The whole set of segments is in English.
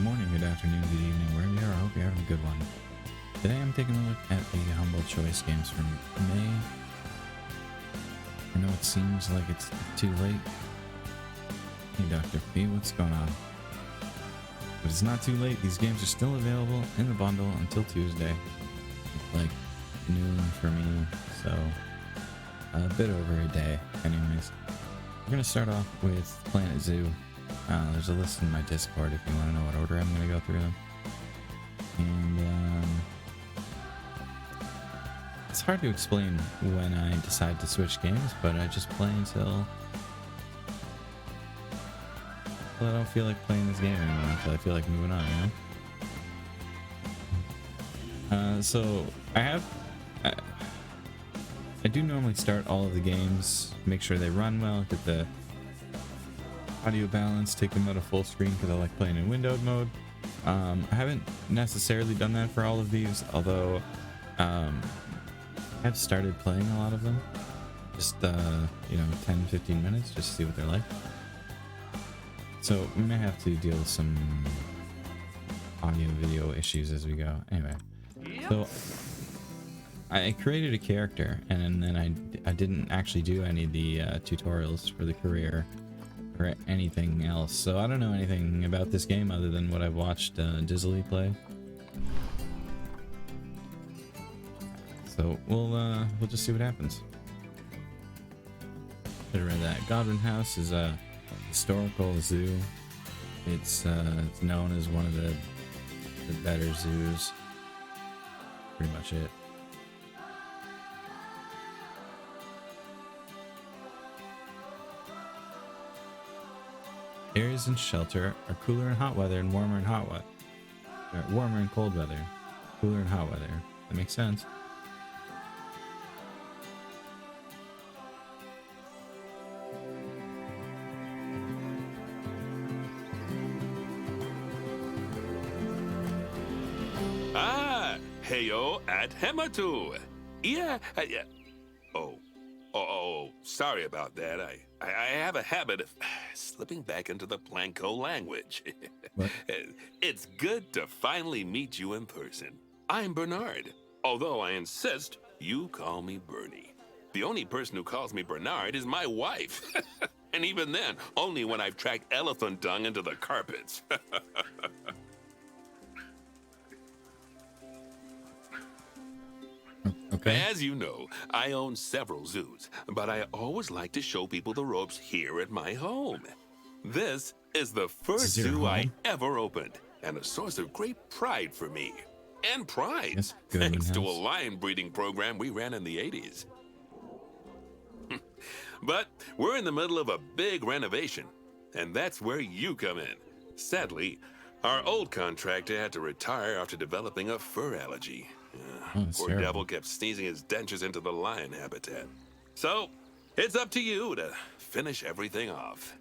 morning, good afternoon, good evening, wherever you are. I hope you're having a good one. Today I'm taking a look at the Humble Choice games from May. I know it seems like it's too late. Hey Dr. P, what's going on? But it's not too late. These games are still available in the bundle until Tuesday. Like noon for me, so a bit over a day. Anyways, we're going to start off with Planet Zoo. There's a list in my Discord if you want to know what order I'm going to go through them. And it's hard to explain when I decide to switch games, but I just play until I don't feel like playing this game anymore, until I feel like moving on, you know? So I do normally start all of the games, make sure they run well, get the audio balance, take them out of full screen because I like playing in windowed mode. I haven't necessarily done that for all of these, although I've started playing a lot of them. Just, 10-15 minutes just to see what they're like. So we may have to deal with some audio video issues as we go. Anyway, so I created a character and then I didn't actually do any of the tutorials for the career or anything else. So I don't know anything about this game other than what I've watched Dizzily play. So we'll just see what happens. Should have read that. Godwin House is a historical zoo. It's known as one of the better zoos. Pretty much it. Areas in shelter are cooler in hot weather and warmer in hot weather. Warmer in cold weather, cooler in hot weather. That makes sense. Heyo at Hematu. Yeah. Oh, sorry about that. I have a habit of slipping back into the Planko language. What? It's good to finally meet you in person. I'm Bernard, although I insist you call me Bernie. The only person who calls me Bernard is my wife. And even then, only when I've tracked elephant dung into the carpets. Okay. As you know, I own several zoos, but I always like to show people the ropes here at my home. This is the first Is your zoo I home? ever opened, and a source of great pride for me. And pride, Yes, Goodwin thanks to a House. lion breeding program we ran in the 80s. But we're in the middle of a big renovation, and that's where you come in. Sadly, our old contractor had to retire after developing a fur allergy. Oh, that's Poor terrible. devil kept sneezing his dentures into the lion habitat. So, it's up to you to finish everything off.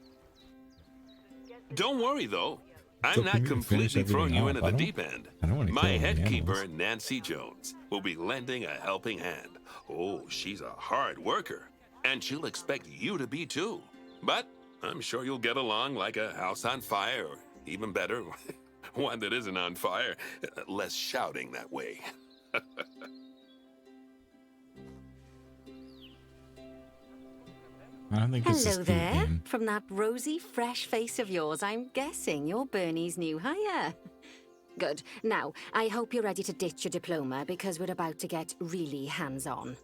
Don't worry, though. It's I'm up to not me to finish completely throwing everything you off. into I the don't- deep end. I don't want to My kill all the head keeper, animals. Nancy Jones, will be lending a helping hand. Oh, she's a hard worker, and she'll expect you to be too. But I'm sure you'll get along like a house on fire, or even better, one that isn't on fire. Less shouting that way. I don't think this is Hello Speed there. Game. From that rosy, fresh face of yours, I'm guessing you're Bernie's new hire. Good. Now, I hope you're ready to ditch your diploma because we're about to get really hands-on.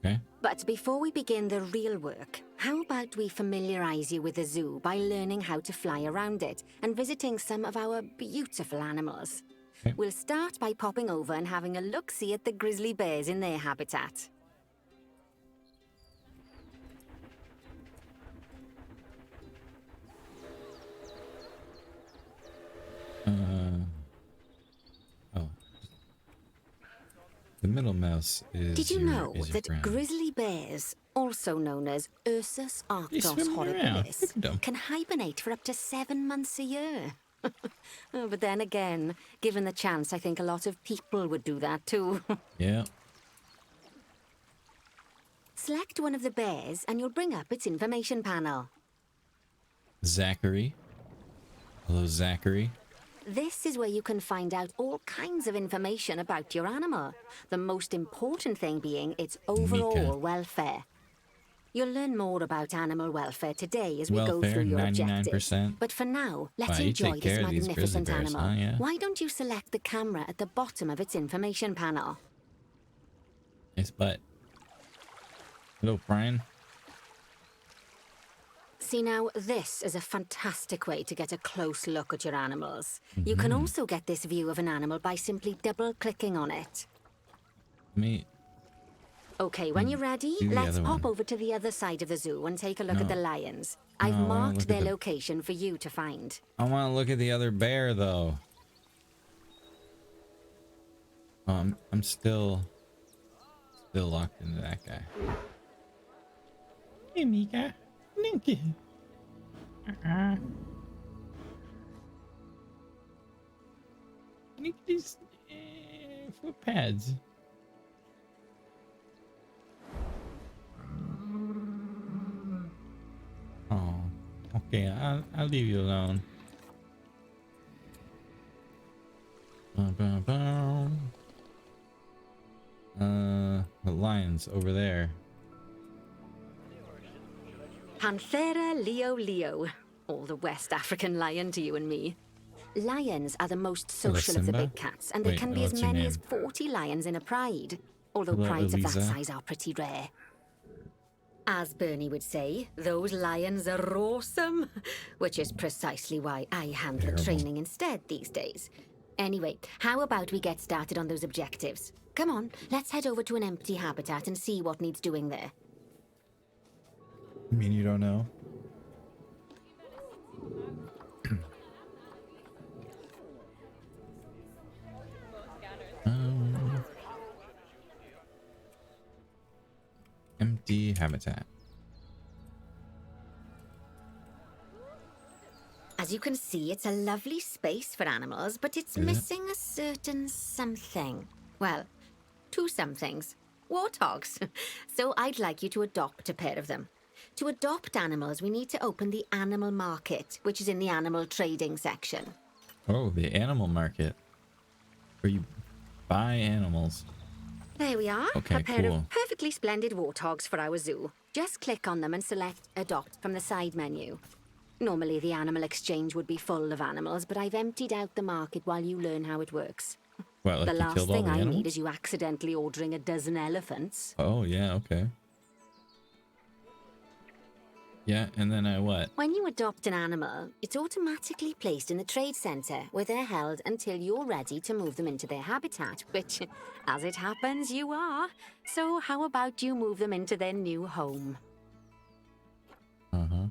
Okay. But before we begin the real work, how about we familiarize you with the zoo by learning how to fly around it and visiting some of our beautiful animals? Okay. We'll start by popping over and having a look-see at the grizzly bears in their habitat. Oh. The middle mouse is. Did you your, know is your that friend. grizzly bears, also known as Ursus arctos swimming around. Look horribilis, at 'em. can hibernate for up to 7 months a year? Oh, but then again, given the chance, I think a lot of people would do that too. Yeah. Select one of the bears and you'll bring up its information panel. Zachary. Hello, Zachary. This is where you can find out all kinds of information about your animal. The most important thing being its overall Mika. welfare. You'll learn more about animal welfare today as we go Welfare, through your objectives. 99%. But for now, let's Wow, you enjoy take this care of these grizzly magnificent bears, animal. huh? Yeah. Why don't you select the camera at the bottom of its information panel? Nice butt. Hello, Brian. See now, this is a fantastic way to get a close look at your animals. You can also get this view of an animal by simply double-clicking on it. Me. Okay, when you're ready, do the let's other pop one. over to the other side of the zoo and take a look at No. the lions. I've No, I wanna marked look at their the- location for you to find. I want to look at the other bear, though. I'm still locked into that guy. Hey, Mika. Ninky. Look at these foot pads. Oh, okay. I'll leave you alone. The lion's over there. Panthera leo leo, or the West African lion to you and me. Lions are the most Hello, social of the Simba. big cats, and there Wait, can be what's as your many name? as 40 lions in a pride, although Hello, prides of that Eliza. size are pretty rare. As Bernie would say, those lions are awesome, which is precisely why I handle Terrible. training instead these days. Anyway, how about we get started on those objectives? Come on, let's head over to an empty habitat and see what needs doing there. You mean you don't know? Empty habitat. As you can see, it's a lovely space for animals, but it's Is it? missing a certain something. Well, two somethings. Warthogs. So I'd like you to adopt a pair of them. To adopt animals, we need to open the animal market, which is in the animal trading section. Oh, the animal market. Where you buy animals. There we are. Okay, a pair cool. of perfectly splendid warthogs for our zoo. Just click on them and select Adopt from the side menu. Normally, the animal exchange would be full of animals, but I've emptied out the market while you learn how it works. What, like The you last killed all thing the I animals? need is you accidentally ordering a dozen elephants. Oh, yeah, okay. Yeah, and then I what? When you adopt an animal, it's automatically placed in the trade centre, where they're held until you're ready to move them into their habitat, which, as it happens, you are. So how about you move them into their new home? Uh-huh.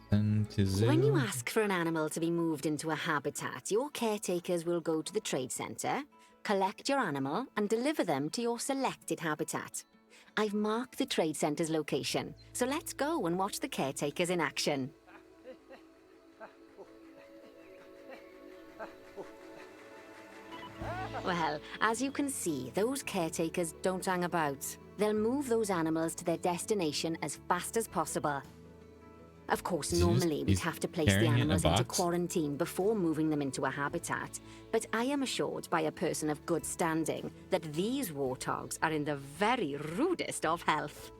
Send to zoo. When you ask for an animal to be moved into a habitat, your caretakers will go to the trade centre, collect your animal, and deliver them to your selected habitat. I've marked the trade centre's location, so let's go and watch the caretakers in action. Well, as you can see, those caretakers don't hang about. They'll move those animals to their destination as fast as possible. Of course, Is he just- normally we'd he's have to place the carrying it in a animals into box? quarantine before moving them into a habitat. But I am assured by a person of good standing that these warthogs are in the very rudest of health.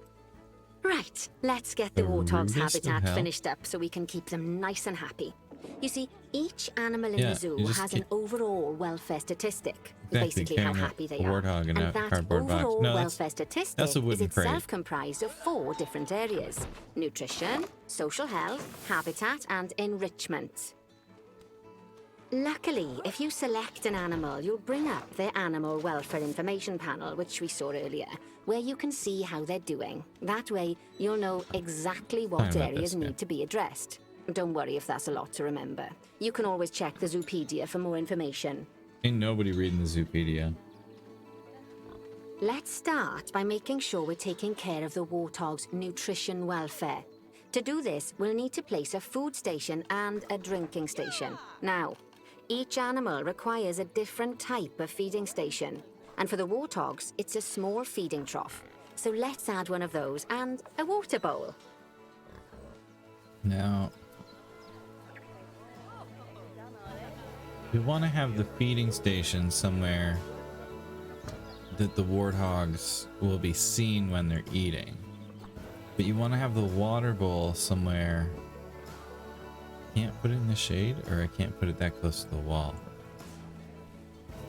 Right, let's get the The warthog's rudest of habitat health? finished up so we can keep them nice and happy. You see, each animal in Yeah, the zoo you just has an keep- overall welfare statistic. Exactly, Basically, how carrying a happy they are. warthog in And a that cardboard box. overall No, welfare statistic that's a is wooden crate. itself comprised of 4 different areas: nutrition, social health, habitat, and enrichment. Luckily, if you select an animal, you'll bring up their animal welfare information panel, which we saw earlier, where you can see how they're doing. That way, you'll know exactly what Sorry about areas this, yeah. need to be addressed. Don't worry if that's a lot to remember. You can always check the Zoopedia for more information. Ain't nobody reading the Zoopedia. Let's start by making sure we're taking care of the warthog's nutrition welfare. To do this, we'll need to place a food station and a drinking station. Now, each animal requires a different type of feeding station. And for the warthogs, it's a small feeding trough. So let's add one of those and a water bowl. Now, we want to have the feeding station somewhere that the warthogs will be seen when they're eating. But you want to have the water bowl somewhere. Can't put it in the shade, or I can't put it that close to the wall.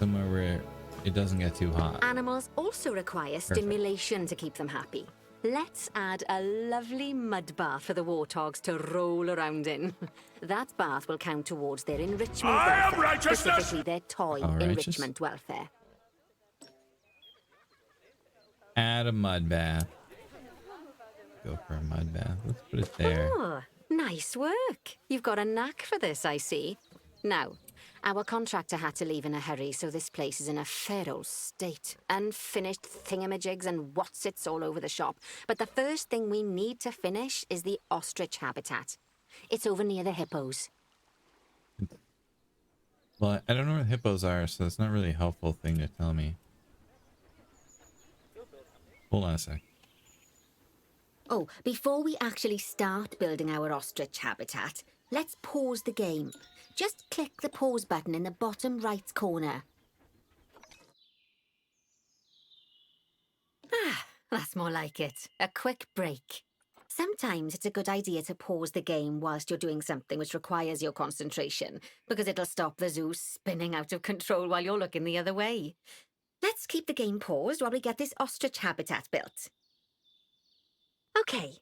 Somewhere where it doesn't get too hot. Animals also require stimulation to keep them happy. Let's add a lovely mud bath for the warthogs to roll around in. That bath will count towards their enrichment welfare, specifically their toy enrichment welfare. Add a mud bath. Go for a mud bath. Let's put it there. Oh, nice work. You've got a knack for this, I see. Now, our contractor had to leave in a hurry, so this place is in a fair old state. Unfinished thingamajigs and whatsits all over the shop. But the first thing we need to finish is the ostrich habitat. It's over near the hippos. Well, I don't know where the hippos are, so it's not really a helpful thing to tell me. Hold on a sec. Oh, before we actually start building our ostrich habitat, let's pause the game. Just click the pause button in the bottom right corner. Ah, that's more like it. A quick break. Sometimes it's a good idea to pause the game whilst you're doing something which requires your concentration, because it'll stop the zoo spinning out of control while you're looking the other way. Let's keep the game paused while we get this ostrich habitat built. Okay,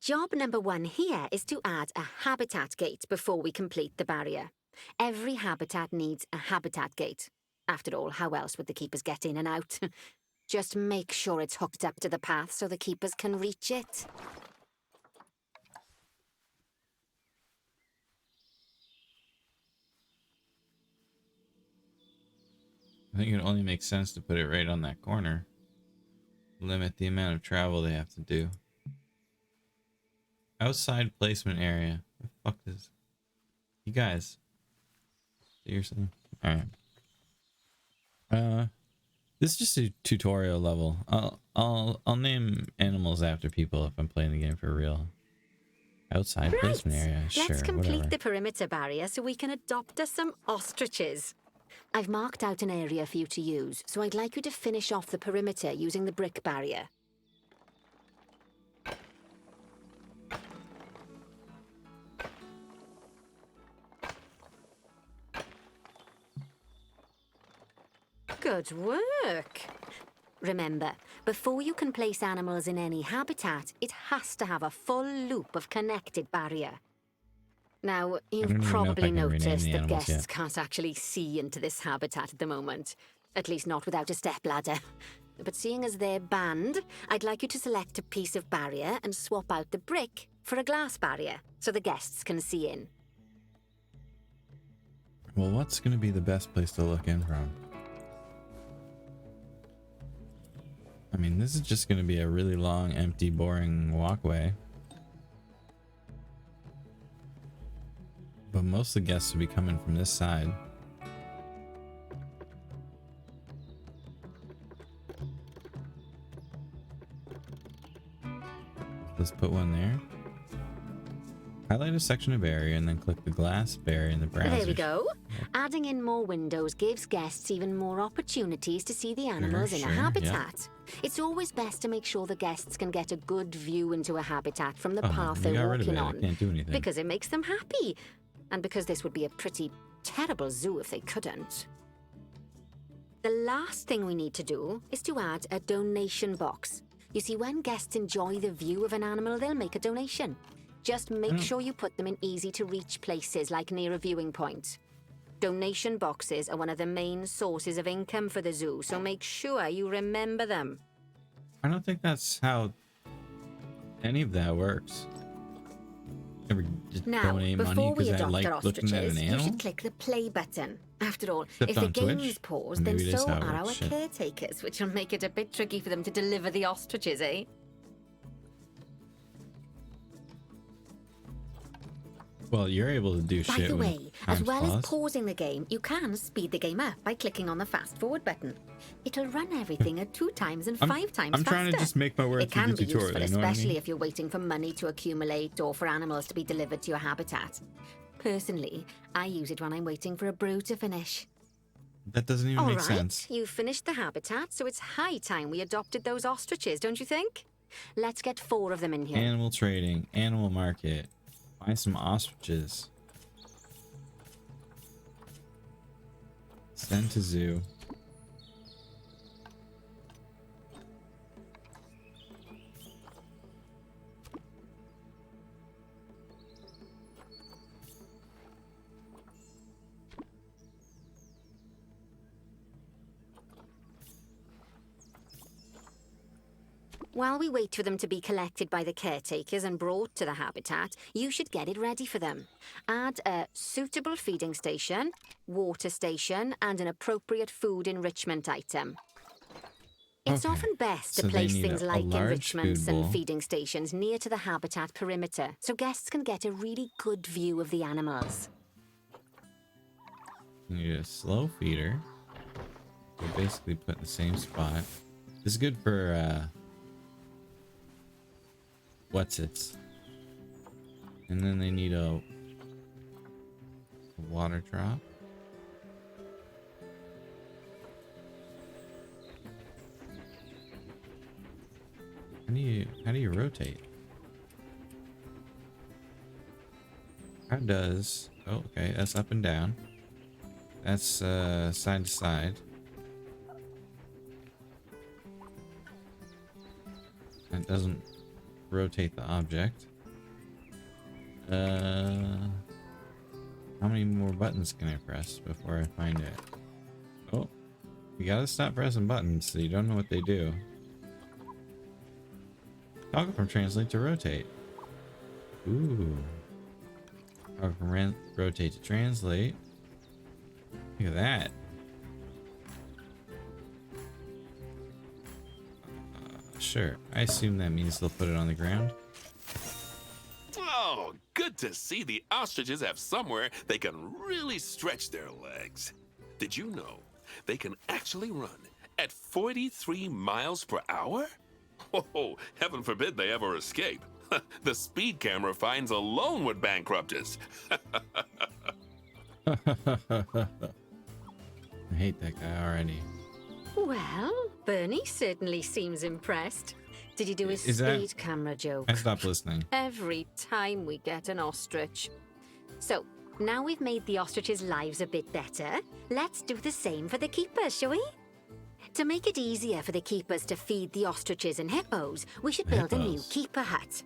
job number 1 here is to add a habitat gate before we complete the barrier. Every habitat needs a habitat gate. After all, how else would the keepers get in and out? Just make sure it's hooked up to the path so the keepers can reach it. I think it only makes sense to put it right on that corner. Limit the amount of travel they have to do. Outside placement area. What the fuck is... You guys. Seriously? Alright. This is just a tutorial level. I'll name animals after people if I'm playing the game for real. Outside placement area. Sure, let's complete whatever. the perimeter barrier so we can adopt us some ostriches. I've marked out an area for you to use, so I'd like you to finish off the perimeter using the brick barrier. Good work! Remember, before you can place animals in any habitat, it has to have a full loop of connected barrier. Now, you've probably noticed that guests can't actually see into this habitat at the moment. At least not without a stepladder. But seeing as they're banned, I'd like you to select a piece of barrier and swap out the brick for a glass barrier, so the guests can see in. Well, what's going to be the best place to look in from? I mean, this is just going to be a really long, empty, boring walkway. But most of the guests will be coming from this side. Let's put one there. Highlight a section of area and then click the glass barrier in the browser. There we go. Adding in more windows gives guests even more opportunities to see the animals in a habitat. It's always best to make sure the guests can get a good view into a habitat from the path they're walking on. Can't do anything. Because it makes them happy. And because this would be a pretty terrible zoo if they couldn't. The last thing we need to do is to add a donation box. You see, when guests enjoy the view of an animal, they'll make a donation. Just make sure you put them in easy-to-reach places, like near a viewing point. Donation boxes are one of the main sources of income for the zoo, so make sure you remember them. I don't think that's how any of that works. Ever just Now, donate money before we because I adopt our like looking at an ostriches, you animal? should click the play button. After all, Except if the on game Twitch? is paused, Or then maybe it is so how it are our works, shit. caretakers, which will make it a bit tricky for them to deliver the ostriches, eh? Well, you're able to do By shit the with way, times as well pause. as pausing the game, you can speed the game up by clicking on the fast forward button. It'll run everything at 2 times and 5 times I'm faster. trying to just make my way It through can the be tutorial, useful, you know what I especially mean? if you're waiting for money to accumulate or for animals to be delivered to your habitat. Personally, I use it when I'm waiting for a brew to finish. That doesn't even All make right, sense. you've finished the habitat, so it's high time we adopted those ostriches, don't you think? Let's get 4 of them in here. Animal trading, animal market, buy some ostriches. Send to zoo. While we wait for them to be collected by the caretakers and brought to the habitat, you should get it ready for them. Add a suitable feeding station, water station, and an appropriate food enrichment item. It's Okay, often best so to they place need things a like large enrichments food bowl. and feeding stations near to the habitat perimeter, so guests can get a really good view of the animals. You need a slow feeder. They basically put in the same spot. This is good for what's it? And then they need a water drop. How do you rotate? How does okay, that's up and down. That's side to side. That doesn't rotate the object. How many more buttons can I press before I find it? Oh, you gotta stop pressing buttons so you don't know what they do. Toggle from translate to rotate. Ooh. Toggle from rotate to translate. Look at that. Sure. I assume that means they'll put it on the ground. Oh, good to see the ostriches have somewhere they can really stretch their legs. Did you know they can actually run at 43 miles per hour? Oh, heaven forbid they ever escape. The speed camera fines alone would bankrupt us. I hate that guy already. Well, Bernie certainly seems impressed. Did you do his Is that- speed camera joke? I stopped listening. Every time we get an ostrich. So, now we've made the ostriches' lives a bit better, let's do the same for the keepers, shall we? To make it easier for the keepers to feed the ostriches and hippos, we should build a new Hippos. keeper hut.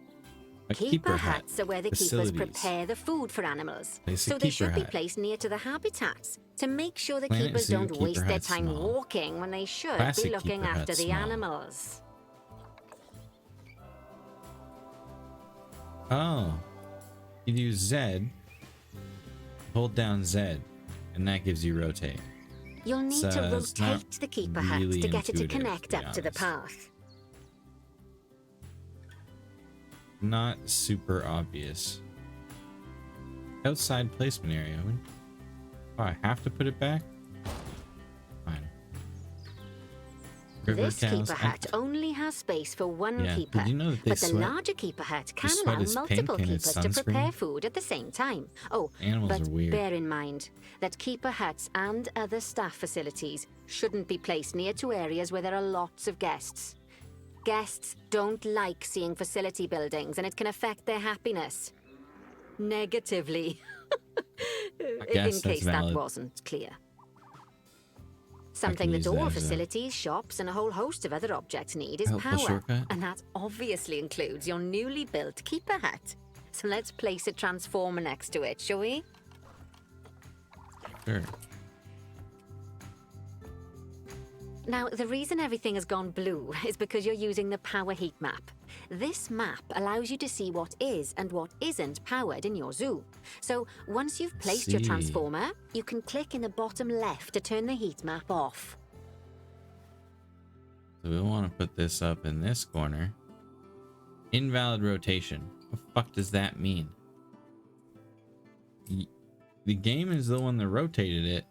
A Keeper hut. huts are where the Facilities. keepers prepare the food for animals. Place a So they keeper should be hut. placed near to the habitats to make sure the Planet keepers Zoo don't keeper waste their hut's time small. walking when they should Classic be looking keeper after hut's the small. animals. Oh. You use Z. Hold down Z. And that gives you rotate. You'll need So to it's not rotate the keeper hut really to get it to intuitive, connect to be up to the honest. path. Not super obvious. Outside placement area. Oh, I have to put it back? Fine. River This cows. keeper hut only has space for one Yeah, keeper, did you know that they but the sweat? larger keeper hut can sweat allow is pink multiple and it's keepers to prepare sunscreen? food at the same time. Oh, Animals but are weird. bear in mind that keeper huts and other staff facilities shouldn't be placed near to areas where there are lots of guests. Guests don't like seeing facility buildings, and it can affect their happiness negatively. guess In that's case that valid. wasn't clear. Something use that that all as a- facilities, shops, and a whole host of other objects need is Helpful power. shortcut. And that obviously includes your newly built keeper hut. So let's place a transformer next to it, shall we? Sure. Now, the reason everything has gone blue is because you're using the power heat map. This map allows you to see what is and what isn't powered in your zoo. So once you've placed your See. transformer, you can click in the bottom left to turn the heat map off. So we want to put this up in this corner. Invalid rotation. What the fuck does that mean? the game is the one that rotated it.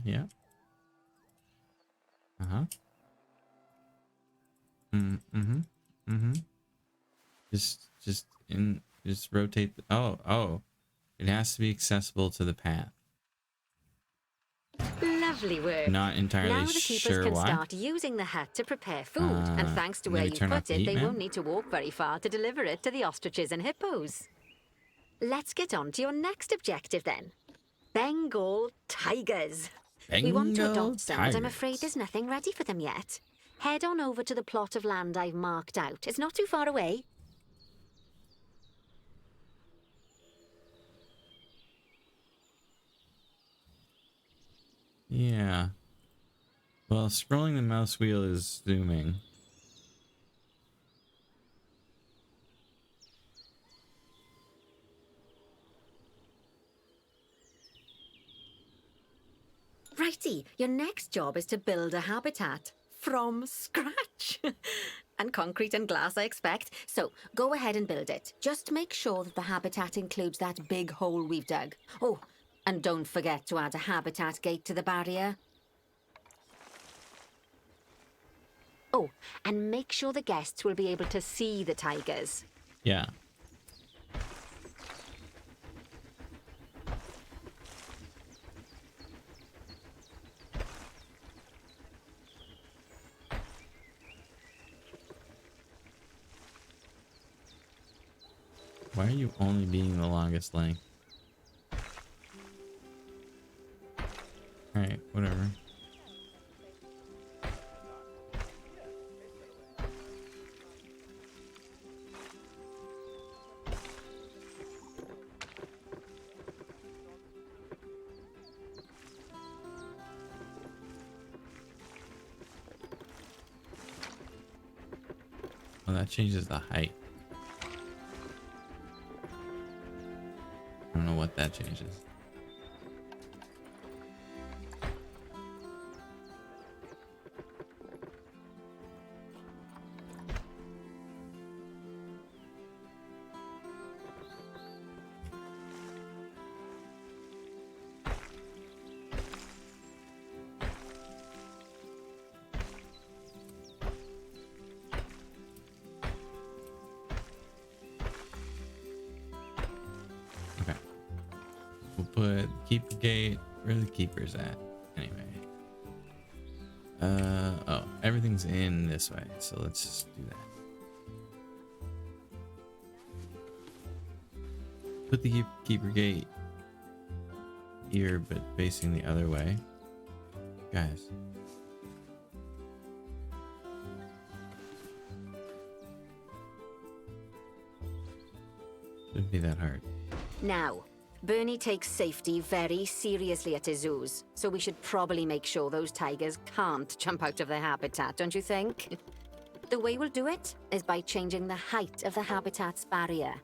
Yeah. Just rotate. Oh. It has to be accessible to the path. Lovely work. Not entirely now the keepers sure can why. start using the hut to prepare food, and thanks to where maybe you turn off put the it, heat, they man? won't need to walk very far to deliver it to the ostriches and hippos. Let's get on to your next objective then. Bengal tigers. We want to Bengal adopt some, but I'm afraid tigers. there's nothing ready for them yet. Head on over to the plot of land I've marked out. It's not too far away. Yeah. Well, scrolling the mouse wheel is zooming. Righty, your next job is to build a habitat from scratch. And concrete and glass, I expect. So go ahead and build it. Just make sure that the habitat includes that big hole we've dug. Oh, and don't forget to add a habitat gate to the barrier. Oh, and make sure the guests will be able to see the tigers. Yeah. Why are you only being the longest length? Alright, whatever. Well, that changes the height. I don't know what that changes. Okay. We'll put keeper gate. Where are the keepers at? Anyway. Oh, everything's in this way, so let's just do that. Put the keeper gate here, but facing the other way. Guys. Shouldn't be that hard. Now, Bernie takes safety very seriously at his zoos, so we should probably make sure those tigers can't jump out of their habitat, don't you think? The way we'll do it is by changing the height of the habitat's barrier.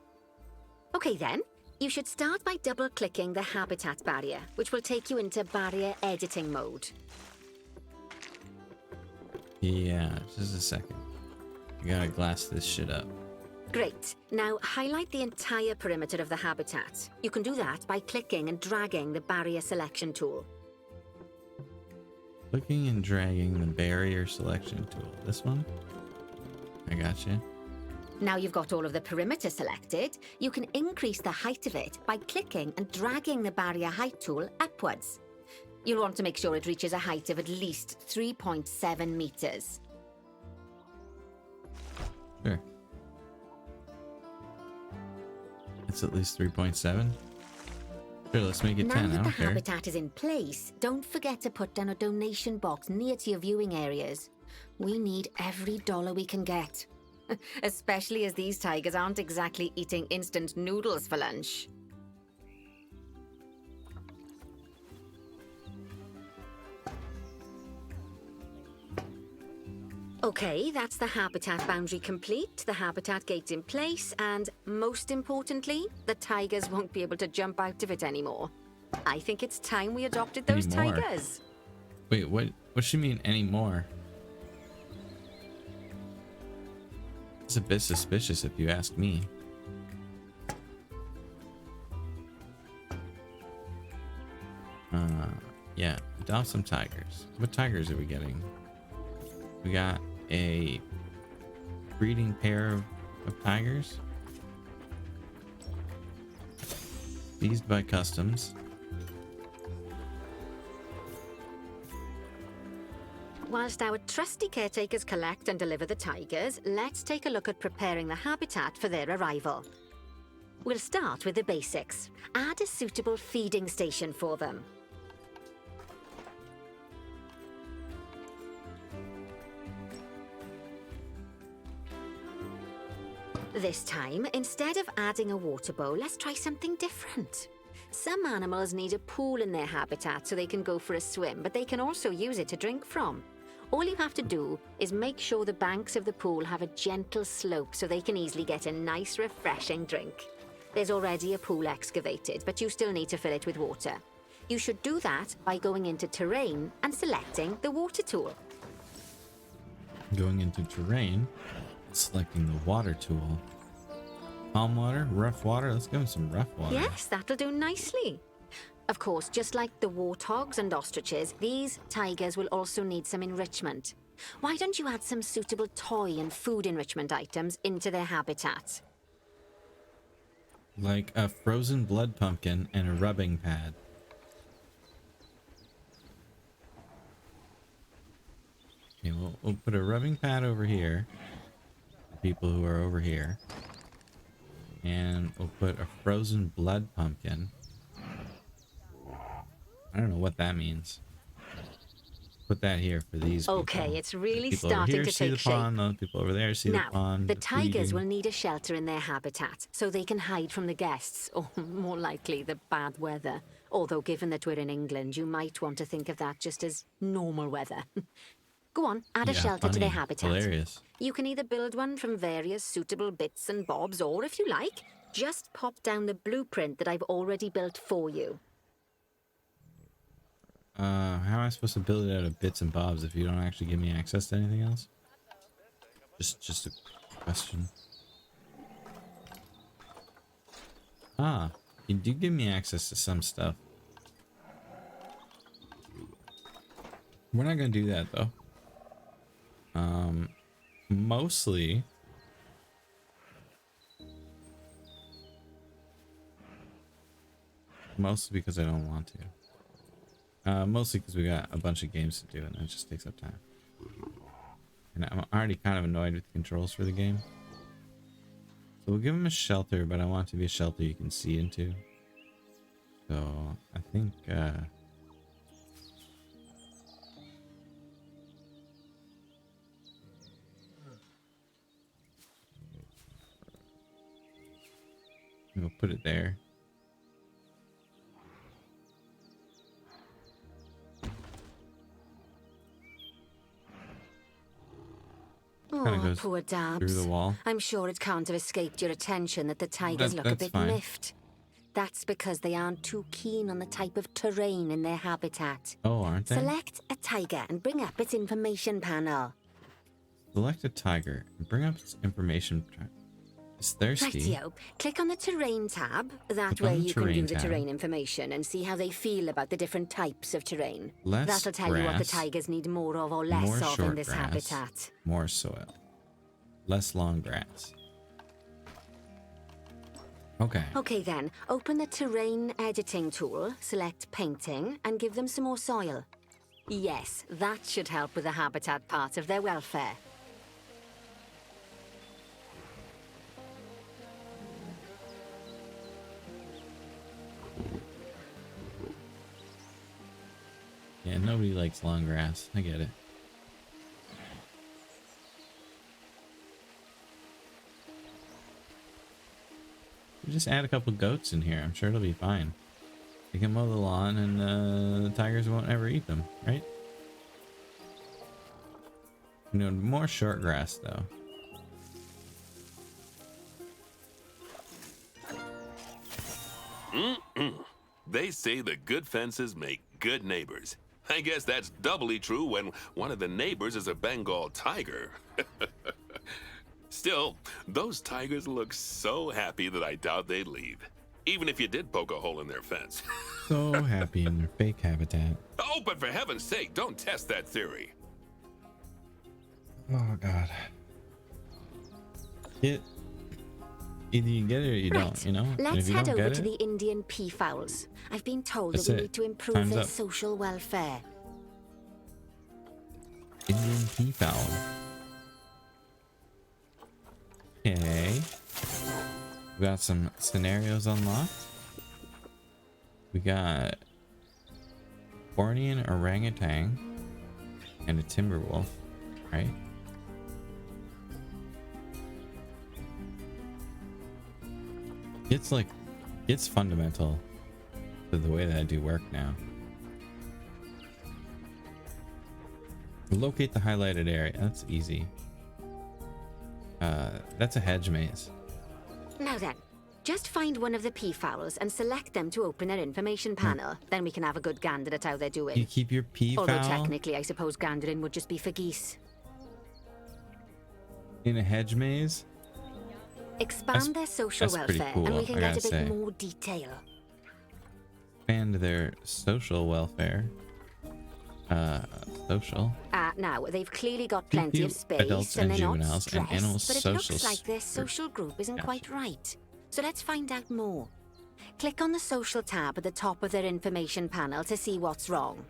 Okay then, you should start by double-clicking the habitat barrier, which will take you into barrier editing mode. Yeah, just a second. I gotta glass this shit up. Great. Now highlight the entire perimeter of the habitat. You can do that by clicking and dragging the barrier selection tool. Clicking and dragging the barrier selection tool. This one? I gotcha. Now you've got all of the perimeter selected, you can increase the height of it by clicking and dragging the barrier height tool upwards. You'll want to make sure it reaches a height of at least 3.7 meters. Sure. It's at least 3.7. Sure, let's make it Now 10. I that the don't care. habitat is in place, don't forget to put down a donation box near to your viewing areas. We need every dollar we can get. Especially as these tigers aren't exactly eating instant noodles for lunch. Okay, that's the habitat boundary complete, the habitat gate in place, and most importantly, the tigers won't be able to jump out of it anymore. I think it's time we adopted those Anymore? tigers. Wait, what? What she mean anymore? It's a bit suspicious if you ask me. Yeah, adopt some tigers. What tigers are we getting? We got a breeding pair of tigers. These by customs. Whilst our trusty caretakers collect and deliver the tigers, let's take a look at preparing the habitat for their arrival. We'll start with the basics. Add a suitable feeding station for them. This time, instead of adding a water bowl, let's try something different. Some animals need a pool in their habitat so they can go for a swim, but they can also use it to drink from. All you have to do is make sure the banks of the pool have a gentle slope so they can easily get a nice, refreshing drink. There's already a pool excavated, but you still need to fill it with water. You should do that by going into terrain and selecting the water tool. Going into terrain, selecting the water tool. Calm water, rough water. Let's give him some rough water. Yes, that'll do nicely. Of course, just like the warthogs and ostriches, these tigers will also need some enrichment. Why don't you add some suitable toy and food enrichment items into their habitat? Like a frozen blood pumpkin and a rubbing pad. Okay, we'll put a rubbing pad over here. For people who are over here. And we'll put a frozen blood pumpkin. I don't know what that means. Put that here for these people. Okay, it's really People over starting here to see take the pond, shape. the people over there see the Now, pond. the tigers feeding. will need a shelter in their habitat, so they can hide from the guests, or more likely, the bad weather. Although, given that we're in England, you might want to think of that just as normal weather. Go on, add a Yeah, shelter to their funny. habitat. Hilarious. You can either build one from various suitable bits and bobs, or if you like, just pop down the blueprint that I've already built for you. How am I supposed to build it out of bits and bobs if you don't actually give me access to anything else? Just a question. Ah, you do give me access to some stuff. We're not gonna do that though. Mostly because I don't want to. Mostly because we got a bunch of games to do and it just takes up time. And I'm already kind of annoyed with the controls for the game. So we'll give him a shelter, but I want it to be a shelter you can see into. So I think we'll put it there. Kinda Oh, goes poor Dabs. through the wall. I'm sure it can't have escaped your attention that the tigers look a That's bit fine. miffed. That's because they aren't too keen on the type of terrain in their habitat. Oh, aren't they? Select a tiger and bring up its information panel. Select a tiger and bring up its information. It's thirsty. Rightio. Click on the terrain tab. That Click on way the you can do terrain the tab. terrain information and see how they feel about the different types of terrain. Less That'll tell you what the grass, tigers need more of or less more of short in this grass. habitat. More soil. Less long grass. Okay. Okay then, open the terrain editing tool, select painting, and give them some more soil. Yes, that should help with the habitat part of their welfare. Yeah, nobody likes long grass. I get it. We just add a couple goats in here. I'm sure it'll be fine. They can mow the lawn and the tigers won't ever eat them, right? No, more short grass though. They say the good fences make good neighbors. I guess that's doubly true when one of the neighbors is a Bengal tiger. Still, those tigers look so happy that I doubt they'd leave, even if you did poke a hole in their fence. So happy in their fake habitat. Oh, but for heaven's sake, don't test that theory. Oh god. Either you get it or you don't, you know? And Let's if you head don't over get to it, the Indian peafowls. I've been told That's that we it. need to improve Time's their up. social welfare. Indian peafowl. Okay. We got some scenarios unlocked. We got Bornean orangutan and a timber wolf, right? It's fundamental to the way that I do work now. Locate the highlighted area. That's easy. That's a hedge maze. Now then, just find one of the peafowls and select them to open their information panel. Then we can have a good gander at how they're You doing. keep your peafowl Although technically, I suppose gandering would just be for geese. in a hedge maze. Expand their social that's pretty welfare, cool, and we can I get a gotta bit say. more detail. Expand their social welfare. Social. Now, they've clearly got Few plenty of space, adults and and they're not juveniles and stressed, animal but it social looks like their group. social group isn't Gotcha. quite right. So let's find out more. Click on the social tab at the top of their information panel to see what's wrong.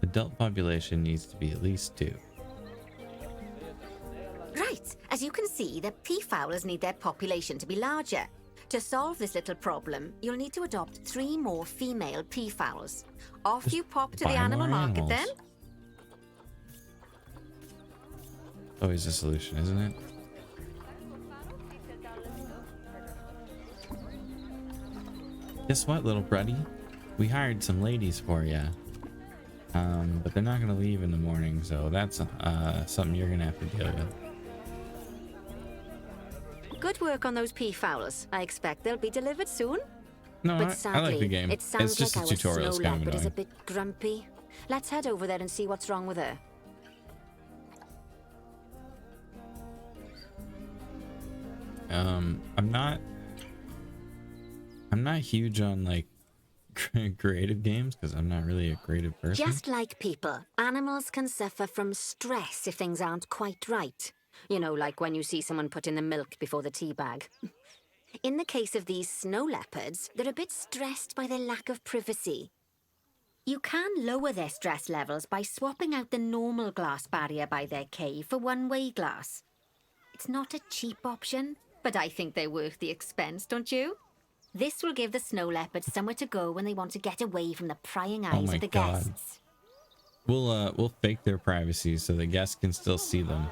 Adult population needs to be at least 2. Right, as you can see, the peafowlers need their population to be larger. To solve this little problem, you'll need to adopt 3 more female peafowls. Off Just you pop to buy the animal more market then. animals. Always a solution, isn't it? Guess what, little buddy? We hired some ladies for you. But they're not gonna leave in the morning, so that's something you're gonna have to deal with. Good work on those peafowls. I expect they'll be delivered soon. No, But I sadly, like the game. it sounds It's just like the our tutorial is snow kind of leopard is a annoying. bit grumpy. Let's head over there and see what's wrong with her. I'm not huge on like creative games because I'm not really a creative person. Just like people, animals can suffer from stress if things aren't quite right. You know, like when you see someone put in the milk before the tea bag. In the case of these snow leopards, they're a bit stressed by their lack of privacy. You can lower their stress levels by swapping out the normal glass barrier by their cave for one-way glass. It's not a cheap option, but I think they're worth the expense, don't you? This will give the snow leopards somewhere to go when they want to get away from the prying eyes my of the God. guests. We'll fake their privacy so the guests can still see them.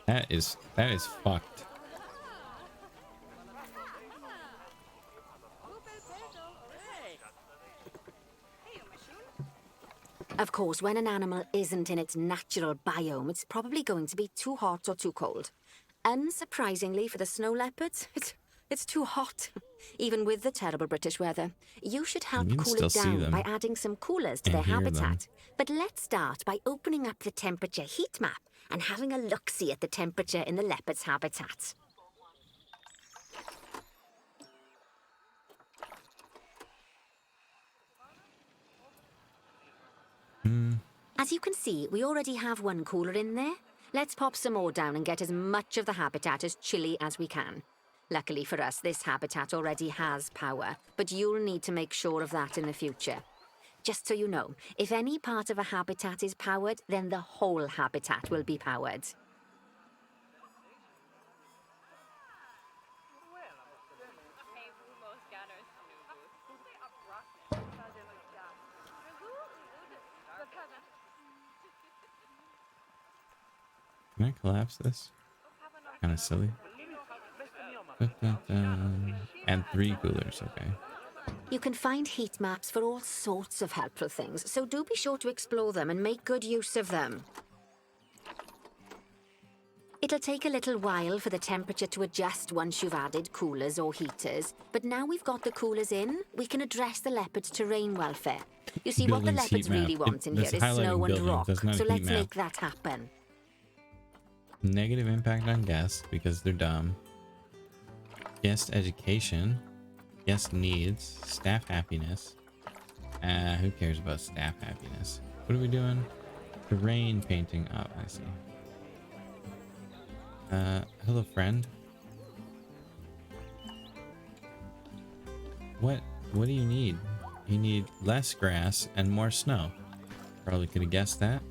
That is fucked. Of course, when an animal isn't in its natural biome, it's probably going to be too hot or too cold. Unsurprisingly for the snow leopards, it's too hot, even with the terrible British weather. You should help You can cool still it see down them by adding some coolers to and their hear them. habitat. But let's start by opening up the temperature heat map and having a look-see at the temperature in the leopard's habitat. As you can see, we already have one cooler in there. Let's pop some more down and get as much of the habitat as chilly as we can. Luckily for us, this habitat already has power, but you'll need to make sure of that in the future. Just so you know, if any part of a habitat is powered, then the whole habitat will be powered. Can I collapse this? Kind of silly. And 3 coolers, okay. You can find heat maps for all sorts of helpful things, so do be sure to explore them and make good use of them. It'll take a little while for the temperature to adjust once you've added coolers or heaters, but now we've got the coolers in, we can address the leopard's terrain welfare. You see, what the Buildings leopards heat map. really want in here That's is highlighting snow and buildings, rock, that's not a so heat let's map. make that happen. Negative impact on guests because they're dumb. Guest education. Guest needs. Staff happiness. Who cares about staff happiness? What are we doing? Terrain painting. Oh, I see. Hello, friend. What do you need? You need less grass and more snow. Probably could have guessed that.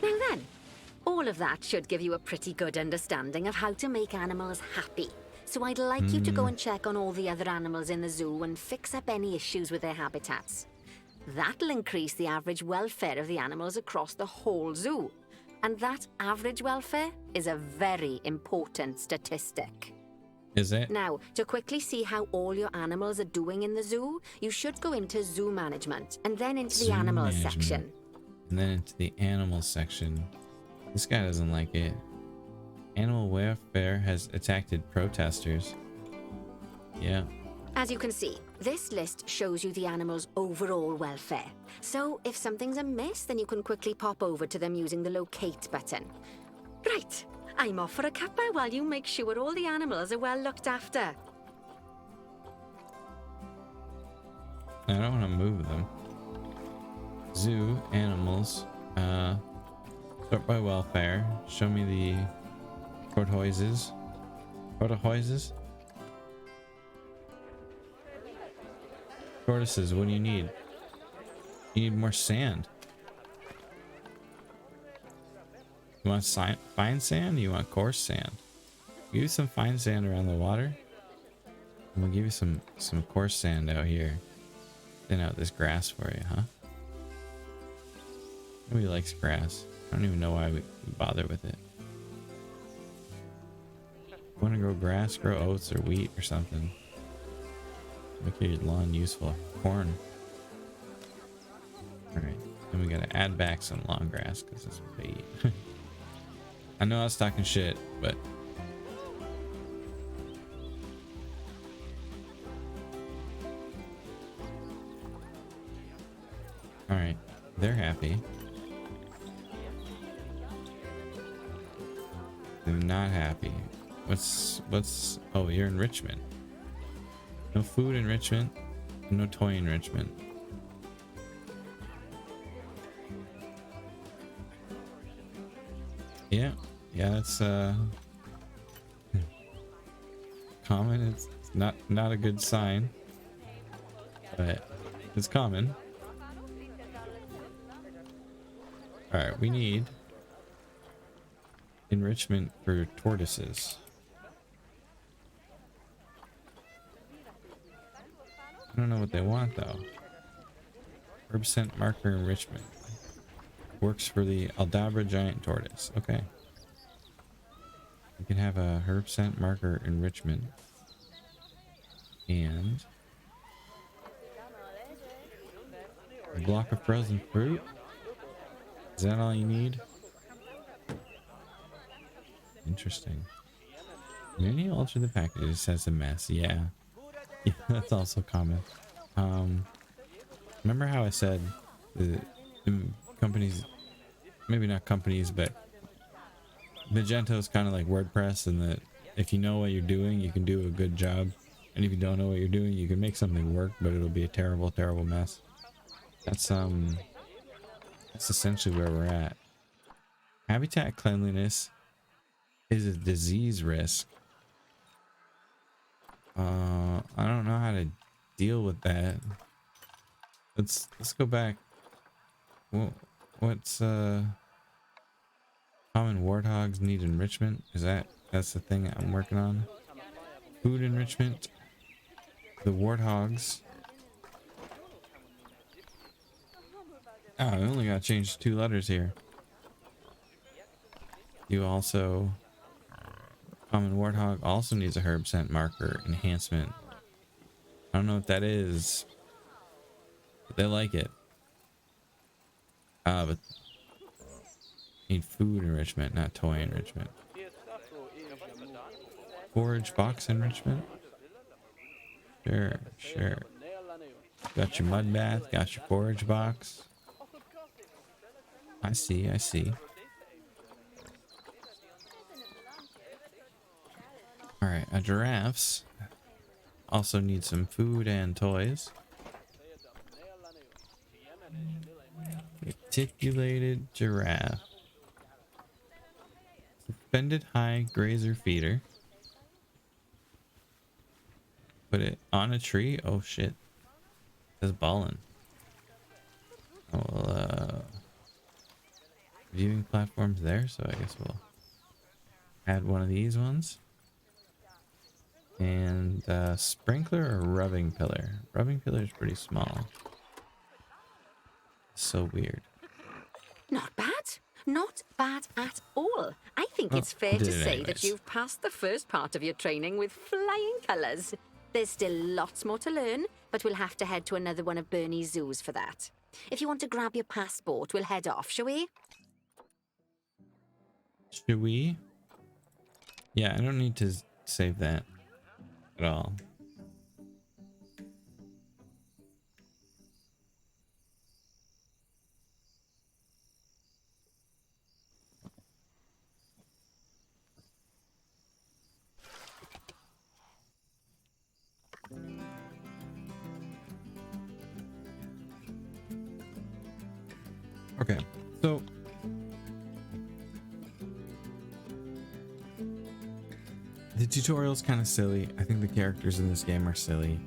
Now then, all of that should give you a pretty good understanding of how to make animals happy. So I'd like you to go and check on all the other animals in the zoo and fix up any issues with their habitats. That'll increase the average welfare of the animals across the whole zoo. And that average welfare is a very important statistic. Is it? Now, to quickly see how all your animals are doing in the zoo, you should go into zoo management and then into the Zoo animals management. section. And then into the animal section. This guy doesn't like it. Animal welfare has attacked protesters. Yeah. As you can see, this list shows you the animal's overall welfare. So if something's amiss, then you can quickly pop over to them using the locate button. Right, I'm off for a cuppa while you make sure all the animals are well looked after. I don't want to move them. Zoo, animals, sort by welfare. Show me the tortoises. Tortoises? Tortoises, what do you need? You need more sand. You want fine sand? You want coarse sand? Give you some fine sand around the water. And we'll give you some coarse sand out here. Thin out this grass for you, huh? Nobody likes grass. I don't even know why we bother with it. Want to grow grass? Grow oats or wheat or something. Make your lawn useful. Corn. Alright. Then we gotta add back some long grass because that's what they eat. I know I was talking shit, but alright. They're happy. They're not happy. What's oh, you're in Richmond. No food enrichment, no toy enrichment. Yeah, that's common. It's not a good sign, but it's common. All right, we need enrichment for tortoises. I don't know what they want though. Herb scent marker enrichment. Works for the Aldabra giant tortoise. Okay. We can have a herb scent marker enrichment. And a block of frozen fruit. Is that all you need? Interesting. Many alter the package. It says a mess. Yeah. Yeah, that's also common. Remember how I said the companies, maybe not companies, but Magento is kind of like WordPress, and that if you know what you're doing, you can do a good job, and if you don't know what you're doing, you can make something work, but it'll be a terrible, terrible mess. That's essentially where we're at. Habitat cleanliness is a disease risk. I don't know how to deal with that. Let's go back. What's common warthogs need enrichment? Is that That's the thing I'm working on. Food enrichment. The warthogs. Oh, I only got to change 2 letters here. You also... Common warthog also needs a herb scent marker enhancement. I don't know what that is, but they like it. But need food enrichment, not toy enrichment. Forage box enrichment. Sure, sure. Got your mud bath, got your forage box. I see, I see. Alright, giraffes also need some food and toys. Reticulated giraffe. Suspended high grazer feeder. Put it on a tree. Oh shit. It's ballin'. Oh, well, viewing platforms there, so I guess we'll add one of these ones. And sprinkler or rubbing pillar? Rubbing pillar is pretty small. So weird. Not bad. Not bad at all. I think it's fair to say that you've passed the first part of your training with flying colours. There's still lots more to learn, but we'll have to head to another one of Bernie's zoos for that. If you want to grab your passport, we'll head off, shall we? Should we? Yeah, I don't need to save that at all. Okay, so the tutorial's kind of silly. I think the characters in this game are silly.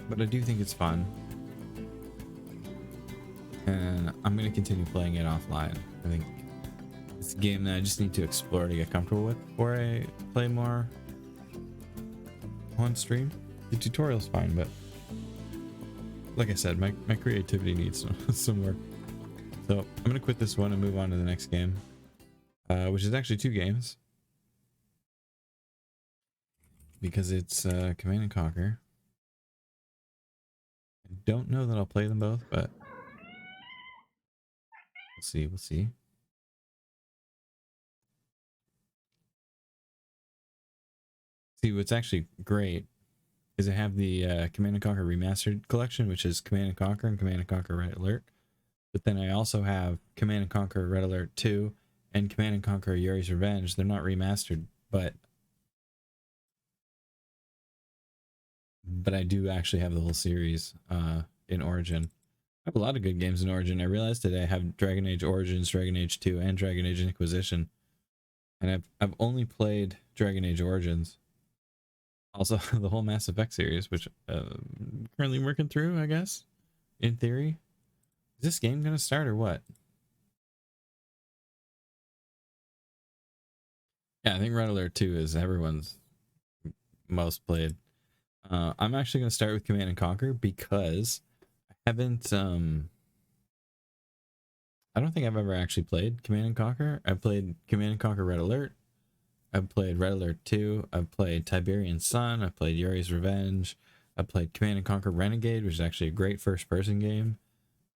But I do think it's fun. And I'm going to continue playing it offline. I think it's a game that I just need to explore to get comfortable with before I play more on stream. The tutorial's fine, but like I said, my creativity needs some work. So I'm going to quit this one and move on to the next game, which is actually 2 games. Because it's Command and Conquer. I don't know that I'll play them both, but we'll see, we'll see. See, what's actually great is I have the Command & Conquer Remastered collection, which is Command & Conquer and Command & Conquer Red Alert. But then I also have Command & Conquer Red Alert 2 and Command & Conquer Yuri's Revenge. They're not remastered, but I do actually have the whole series in Origin. I have a lot of good games in Origin. I realized today I have Dragon Age Origins, Dragon Age 2, and Dragon Age Inquisition. And I've only played Dragon Age Origins. Also, the whole Mass Effect series, which I'm currently working through, I guess, in theory. Is this game going to start or what? Yeah, I think Red Alert 2 is everyone's most played. I'm actually going to start with Command & Conquer because I haven't... I don't think I've ever actually played Command & Conquer. I've played Command & Conquer Red Alert. I've played Red Alert 2, I've played Tiberian Sun, I've played Yuri's Revenge, I've played Command & Conquer Renegade, which is actually a great first-person game,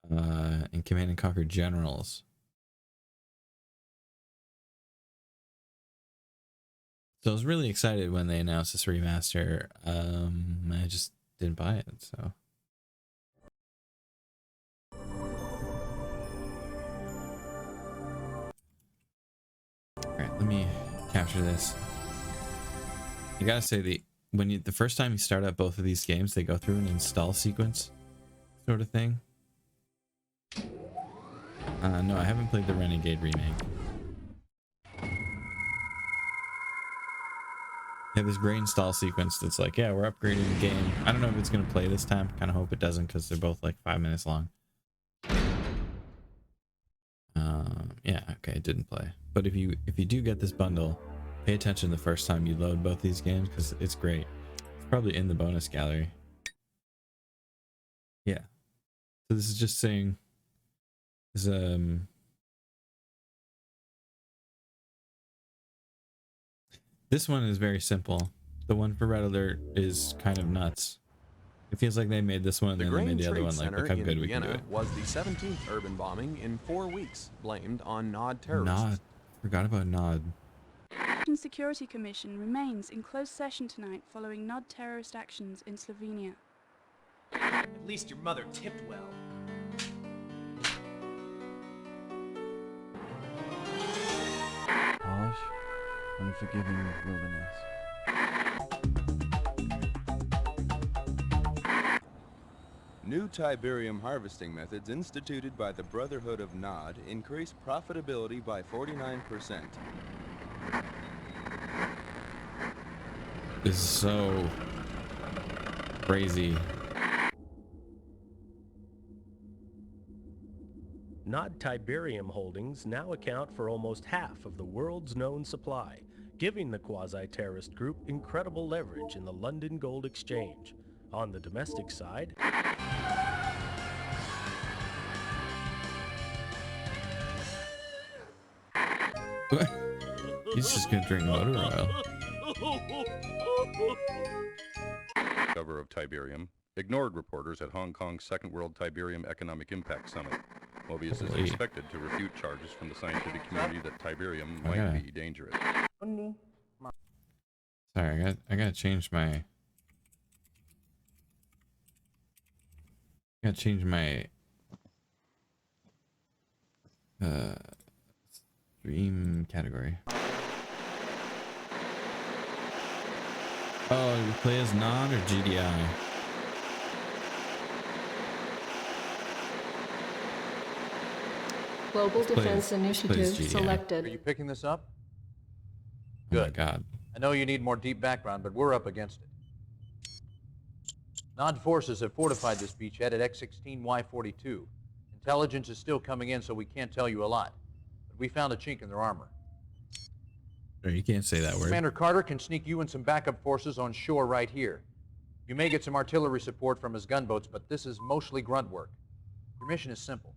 and Command & Conquer Generals. So I was really excited when they announced this remaster. I just didn't buy it, so... Alright, let me capture this. I gotta say, the first time you start up both of these games, they go through an install sequence sort of thing. No, I haven't played the Renegade remake. Yeah, this great install sequence that's like, yeah, we're upgrading the game. I don't know if it's gonna play this time. Kind of hope it doesn't because they're both like 5 minutes long. Okay, it didn't play. But if you do get this bundle, pay attention the first time you load both these games because it's great. It's probably in the bonus gallery. Yeah. So this is just saying this one is very simple. The one for Red Alert is kind of nuts. It feels like they made this one and then they made the other one. Like, look how good we can do it. Was the 17th urban bombing in 4 weeks, blamed on Nod terrorists. Nod. Forgot about Nod. The Security Commission remains in closed session tonight following Nod terrorist actions in Slovenia. At least your mother tipped well. Polish, unforgiving wilderness. New Tiberium harvesting methods instituted by the Brotherhood of Nod increase profitability by 49%. This is so crazy. Nod Tiberium holdings now account for almost half of the world's known supply, giving the quasi-terrorist group incredible leverage in the London Gold Exchange. On the domestic side, He's just gonna drink motor oil. Cover of Tiberium ignored reporters at Hong Kong's Second World Tiberium Economic Impact Summit. Mobius is expected to refute charges from the scientific community that Tiberium might be dangerous. Sorry, I gotta change my. Gotta change my stream category. Oh, you play as Nod or GDI? Global Defense Initiative GDI. selected. Are you picking this up? Oh my Good. God. I know you need more deep background, but we're up against it. Nod forces have fortified this beachhead at X-16Y42. Intelligence is still coming in, so we can't tell you a lot. But we found a chink in their armor. No, you can't say that word. Commander Carter can sneak you and some backup forces on shore right here. You may get some artillery support from his gunboats, but this is mostly grunt work. Your mission is simple.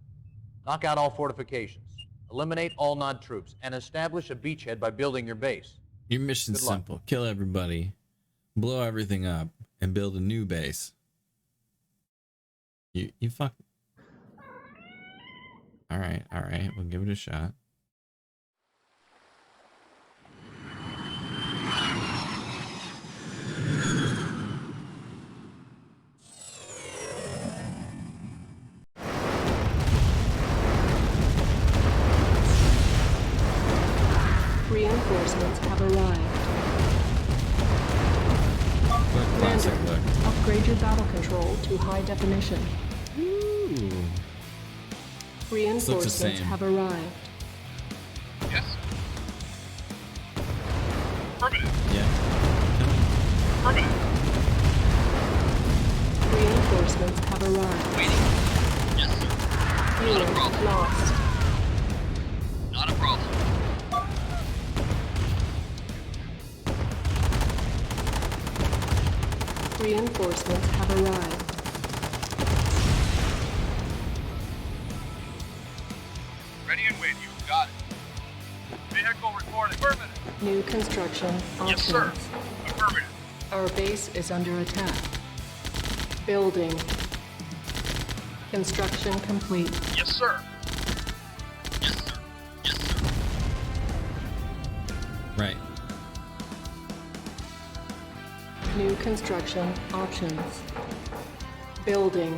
Knock out all fortifications, eliminate all Nod troops, and establish a beachhead by building your base. Your mission's Good luck. simple. Kill everybody, blow everything up, and build a new base. You fuck. All right, we'll give it a shot. Reinforcements have arrived. Look, classic look. Upgrade your battle control to high definition. Ooh. Reinforcements same. have arrived. Yes. Affirmative. Yeah. Affirmative. Reinforcements have arrived. Waiting. Yes, sir. Unit lost. Not a problem. Reinforcements have arrived. Ready and waiting. You got it. Vehicle reported. Affirmative. New construction options. Yes, sir. Affirmative. Our base is under attack. Building. Construction complete. Yes, sir. Yes, sir. Yes, sir. Right. New construction options. Building.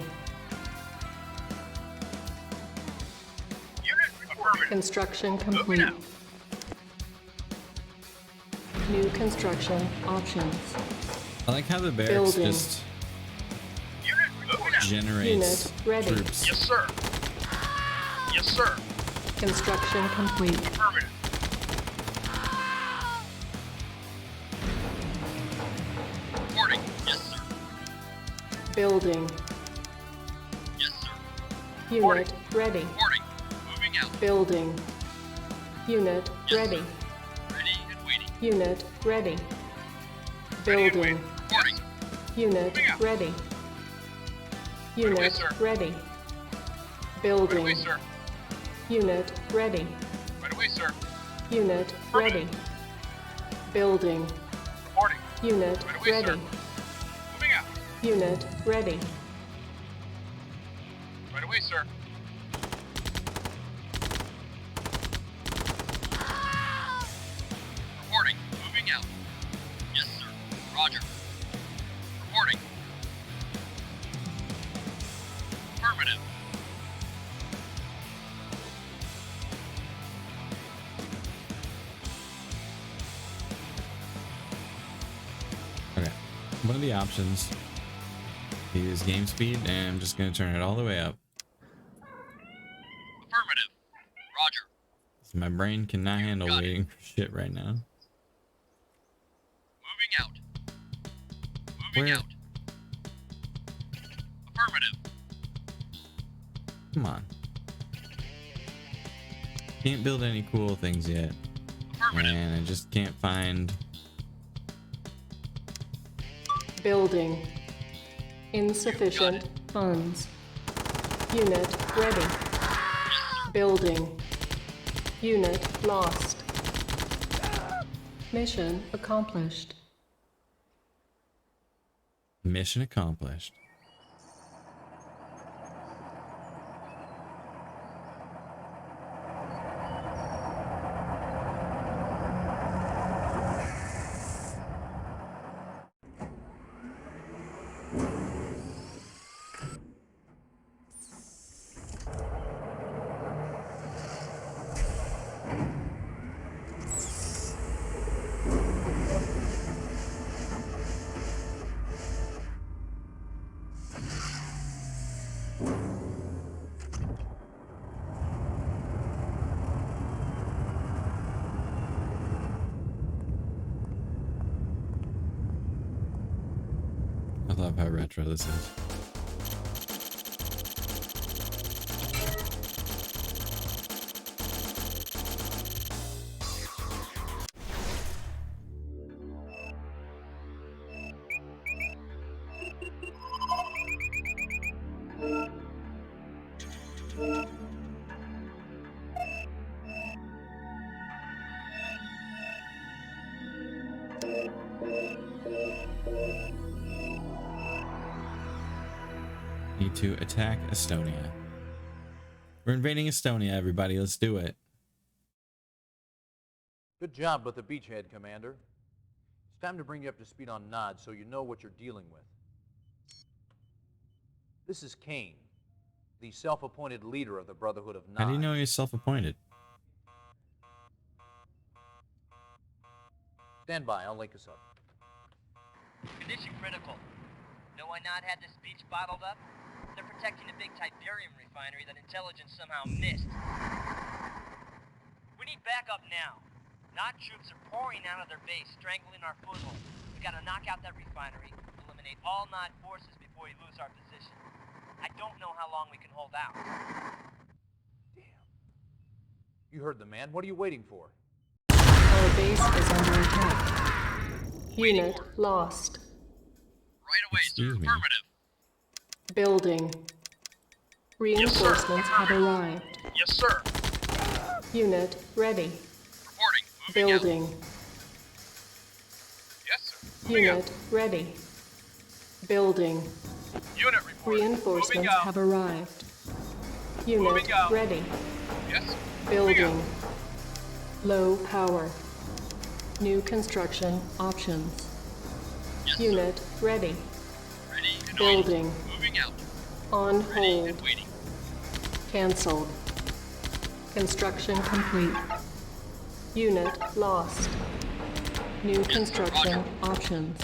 Unit affirmative. Construction complete. Moving out. New construction options. I like how the barracks Building. just Unit moving out. generates Unit ready. troops. Yes, sir. Yes, sir. Construction complete. Affirmative. Reporting. Yes, sir. Building. Yes, sir. Unit ready. Reporting. Moving out. Building. Unit ready. Ready and waiting. Unit ready. Ready and Building. waiting. Reporting. Unit Moving out. ready. Right away, Unit sir. ready. Right away, Building. sir. Unit ready. Right away, sir. Unit ready. Building. Reporting. Unit Right away, sir. ready. Moving out. Unit ready. Right away, sir. Reporting. Moving out. Yes, sir. Roger. Reporting. Affirmative. Okay. One of the options is game speed, and I'm just going to turn it all the way up. Affirmative. Roger. So my brain cannot handle got it. waiting for shit right now. Moving out. Moving Where? out. Affirmative. Come on. Can't build any cool things yet. Affirmative. And I just can't find... Building. Insufficient funds. Unit ready. Building. Unit lost. Mission accomplished. Mission accomplished. I love how retro this is. Need to attack Estonia. We're invading Estonia, everybody. Let's do it. Good job with the beachhead, Commander. It's time to bring you up to speed on Nod so you know what you're dealing with. This is Kane, the self-appointed leader of the Brotherhood of Nod. How do you know you're self-appointed? Stand by, I'll link us up. Condition critical. Know why Nod had this beach bottled up? They're protecting a big Tiberium refinery that intelligence somehow missed. We need backup now. Nod troops are pouring out of their base, strangling our foothold. We gotta knock out that refinery, eliminate all Nod forces before we lose our position. I don't know how long we can hold out. Damn. You heard the man. What are you waiting for? Our base is under attack. Unit lost. Right away, Excuse sir. me. Affirmative. Building. Reinforcements have arrived. Yes, sir. Unit ready. Reporting. Moving out. Building. Yes, sir. Moving Unit ready. Building. out. Unit reporting. Moving Reinforcements out. have arrived. Unit Moving out. ready. Yes, sir. Building. Low power. New construction options. Yes, sir. Unit ready. Ready and Building. waiting. Moving out. On Ready hold. and waiting. Cancelled. Construction complete. Unit lost. New construction Roger. options.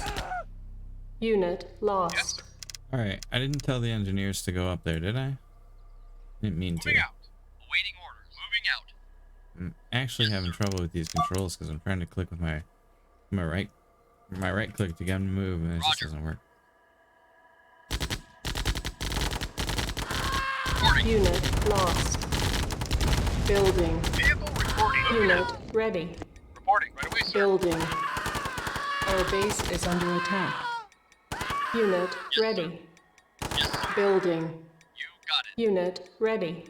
Unit lost. Yes, sir. Alright, I didn't tell the engineers to go up there, did I? Didn't mean to. Moving out. Awaiting orders. Moving out. I'm actually having trouble with these controls because I'm trying to click with my right click to get them to move, and it just Roger. doesn't work. Reporting. Unit lost. Building. Vehicle reporting. Unit ready. Reporting. Right away, sir. Building. Our base is under attack. Unit ready. Building. You got it. Unit ready.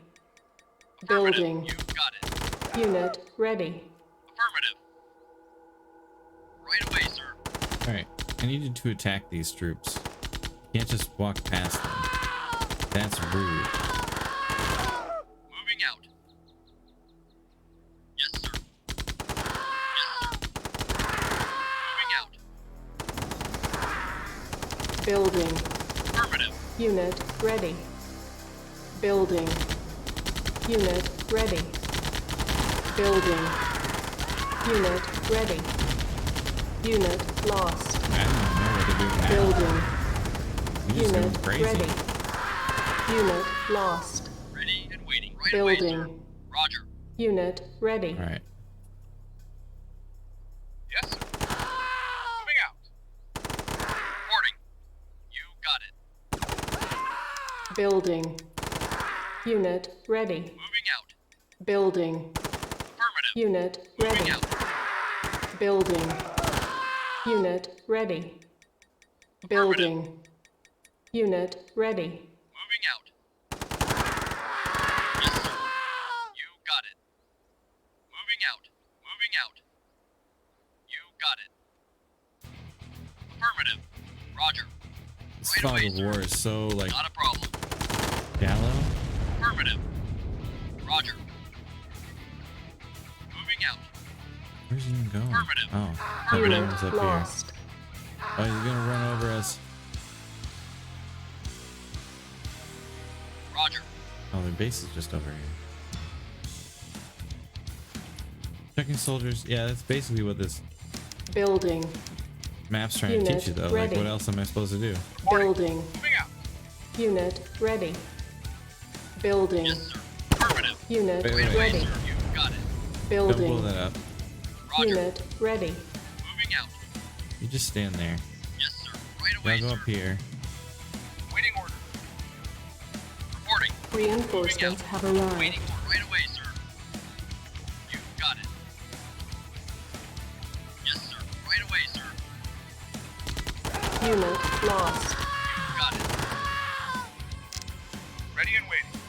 Affirmative. Building. You got it. Unit ready. Affirmative. Right away, sir. Alright, I needed to attack these troops. You can't just walk past them. That's rude. Moving out. Yes, sir. Yes, sir. Moving out. Building. Affirmative. Unit ready. Building. Unit ready. Building. Unit ready. Unit lost. I don't know what to do now. Building. You're just going Unit crazy. ready. Unit lost. Ready and waiting. Right Building. away, sir. Roger. Unit ready. Alright. Yes, sir. Moving out. Reporting. You got it. Building. Unit ready. Moving out. Building. Affirmative. Unit ready. Moving out. Building. Unit ready. Building. Unit ready. Moving out. Yes, sir. You got it. Moving out. Moving out. You got it. Affirmative. Roger. This fog of war is so, like, Not a problem. shallow. Affirmative. Roger. Moving out. Where's he even going? Affirmative. Oh, everything was up Lost. here. Oh, he's gonna run over us. Roger. Oh, their base is just over here. Checking soldiers. Yeah, that's basically what this Building. map's trying to Unit teach you, though. ready. Like, what else am I supposed to do? Building. Moving out. Unit ready. Building. Yes, sir. Affirmative. Unit Wait, wait, wait. ready. Sir, you got it. Don't blow Building. that up. Roger. Unit ready. Moving out. You just stand there. Yes, sir. Right away, Y'all go sir. up here. Waiting order. Reporting. Reinforcements have arrived. Waiting for right away, sir. You got it. Yes, sir. Right away, sir. Unit lost. You got it. Ready and waiting.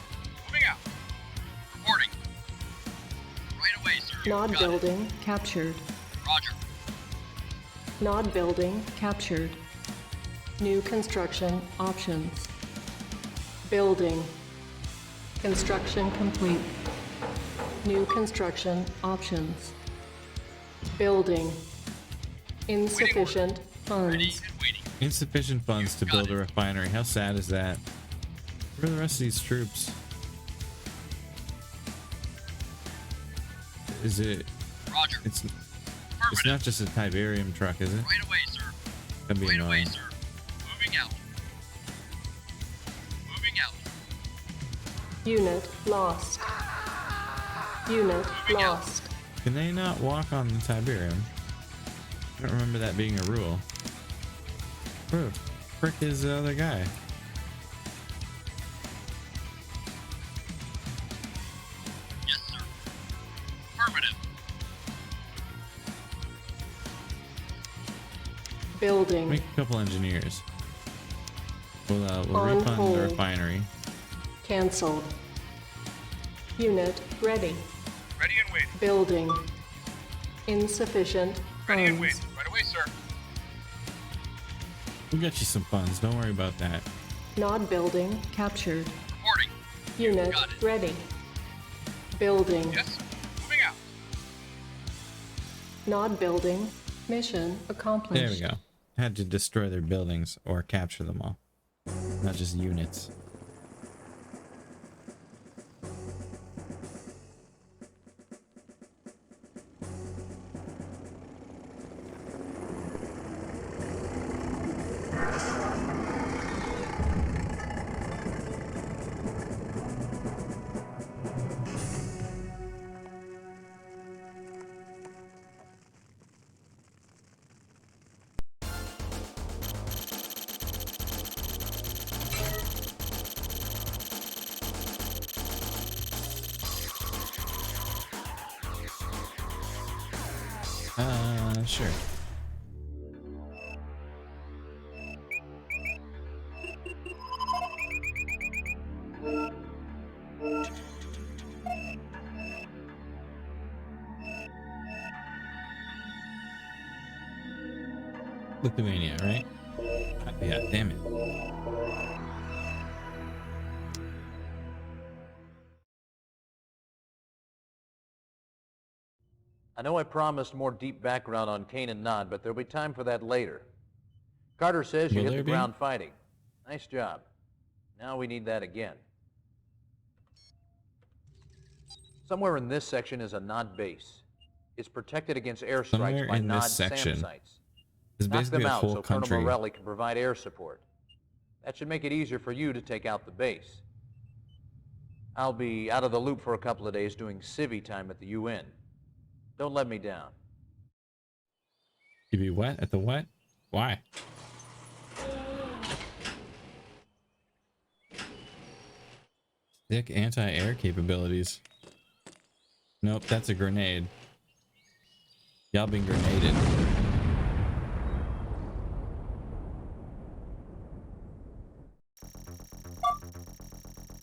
Moving out. Reporting. Right away, sir. You Nod got building captured. it. Roger. Nod building captured. New construction options. Building. Construction complete. New construction options. Building. Insufficient Ready funds. and waiting. Insufficient funds to build a refinery. How sad is that? Where are the rest of these troops? Is it? Roger. It's Affirmative. not just a Tiberium truck, is it? Right away, sir. That'd be Right away, annoying. sir. Moving out. Moving out. Unit lost. Unit Moving out. lost. Can they not walk on the Tiberium? I don't remember that being a rule. Where the frick is the other guy? Yes, sir. Affirmative. Building. Make a couple engineers. We'll On refund hold. the refinery. Cancelled. Unit ready. Ready and waiting. Building. Insufficient Ready and funds. waiting. Right away, sir. We got you some funds. Don't worry about that. Nod building captured. Reporting. Unit got it. ready. Building. Yes, sir. Moving out. Nod building. Mission accomplished. There we go. Had to destroy their buildings or capture them all. Not just units. Sure. Lithuania, right? Yeah, damn it. I know I promised more deep background on Kane and Nod, but there'll be time for that later. Carter says you Will hit there the be? ground fighting. Nice job. Now we need that again. Somewhere in this section is a Nod base. It's protected against airstrikes Somewhere by in Nod this SAM section sites. is Knock basically them a out whole so country. Colonel Morelli can provide air support. That should make it easier for you to take out the base. I'll be out of the loop for a couple of days doing civvy time at the UN. Don't let me down. You be what? At the what? Why? Thick anti-air capabilities. Nope, that's a grenade. Y'all been grenaded.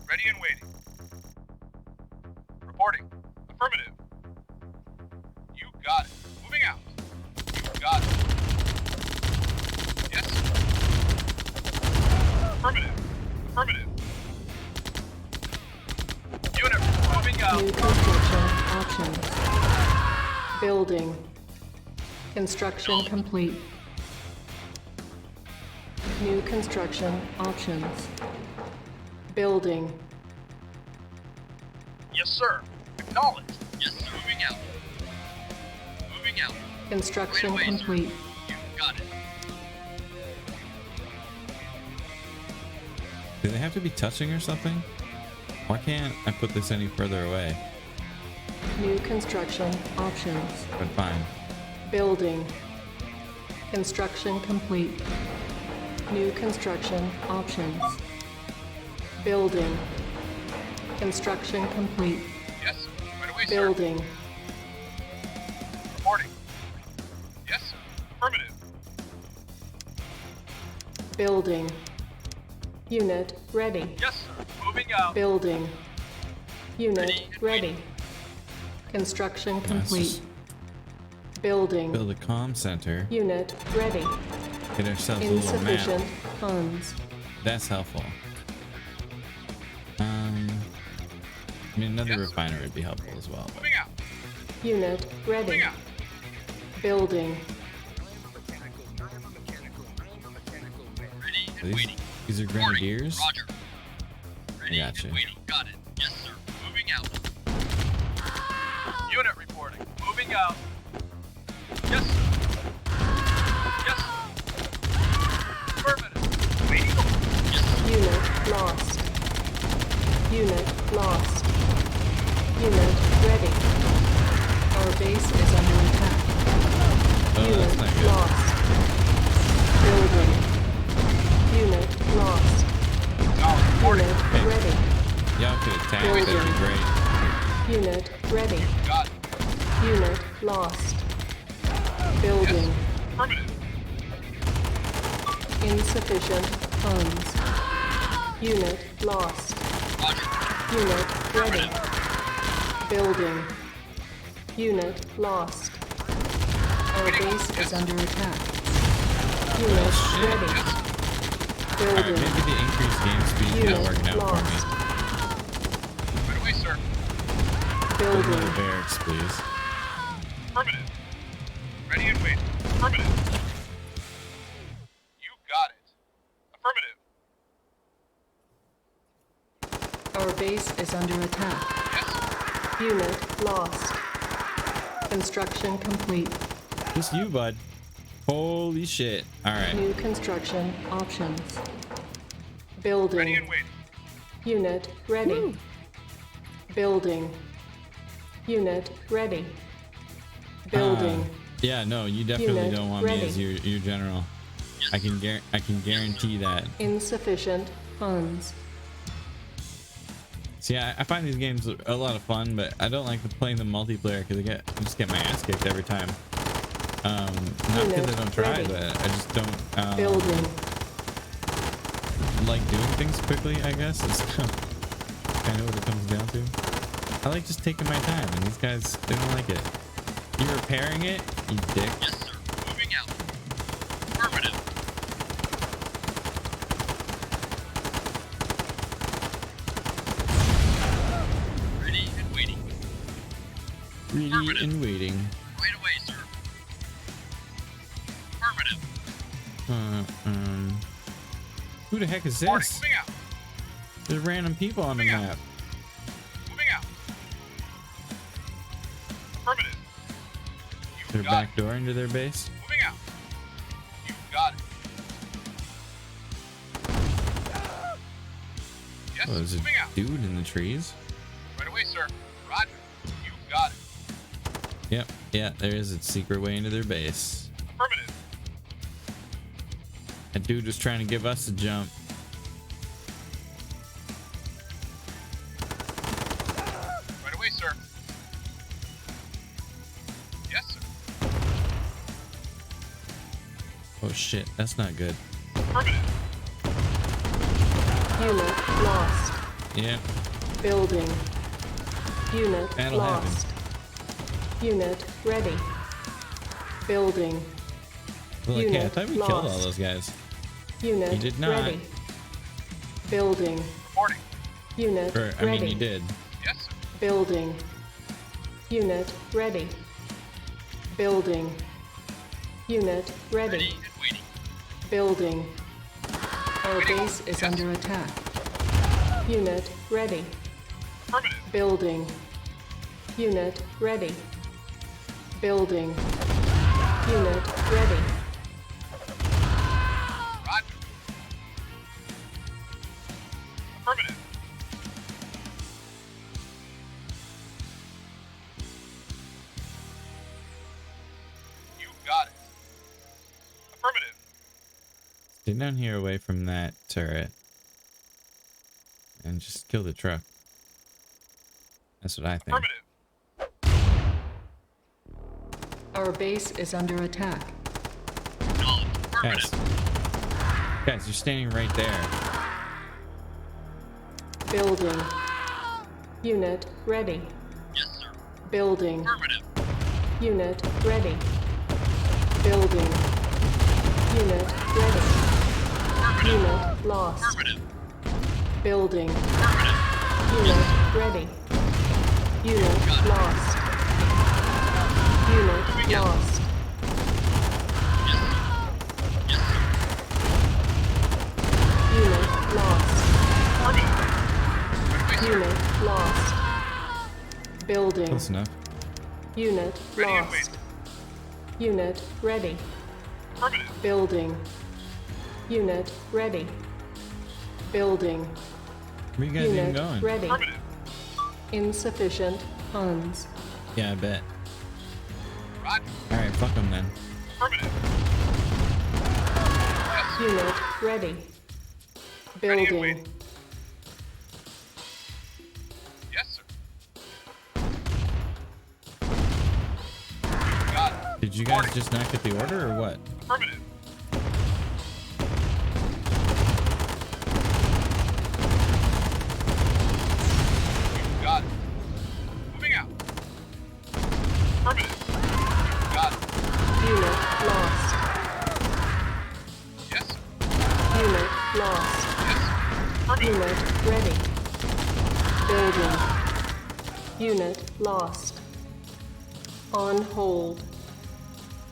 Ready and waiting. Reporting. Affirmative. You got it. Moving out. You got it. Yes. Affirmative. Affirmative. Unit moving out. New construction options. Building. Construction complete. New construction options. Building. Yes, sir. Acknowledged. Yes, sir. Moving out. Moving out. Construction Right away, sir. complete. You got it. Do they have to be touching or something? Why can't I put this any further away? New construction options. But fine. Building. Construction complete. New construction options. Building. Construction complete. Yes. Right away, sir. Building. Reporting. Yes, sir. Affirmative. Building. Unit ready. Yes, sir. Moving out. Building. Unit Ready and ready. Construction Let's complete. just Building. build a comm center. Unit ready. Get ourselves a little map. Insufficient funds. That's helpful. I mean, another refinery would be helpful as well. Moving out. Unit ready. Moving out. Building. Ready Are and waiting. these are grenadiers? Roger. Ready Gotcha. and waiting. Got it. Yes, sir. Moving out. Unit reporting. Moving out. Yes, sir. Yes, sir. Affirmative. Waiting. Yes, sir. Unit lost. Unit lost. Unit ready. Our base is under attack. Oh, that's Unit not good. lost. Building. Unit lost. Unit ready. Y'all could attack, that'd be great. Unit ready. Got it. Unit lost. Building. Affirmative. Insufficient funds. Unit lost. Roger. Unit ready. Building. Unit lost. Our base is under attack. Unit ready. Alright, Building. maybe the increased game speed is Unit working out lost. for Right away, sir. me. Building. Build more barracks, please. Affirmative. Ready and waiting. Affirmative. You got it. Affirmative. Our base is under attack. Yes. Unit lost. Construction complete. Just you, bud. Holy shit. Alright. New construction options. Building. Ready and waiting. Unit ready. Building. Unit ready. Building. Yeah, no, you definitely Unit don't want me ready. as your general. I can guarantee that. Insufficient funds. See, I find these games a lot of fun, but I don't like playing the multiplayer because I just get my ass kicked every time. Not because I don't try, but I just don't Building. like doing things quickly, I guess. It's kind of what it comes down to. I like just taking my time, and these guys, they don't like it. You repairing it, you dick? Yes, sir. Moving out. Affirmative. Ready and waiting. Ready and waiting. Right away, sir. Affirmative. Who the heck is Reporting. this? Moving out. There's random people on the Moving out. map. Moving out. Affirmative. Their got back door into their base. Moving out. You got it. Yes, Oh, there's a moving out. dude in the trees. Right away, sir. Roger. You got it. Yep, yeah, there is a secret way into their base. Affirmative. That dude was trying to give us a jump. Right away, sir. Yes, sir. Oh shit, that's not good. Affirmative. Unit lost. Yeah, Building. Unit that'll happen. lost. Unit ready. Building. Well, okay, I Unit thought we killed all lost. those guys. Unit You did not. ready. Building. Reporting. Unit Or, I ready. mean, you did. Yes, sir. Building. Unit ready. Building. Unit ready. Ready and waiting. Building. Our base is under attack. Unit ready. Affirmative. Building. Unit ready. Building. Unit ready. Roger. Affirmative. You got it. Affirmative. Stay down here away from that turret. And just kill the truck. That's what I think. Affirmative. Our base is under attack. No. Guys. Affirmative. Guys, you're standing right there. Building. Unit ready. Yes, sir. Building. Affirmative. Unit ready. Building. Unit ready. Unit lost. Affirmative. Building. Affirmative. Unit ready. Unit lost. Unit lost. Yes, sir. Yes, sir. Unit lost. Affirmative. Right away, sir. Unit lost. Building. Close enough. Unit Ready and lost. waiting. Unit ready. Affirmative. Building. Unit ready. Building. Where you guys even Unit going? ready. Affirmative. Insufficient funds. Yeah, I bet. Roger. Alright, fuck them then. Affirmative. Yes, sir. Unit ready. Ready and Building. waiting. Yes, sir. You got it. Did you guys just not get the order or what? Affirmative. You got it. Moving out. Affirmative. You got it. Unit lost. Yes, sir. Unit lost. Yes, sir. Affirmative. Unit ready. Building. Unit lost. On hold.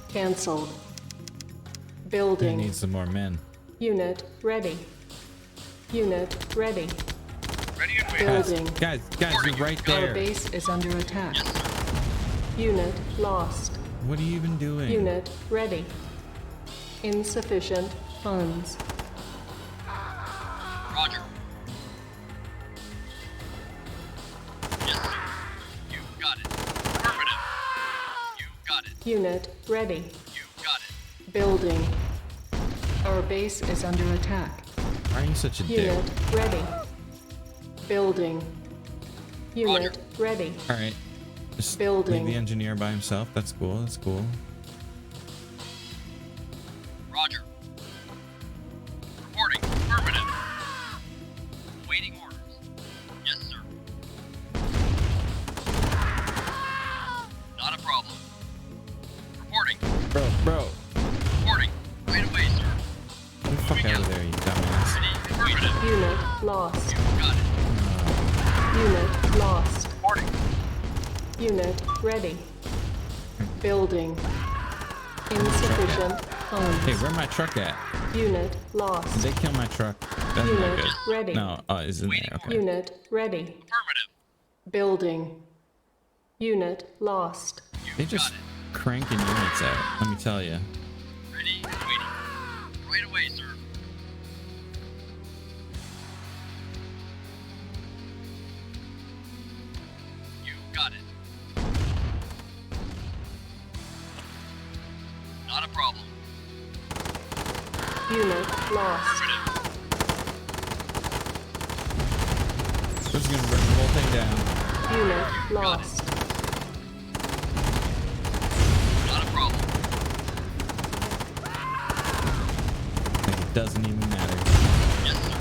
Cancelled. I Building. need some more men. Unit ready. Unit ready. Ready and waiting. Guys, Building. guys, you're right Our there. base is under attack. Yes, sir. Unit lost. What are you even doing? Unit ready. Insufficient funds. Roger. Yes, sir. You got it. Affirmative. You got it. Unit ready. You got it. Building. Our base is under attack. Why are you such a dick? Unit ready. Building. Unit ready. Alright. Just Building. leave the engineer by himself. That's cool. That's cool. Roger. Reporting. Affirmative. Waiting orders. Yes, sir. Not a problem. Reporting. Bro. Reporting. Right away, sir. Get the fuck out of there, you dumbass. Affirmative. Unit lost. Got it. Unit lost. Reporting. Unit ready. Building. Insufficient funds. Hey, where my truck at? Unit Did lost. they kill my truck? That's not Unit good. ready. No, it's in there. Okay. Unit ready. Affirmative. Building. Unit lost. They just cranking units out. Let me tell you. Ready. Waiting. Right away, sir. You got it. Not a problem. Unit lost. Who's gonna burn the whole thing down? Unit lost. Not a problem. It doesn't even matter. Yes, sir.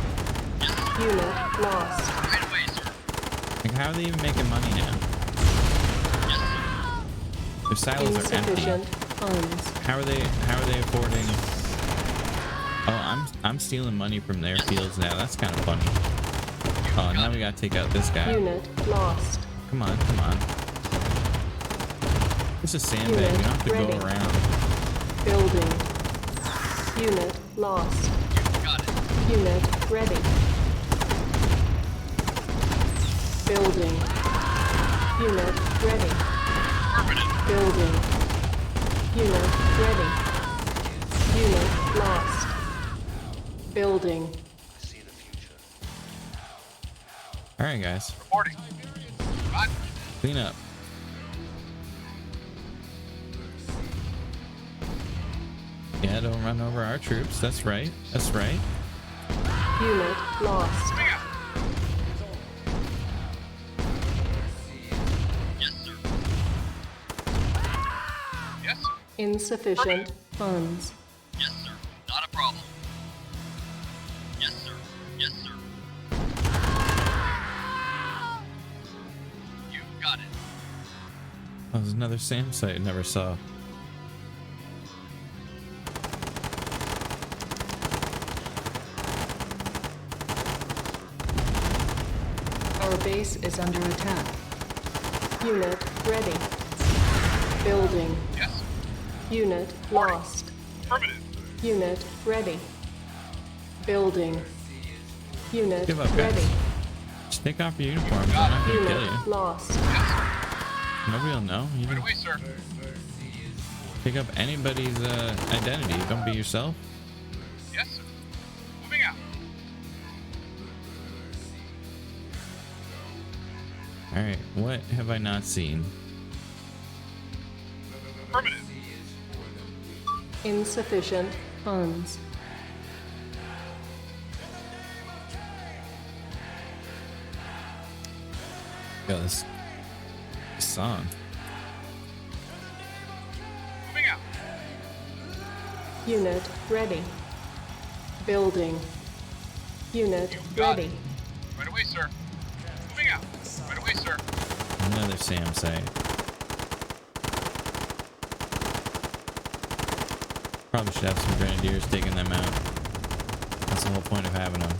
Yes, sir. Unit lost. Right away, sir. Like, how are they even making money now? Yes, sir. Their silos are empty. Insufficient funds. How are they affording? Oh, I'm stealing money from their fields now. That's kind of funny. Oh, now we gotta take out this guy. Unit lost. Come on. This is sandbag. We don't have to Unit go ready. around. Building. Unit lost. Got it. Unit ready. Building. Unit ready. Affirmative. Building. Unit ready. Unit lost. Building. All right, guys. Reporting. Roger. Clean up. Yeah, don't run over our troops. That's right. Unit lost. Yes, sir. Yes, sir. Insufficient funds. Yes, sir. Not a problem. Yes, sir. Yes, sir. You got it. Oh, there's another SAM site I never saw. Our base is under attack. Unit ready. Building. Yes, sir. Unit lost. Affirmative. Unit ready. Building. Unit Give up, guys. ready. Just take off your uniforms. I'm not gonna kill Unit you. lost. Nobody will know. You Right can away, sir. pick up anybody's identity. Don't be yourself. Yes, sir. Moving out. All right. What have I not seen? Affirmative. Insufficient funds. Yo, this song. Moving out. Unit ready. Building. Unit got ready. Right away, sir. Moving out. Right away, sir. Another SAM site. Probably should have some grenadiers taking them out. That's the whole point of having them.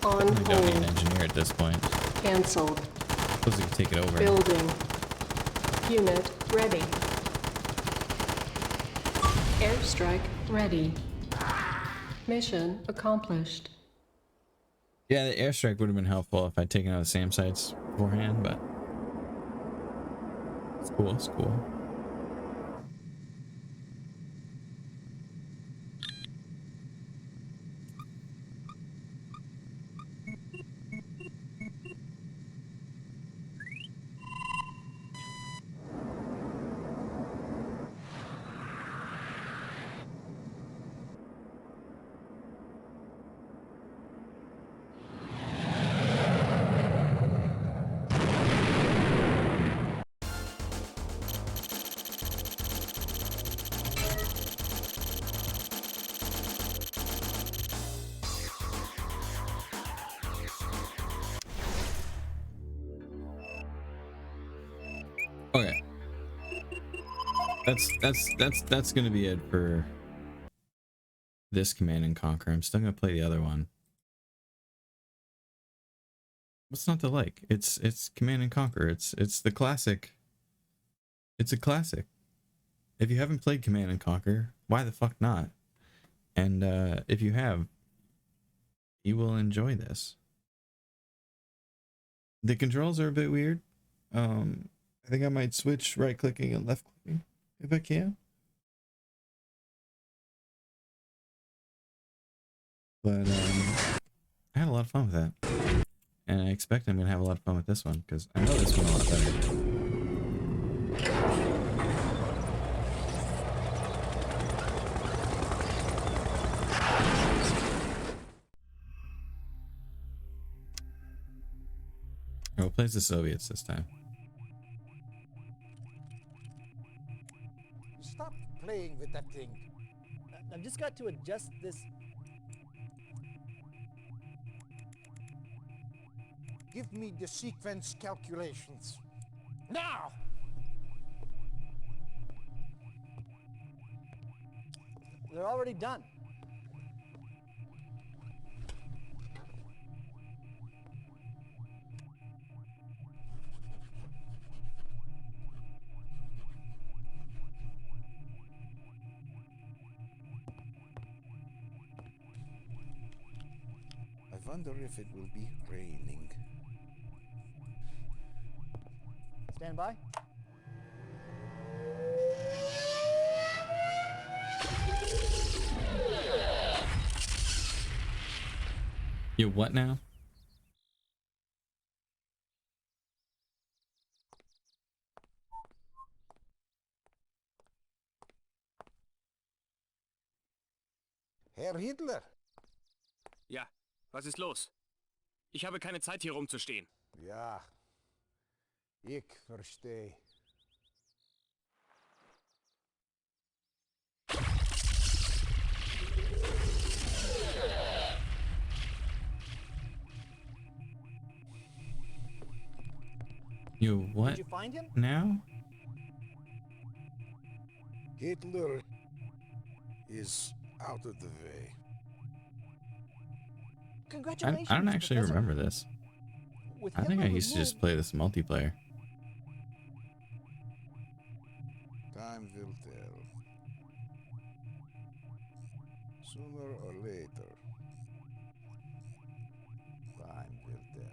On You don't need an hold. engineer at this point. Cancelled. Supposed to take it over. Building. Unit ready. Airstrike ready. Mission accomplished. Yeah, the airstrike would have been helpful if I'd taken out the SAM sites beforehand, but it's cool. It's cool. Okay. That's gonna be it for this Command and Conquer. I'm still gonna play the other one. What's not to like? It's Command and Conquer. It's the classic. It's a classic. If you haven't played Command and Conquer, why the fuck not? And if you have, you will enjoy this. The controls are a bit weird. I think I might switch right clicking and left clicking if I can. But I had a lot of fun with that. And I expect I'm going to have a lot of fun with this one, because I know this one a lot better. We'll play as the Soviets this time. Stop playing with that thing. I've just got to adjust this. Give me the sequence calculations. Now! They're already done. I wonder if it will be raining. Stand by. You what now? Herr Hitler. Ja, was ist los? Ich habe keine Zeit hier rumzustehen. Ja, ich verstehe. You what? Did you find him? Now? Hitler is out of the way. Congratulations. I don't actually Professor. remember this. With I think I Hitler used to just removed- play this multiplayer. Time will tell. Sooner or later. Time will tell.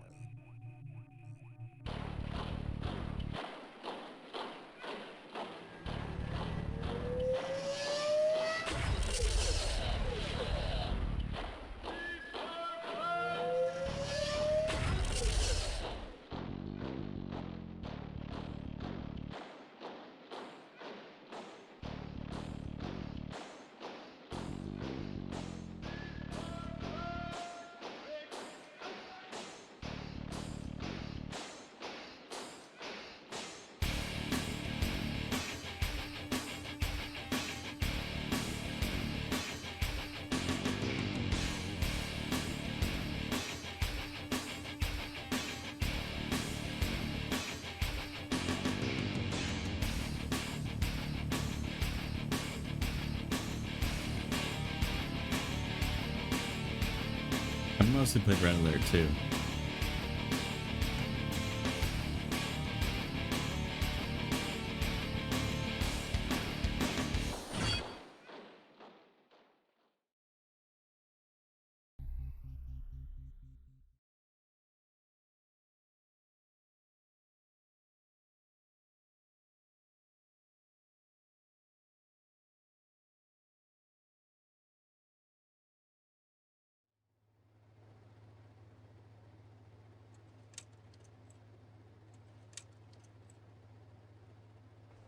I mostly played Red Alert too.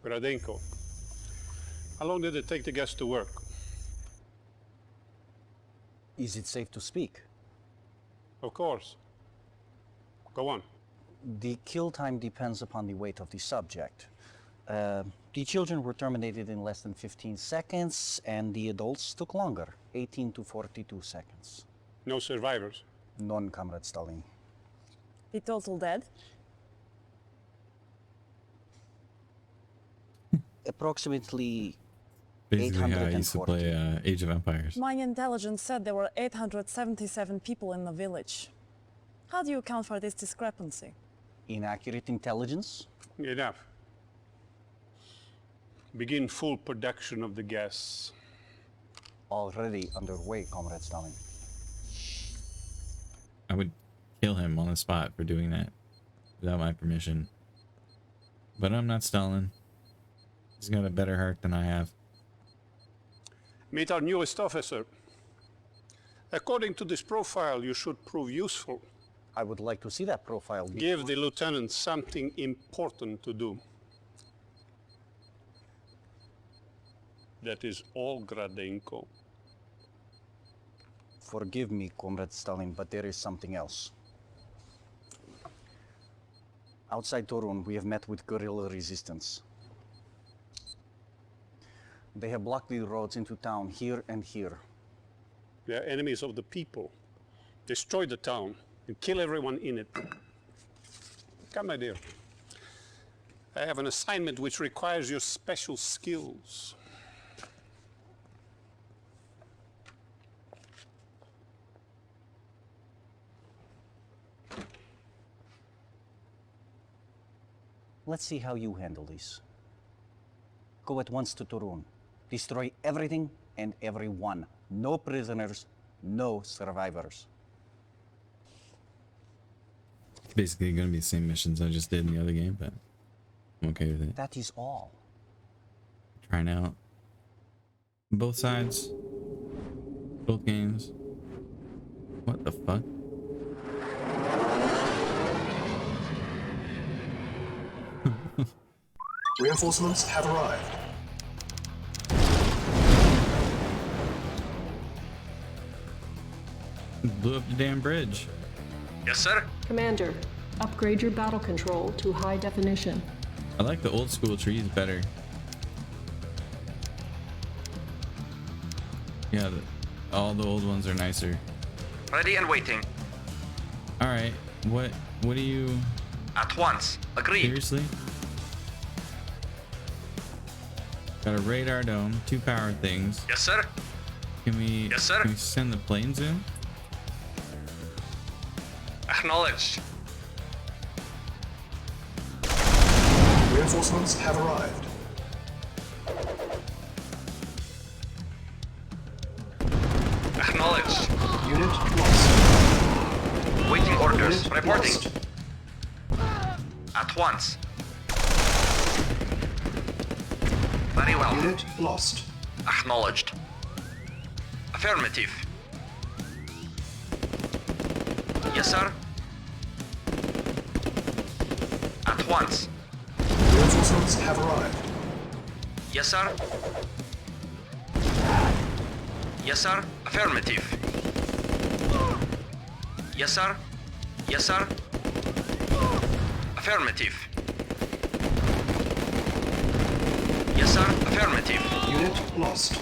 Radenko, how long did it take the gas to work? Is it safe to speak? Of course. Go on. The kill time depends upon the weight of the subject. The children were terminated in less than 15 seconds, and the adults took longer, 18 to 42 seconds. No survivors? None, Comrade Stalin. The total dead? Approximately Basically how I used to 840. play Age of Empires. My intelligence said there were 877 people in the village. How do you account for this discrepancy? Inaccurate intelligence? Enough. Begin full production of the gas. Already underway, Comrade Stalin. I would kill him on the spot for doing that without my permission. But I'm not Stalin. He's got a better heart than I have. Meet our newest officer. According to this profile, you should prove useful. I would like to see that profile. Give the lieutenant something important to do. That is all, Gradenko. Forgive me, Comrade Stalin, but there is something else. Outside Torun, we have met with guerrilla resistance. They have blocked the roads into town here and here. They are enemies of the people. Destroy the town and kill everyone in it. Come, my dear. I have an assignment which requires your special skills. Let's see how you handle this. Go at once to Torun. Destroy everything and everyone. No prisoners, no survivors. It's basically going to be the same missions I just did in the other game, but I'm okay with it. That is all. Trying out both sides, both games. What the fuck? Reinforcements have arrived. Blew up the damn bridge. Yes, sir. Commander, upgrade your battle control to high definition. I like the old school trees better. Yeah, all the old ones are nicer. Ready and waiting. All right, what do you? At once. Agreed. Seriously? Got a radar dome, 2 power things. Yes, sir. Can we? Yes, sir. Can we send the planes in? Acknowledged. Reinforcements have arrived. Acknowledged. Unit lost. Waiting orders. Unit Reporting. lost. At once. Very well. Unit lost. Acknowledged. Affirmative. Yes, sir. At once. Reinforcements have arrived. Yes, sir. Yes, sir. Affirmative. Yes, sir. Yes, sir. Affirmative. Yes, sir. Affirmative. Unit lost.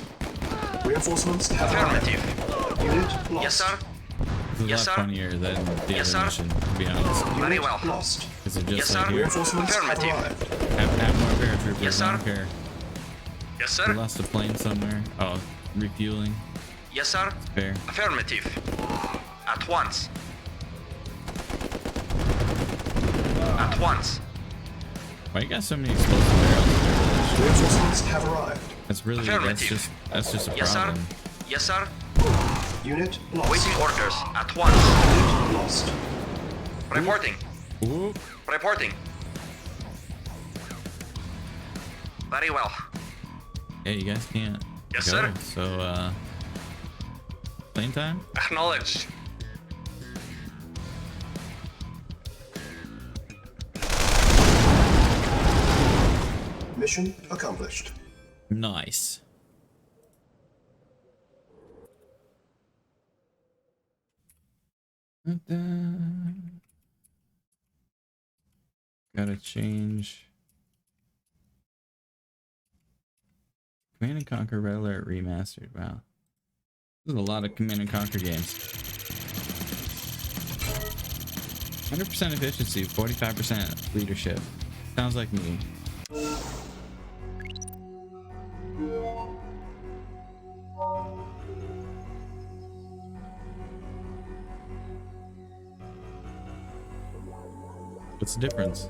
Reinforcements have arrived. Affirmative. Unit lost. Yes, sir. It's a Yes, lot sir. funnier than the Yes, other sir. mission, to be honest. Very well. Lost. Because they're Yes, just like sir. here. Reinforcements have Affirmative. arrived. Have more paratroopers. Yes, I don't sir. care. Yes, We sir. lost a plane somewhere. Oh, refueling. Yes, sir. Fair. Affirmative. At once. At once. Why you got so many explosive barrels in there? Reinforcements have arrived. That's really Affirmative. that's just a Yes, sir. problem. Yes, sir. Unit lost. Waiting orders. At once. Unit lost. Reporting. Ooh. Reporting. Very well. Hey, you guys can't Yes, go. sir. So plane time? Acknowledged. Mission accomplished. Nice. Gotta change. Command and Conquer Red Alert Remastered. Wow. There's a lot of Command and Conquer games. 100% efficiency, 45% leadership. Sounds like me. What's the difference?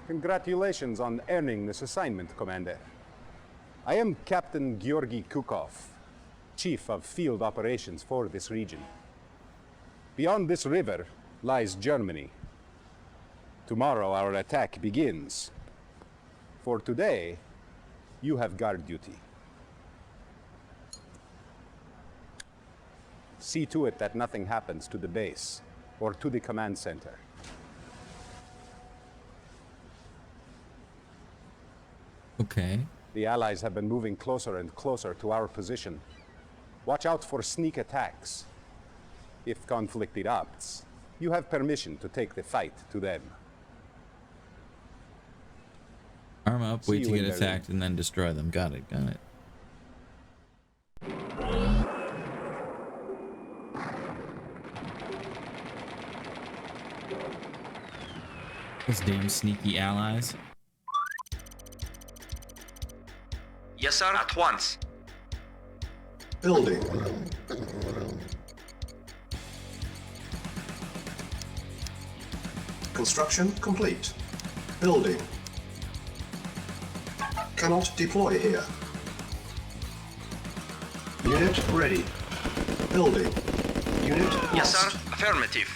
Congratulations on earning this assignment, Commander. I am Captain Georgy Kukov, Chief of Field Operations for this region. Beyond this river lies Germany. Tomorrow our attack begins. For today, you have guard duty. See to it that nothing happens to the base or to the command center. Okay. The Allies have been moving closer and closer to our position. Watch out for sneak attacks. If conflict erupts, you have permission to take the fight to them. Arm up, wait to get attacked, and then destroy them. Got it, got it. Those damn sneaky allies. Yes, sir. At once. Building. Construction complete. Building. Cannot deploy here. Unit ready. Building. Unit lost. Yes, sir. Affirmative.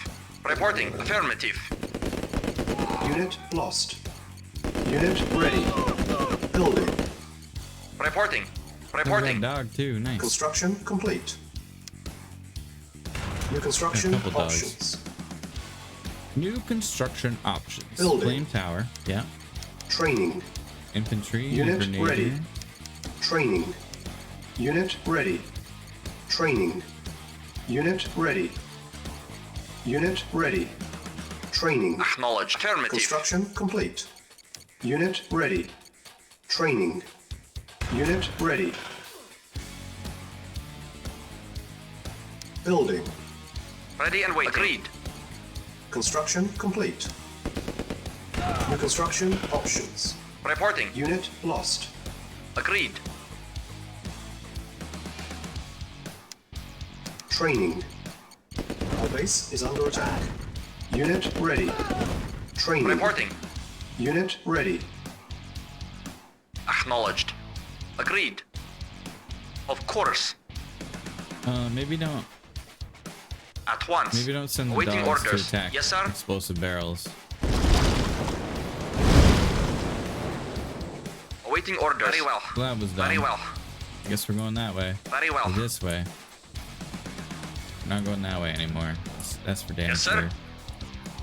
Reporting. Affirmative. Unit lost. Unit ready. Building. Reporting. Reporting. Dog too. Nice. Construction complete. New construction options. New construction options. Building. Flame tower. Yeah. Training. Infantry. Unit grenadier. ready. Training. Unit ready. Training. Unit ready. Unit ready. Training. Acknowledged. Affirmative. Construction complete. Unit ready. Training. Unit ready. Building. Ready and waiting. Agreed. Construction complete. New construction options. Reporting. Unit lost. Agreed. Training. Our base is under attack. Unit ready. Training. Reporting. Unit ready. Acknowledged. Agreed. Of course. Maybe don't. At once. Maybe don't send the Awaiting dogs orders. to attack Yes, sir. explosive barrels. Awaiting orders. Very well. Well, that was done. Very well. I guess we're going that way. Very well. Or this way. We're not going that way anymore. That's for damn Yes, sir. sure.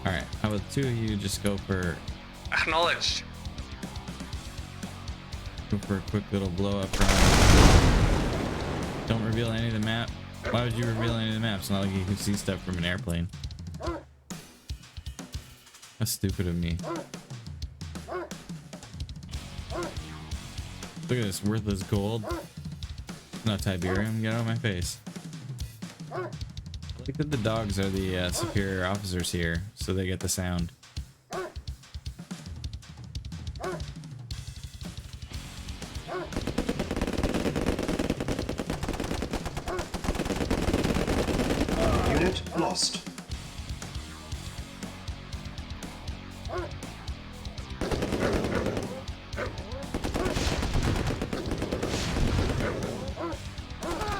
Alright, how about the two of you just go for Acknowledged. a quick little blow up round. Don't reveal any of the map. Why would you reveal any of the maps? Not like you can see stuff from an airplane. That's stupid of me. Look at this worthless gold. Not Tiberium. Get out of my face. Look that the dogs are the superior officers here, so they get the sound. Unit lost.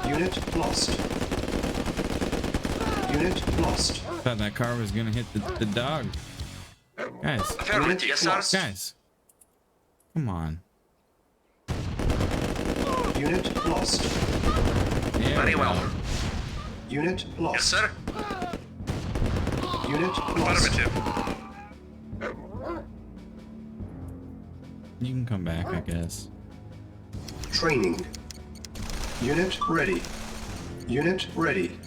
Unit lost. Unit lost. Thought that car was gonna hit the dog. Guys. Affirmative. Yes, sir. Guys. Come on. Unit lost. Yeah, Very well. Unit lost. Yes, sir. Unit lost. Affirmative. You can come back, I guess. Training. Unit ready. Unit ready.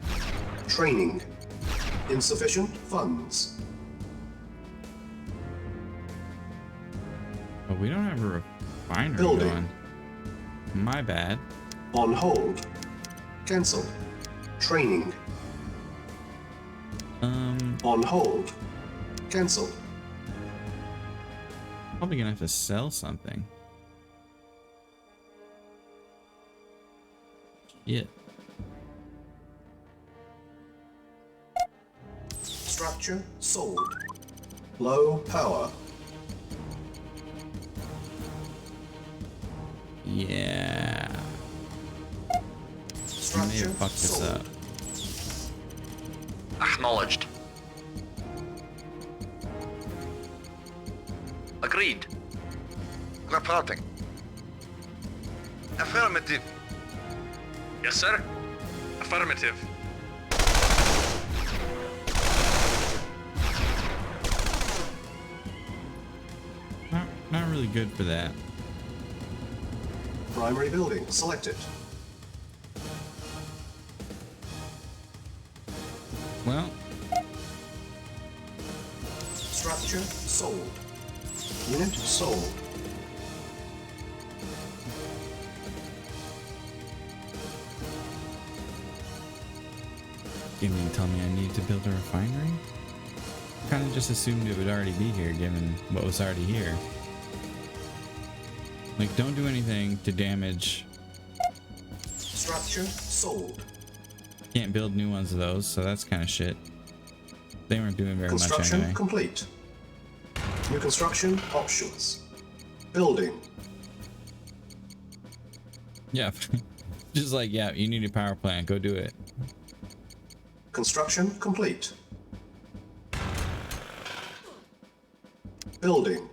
Training. Insufficient funds. Oh, we don't have a refinery Building. going. My bad. On hold. Cancel. Training. On hold. Cancel. Probably gonna have to sell something. Yeah. Structure sold. Low power. Yeah. I may have fucked this up. Acknowledged. Agreed. Reporting. Affirmative. Yes, sir. Affirmative. Not really good for that. Primary building selected. Well, Structure sold. Unit sold. you mean tell me I need to build a refinery? Kind of just assumed it would already be here, given what was already here. Like, don't do anything to damage. Structure sold. Can't build new ones of those, so that's kind of shit. They weren't doing very much Construction anyway. complete. New construction options. Building. Yeah, just like, yeah, you need a power plant, go do it. Construction complete. Building.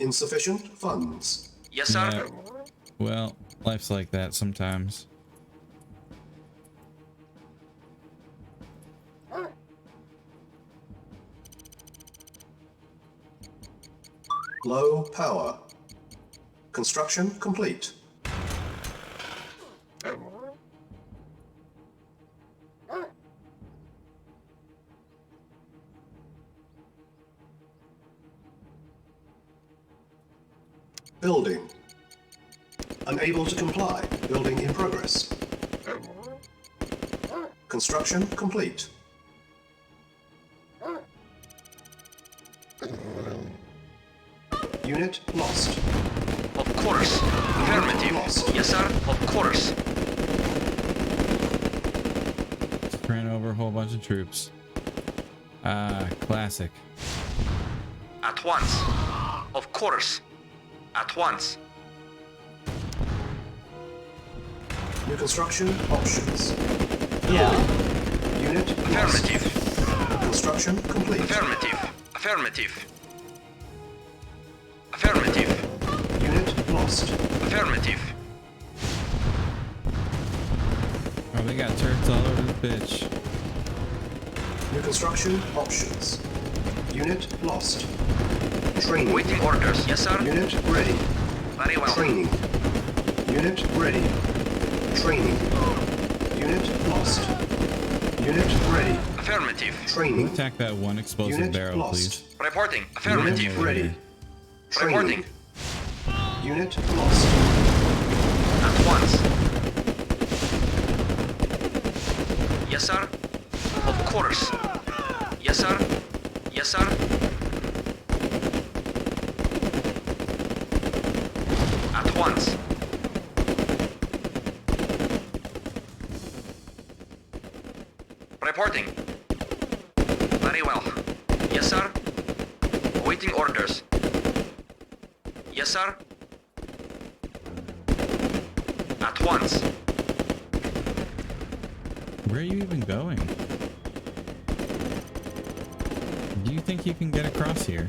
Insufficient funds. Yes, sir. Yeah, well, life's like that sometimes. Low power. Construction complete. Building. Unable to comply. Building in progress. Construction complete. Unit lost. Of course. Affirmative. Yes, sir. Of course. Ran over a whole bunch of troops. Ah, classic. At once. Of course. At once. New construction options. Yeah. Unit Affirmative. Construction complete. Affirmative. Affirmative. Affirmative. Unit lost. Affirmative. Oh, they got turrets all over the bitch. New construction options. Unit lost. Training. Waiting orders. Yes, sir. Unit ready. Very well. Training. Unit ready. Training. Unit lost. Unit ready. Affirmative. Training. Attack that one explosive Unit barrel, lost. please. Reporting. Affirmative. Unit ready. Reporting. Unit lost. At once. Yes, sir. Of course. Yes, sir. Yes, sir. At once. Reporting. Very well. Yes, sir. Waiting orders. Yes, sir. At once. Where are you even going? Do you think you can get across here?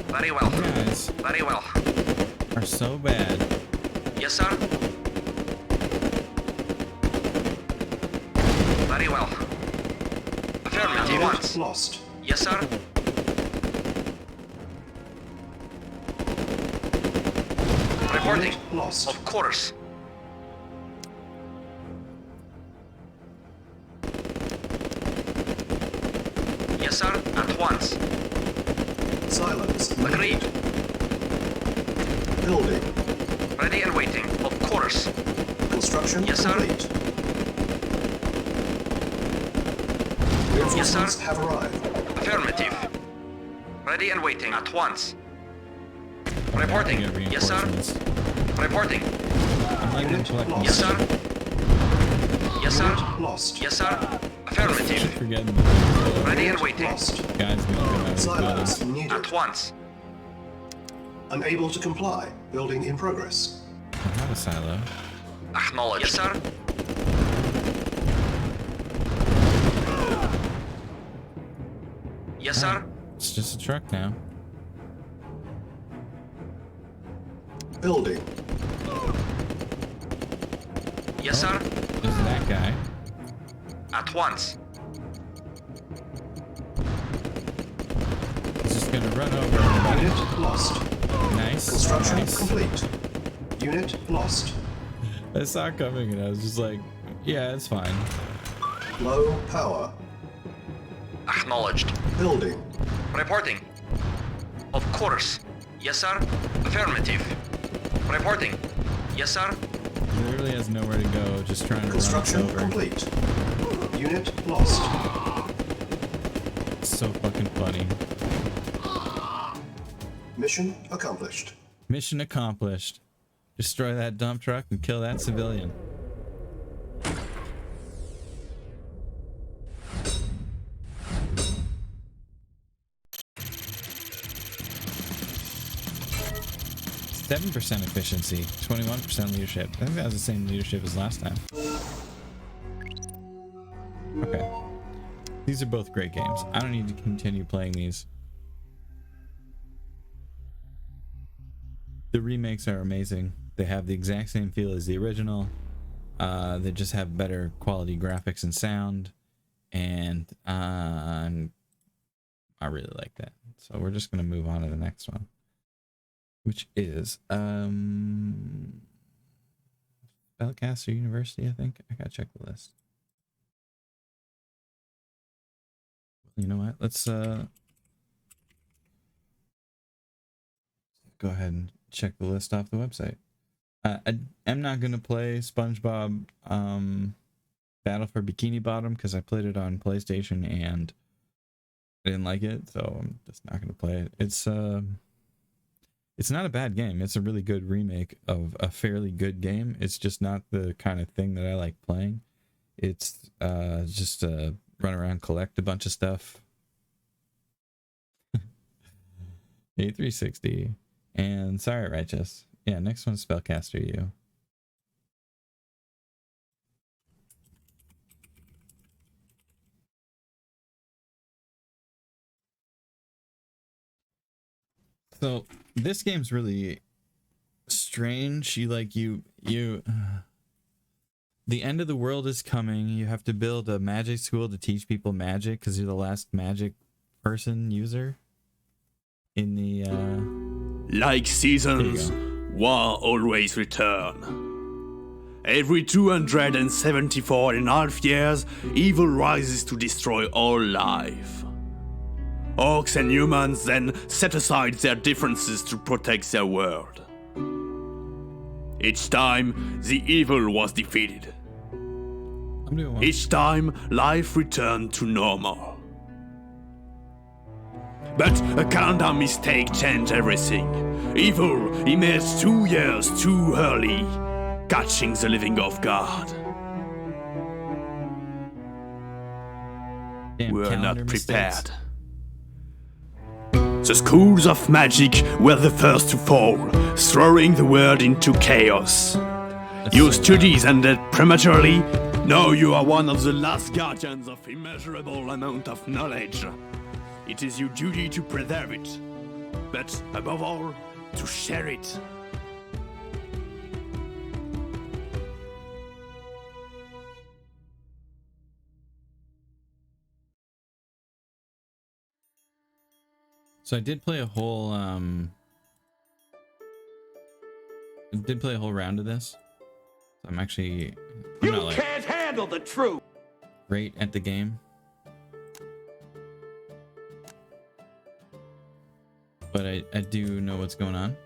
Very well. You guys Very well. are so bad. Yes, sir. Very well. Affirmative. Unit Once. lost. Yes, sir. Reporting. Unit lost. Of course. Yes, sir. At once. Silence. Agreed. Building. Ready and waiting. Of course. Construction Yes, sir. complete. Reinforcements have arrived. Affirmative. Ready and waiting. At once. Reporting. Yes, sir. Reporting. Yes, sir. Yes, sir. Lost. Yes, sir. Affirmative. Ready and waiting. Guys, Silence needed. At once. Unable to comply. Building in progress. I have a silo. Acknowledged. Yes, sir. Yes, sir. It's just a truck now. Building. Yes, sir. This is that guy. At once. He's just gonna run over everybody. Unit lost. Nice. Construction Nice. complete. Unit lost. I saw it coming and I was just like, yeah, it's fine. Low power. Acknowledged. Building. Reporting. Of course. Yes, sir. Affirmative. Reporting. Yes, sir. He literally has nowhere to go, just trying to run us Construction over. complete. Unit lost. It's so fucking funny. Mission accomplished. Mission accomplished. Destroy that dump truck and kill that civilian. %7 efficiency, 21% leadership. I think that was the same leadership as last time. Okay. These are both great games. I don't need to continue playing these. The remakes are amazing. They have the exact same feel as the original. They just have better quality graphics and sound. And I really like that. So we're just going to move on to the next one, which is Spellcaster University, I think. I gotta check the list. You know what? Let's go ahead and check the list off the website. I'm not gonna play SpongeBob Battle for Bikini Bottom because I played it on PlayStation and I didn't like it, so I'm just not gonna play it. It's not a bad game. It's a really good remake of a fairly good game. It's just not the kind of thing that I like playing. It's just run around, collect a bunch of stuff. A360 and Sorry Righteous. Yeah, next one's Spellcaster U. So this game's really strange. The end of the world is coming. You have to build a magic school to teach people magic because you're the last magic person user in the like seasons, war always return. Every 274.5 years, evil rises to destroy all life. Orcs and humans then set aside their differences to protect their world. Each time, the evil was defeated. Each time, life returned to normal. But a calendar mistake changed everything. Evil emerged 2 years too early, catching the living off guard. We're not prepared. The schools of magic were the first to fall, throwing the world into chaos. Your studies ended prematurely. Now you are one of the last guardians of immeasurable amount of knowledge. It is your duty to preserve it, but above all, to share it. So I did play a whole round of this. So I'm actually not like can't handle the truth. great at the game. but I do know what's going on.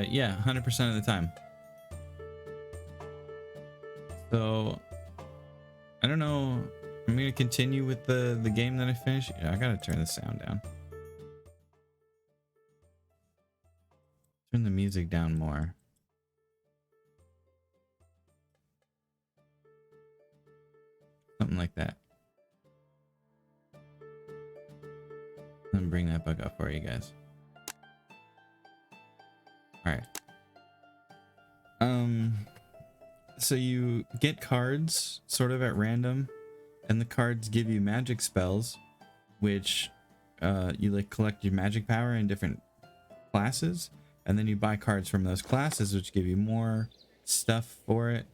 Yeah, 100% of the time. So I don't know. I'm gonna continue with the game that I finished. Yeah, I gotta turn the sound down. Turn the music down more. Something like that. Let me bring that back up for you guys. Alright. So you get cards sort of at random, and the cards give you magic spells, which you like collect your magic power in different classes, and then you buy cards from those classes which give you more stuff for it.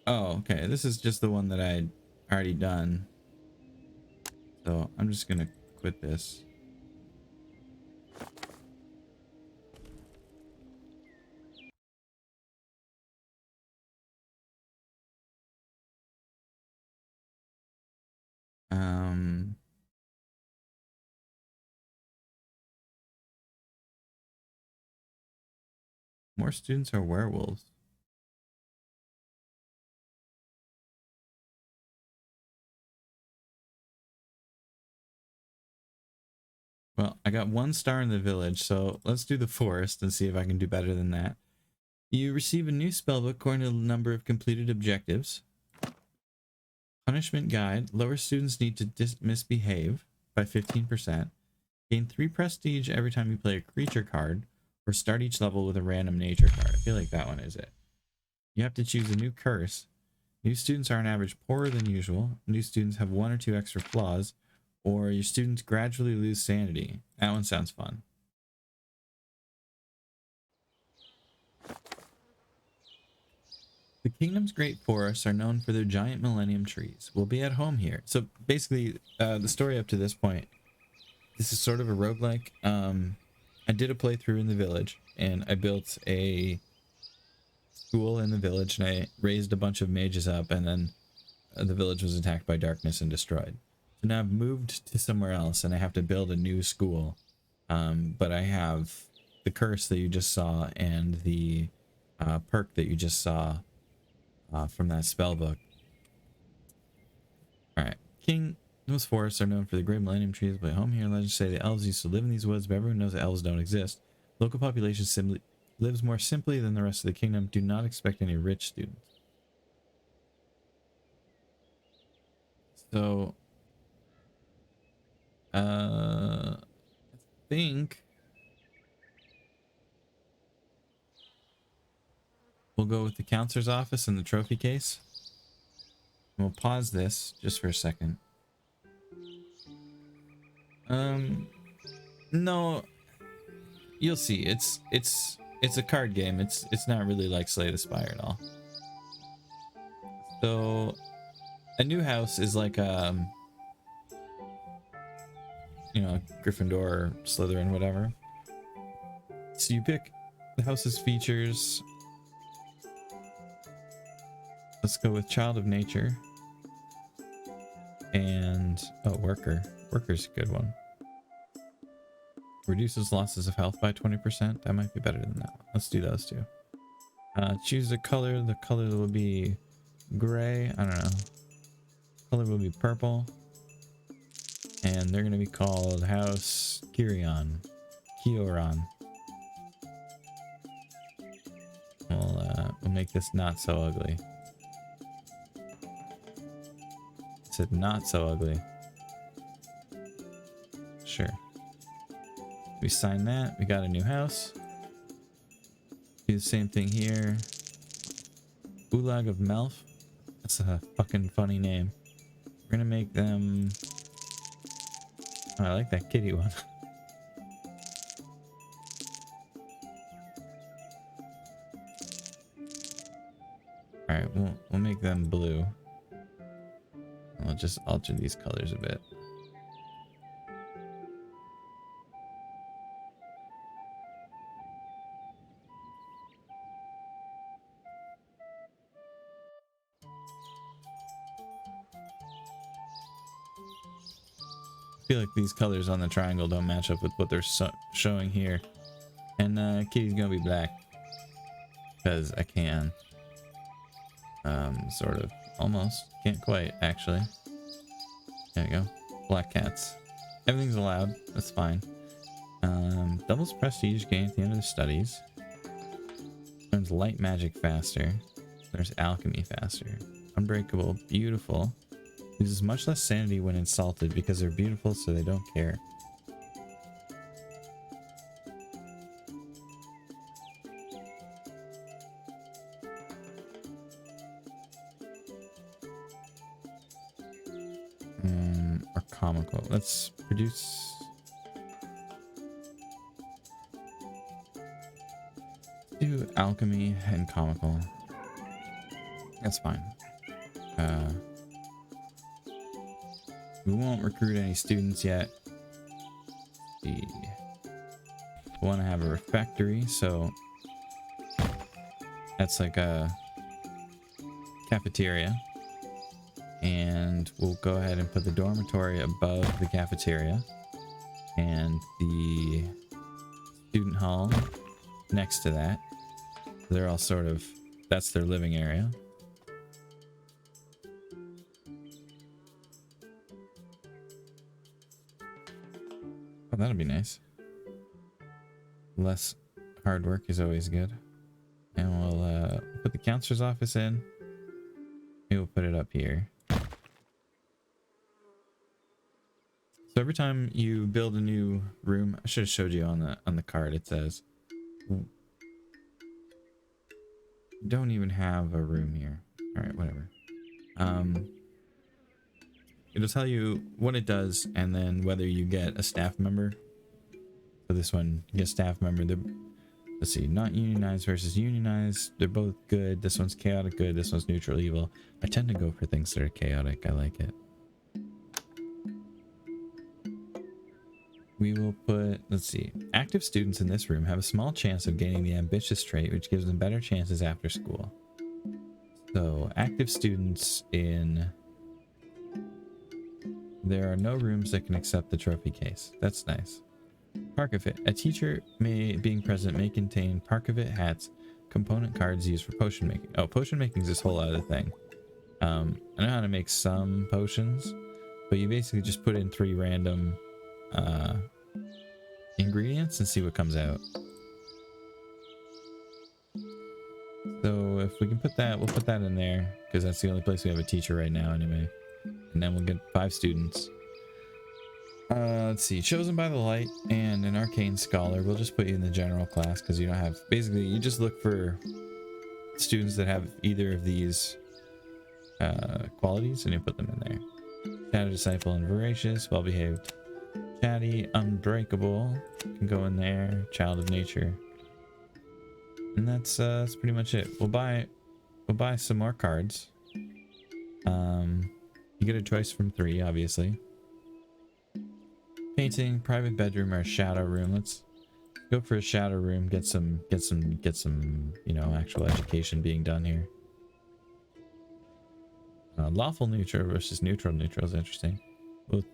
Oh, okay. This is just the one that I'd already done. So I'm just gonna quit this. More students are werewolves. Well, I got 1 star in the village, so let's do the forest and see if I can do better than that. You receive a new spellbook according to the number of completed objectives. Punishment guide. Lower students need to misbehave by 15%. Gain 3 prestige every time you play a creature card, or start each level with a random nature card. I feel like that one is it. You have to choose a new curse. New students are on average poorer than usual. New students have 1 or 2 extra flaws, or your students gradually lose sanity. That one sounds fun. The kingdom's great forests are known for their giant millennium trees. We'll be at home here. So basically, the story up to this point, this is sort of a roguelike. I did a playthrough in the village, and I built a school in the village, and I raised a bunch of mages up, and then the village was attacked by darkness and destroyed. So now I've moved to somewhere else, and I have to build a new school. But I have the curse that you just saw and the perk that you just saw from that spell book. Alright. Kingdom's forests are known for the great millennium trees, but home here legends say the elves used to live in these woods, but everyone knows that elves don't exist. Local population simply lives more simply than the rest of the kingdom. Do not expect any rich students. So I think we'll go with the counselor's office and the trophy case. And we'll pause this just for a second. No, you'll see. It's a card game. It's not really like Slay the Spire at all. So a new house is like you know, Gryffindor, Slytherin, whatever. So you pick the house's features. Let's go with Child of Nature. And oh, Worker. Worker's a good one. Reduces losses of health by 20%. That might be better than that one. Let's do those two. Choose a color. The color will be gray. I don't know. Color will be purple. And they're going to be called House Kioran. We'll make this not so ugly. I said not so ugly. Sure. We sign that. We got a new house. Do the same thing here. Ulag of Melf. That's a fucking funny name. We're gonna make them... Oh, I like that kitty one. Alright, we'll make them blue. I'll just alter these colors a bit. feel like these colors on the triangle don't match up with what they're showing here. And Kitty's gonna be black because I can. Sort of, almost, can't quite actually. There you go. Black cats. Everything's allowed. That's fine. Doubles prestige gain at the end of the studies. Learns light magic faster. There's alchemy faster. Unbreakable, beautiful. Loses much less sanity when insulted because they're beautiful, so they don't care. Or comical. Let's produce. Do alchemy and comical. That's fine. We won't recruit any students yet. We want to have a refectory, so that's like a cafeteria. And we'll go ahead and put the dormitory above the cafeteria and the student hall next to that. They're all sort of, that's their living area. Oh, that'll be nice. Less hard work is always good. And we'll put the counselor's office in. Maybe we'll put it up here. So every time you build a new room, I should have showed you on the card. It says, don't even have a room here. All right, whatever. It'll tell you what it does and then whether you get a staff member. For this one, you get a staff member. Let's see, not unionized versus unionized. They're both good. This one's chaotic good. This one's neutral evil. I tend to go for things that are chaotic. I like it. We will put, let's see, active students in this room have a small chance of gaining the ambitious trait, which gives them better chances after school. So, active students in... There are no rooms that can accept the trophy case. That's nice. Parkavit. A teacher being present may contain Parkavit hats, component cards used for potion making. Oh, potion making is this whole other thing. I know how to make some potions, but you basically just put in 3 random ingredients and see what comes out. So if we can put that, we'll put that in there because that's the only place we have a teacher right now anyway. And then we'll get 5 students. Let's see, chosen by the light and an arcane scholar. We'll just put you in the general class because you don't have, basically you just look for students that have either of these qualities and you put them in there. Shadow Disciple and Voracious, well behaved. Chatty, Unbreakable can go in there. Child of Nature, and that's pretty much it. We'll buy some more cards. You get a choice from 3, obviously. Painting, private bedroom, or shadow room. Let's go for a shadow room. Get some, you know, actual education being done here. Lawful neutral versus neutral. Neutral is interesting. Both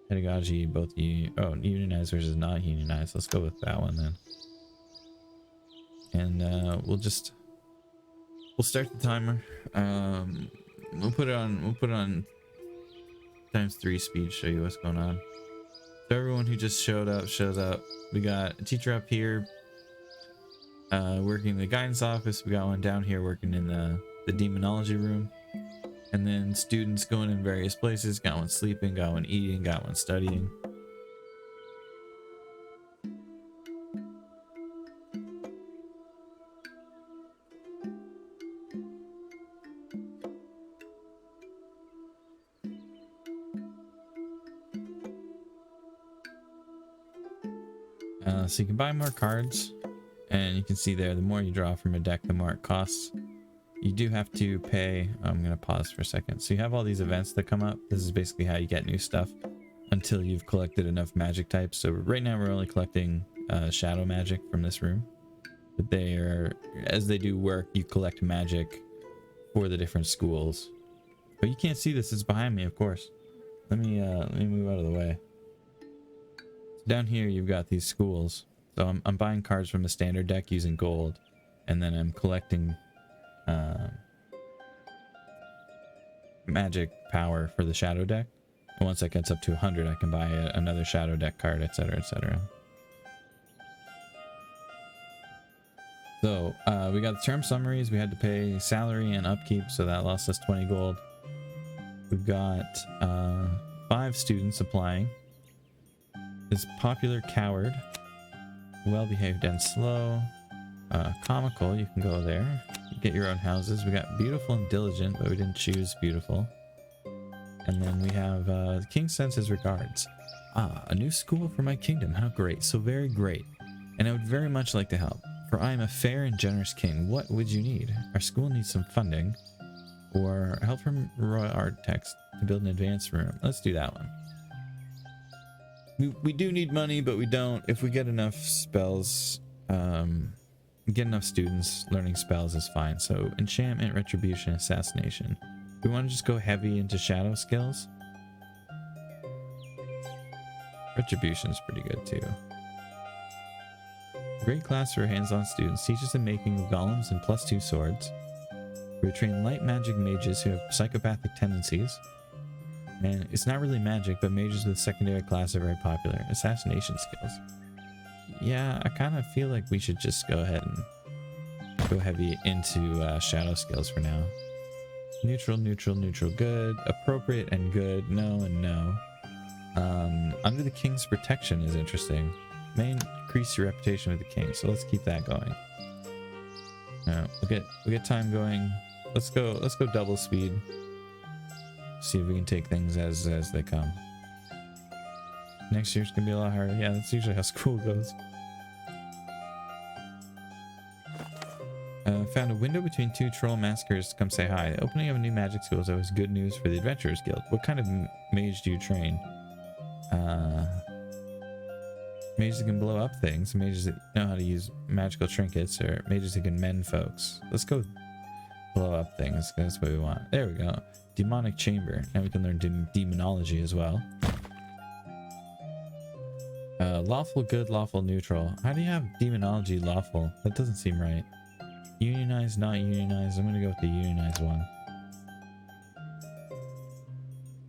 pedagogy, both unionized versus not unionized. Let's go with that one then. And we'll start the timer. We'll put it on ×3 speed. Show you what's going on. So everyone who just showed up shows up. We got a teacher up here working in the guidance office. We got one down here working in the demonology room. And then students going in various places. Got one sleeping, got one eating, got one studying. So you can buy more cards, and you can see there, the more you draw from a deck, the more it costs. You do have to pay. I'm going to pause for a second. So you have all these events that come up. This is basically how you get new stuff until you've collected enough magic types. So right now we're only collecting shadow magic from this room. But they are, as they do work, you collect magic for the different schools. But you can't see this. It's behind me, of course. Let me move out of the way. Down here you've got these schools. So I'm buying cards from the standard deck using gold, and then I'm collecting magic power for the shadow deck. And once that gets up to 100, I can buy another shadow deck card, etc., etc. So we got the term summaries. We had to pay salary and upkeep, so that lost us 20 gold. We've got 5 students applying. This popular coward, well-behaved and slow, comical, you can go there. Get your own houses. We got beautiful and diligent, but we didn't choose beautiful. And then we have the king sends his regards. Ah, a new school for my kingdom. How great. So very great. And I would very much like to help, for I am a fair and generous king. What would you need? Our school needs some funding or help from Royal Architects to build an advanced room. Let's do that one. We do need money, but we don't. If we get enough spells, get enough students learning spells is fine. So enchantment, retribution, assassination. We want to just go heavy into shadow skills. Retribution is pretty good too. Great class for hands-on students teaches the making of golems and +2 swords. We train light magic mages who have psychopathic tendencies. And it's not really magic, but mages with secondary class are very popular. Assassination skills. Yeah, I kind of feel like we should just go ahead and go heavy into shadow skills for now. Neutral, neutral, neutral, good. Appropriate and good. No and no. Under the king's protection is interesting. May increase your reputation with the king, so let's keep that going. We'll get time going. Let's go double speed. See if we can take things as they come. Next year's gonna be a lot harder. Yeah, that's usually how school goes. Found a window between 2 troll massacres to come say hi. The opening of a new magic school is always good news for the Adventurers Guild. What kind of mage do you train? Mages that can blow up things, mages that know how to use magical trinkets, or mages that can mend folks. Let's go blow up things. That's what we want. There we go. Demonic chamber. Now we can learn demonology as well. Lawful good, lawful neutral. How do you have demonology lawful? That doesn't seem right. Unionized, not unionized. I'm gonna go with the unionized one.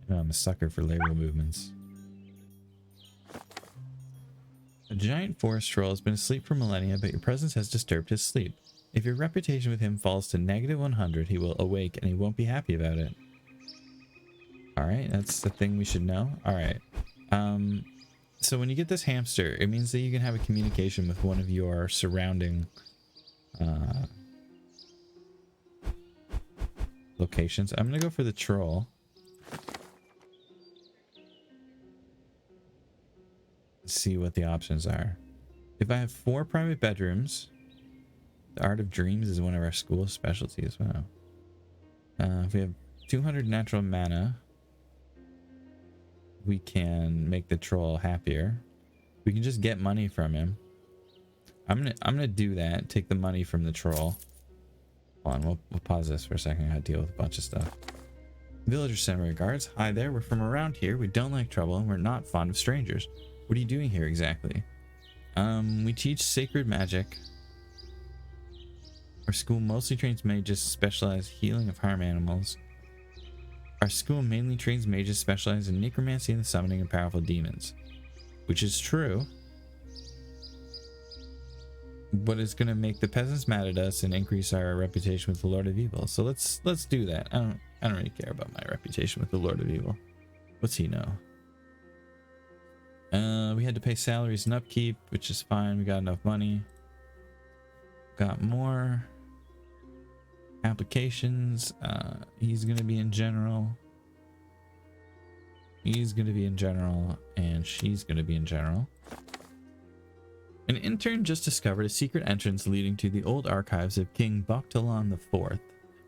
I'm a sucker for labor movements. A giant forest troll has been asleep for millennia, but your presence has disturbed his sleep. If your reputation with him falls to -100, he will awake and he won't be happy about it. Alright, that's the thing we should know. Alright. So when you get this hamster, it means that you can have a communication with one of your surrounding locations. I'm gonna go for the troll. Let's see what the options are. If I have 4 private bedrooms, the Art of Dreams is one of our school specialties. Wow. If we have 200 natural mana, we can make the troll happier. We can just get money from him. I'm gonna do that. Take the money from the troll. Hold on, we'll pause this for a second. I gotta deal with a bunch of stuff. Villager send regards. Hi there. We're from around here. We don't like trouble, and we're not fond of strangers. What are you doing here exactly? We teach sacred magic. Our school mostly trains mages specialized healing of harm animals. Our school mainly trains mages specialized in necromancy and the summoning of powerful demons. Which is true. But it's gonna make the peasants mad at us and increase our reputation with the Lord of Evil. So let's do that. I don't really care about my reputation with the Lord of Evil. What's he know? We had to pay salaries and upkeep, which is fine. We got enough money. Got more applications. He's gonna be in general. He's gonna be in general, and she's gonna be in general. An intern just discovered a secret entrance leading to the old archives of King Boktalan IV.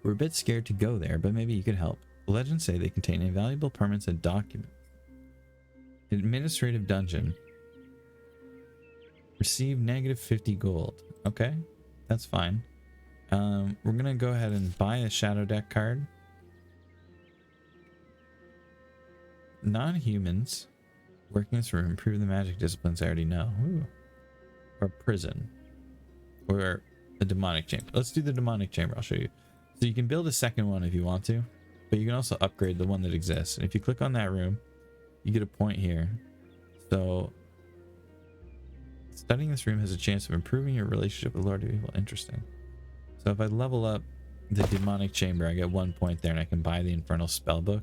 We're a bit scared to go there, but maybe you could help. The legends say they contain invaluable permits and documents. Administrative dungeon. Receive -50 gold. Okay, that's fine. We're gonna go ahead and buy a shadow deck card. non-humans working this room improve the magic disciplines I already know. Ooh. Or prison. Or a demonic chamber. Let's do the demonic chamber. I'll show you. So you can build a second one if you want to, but you can also upgrade the one that exists. And if you click on that room, you get a point here. So studying this room has a chance of improving your relationship with Lord of Evil. Interesting. So if I level up the demonic chamber, I get 1 point there, and I can buy the infernal spellbook.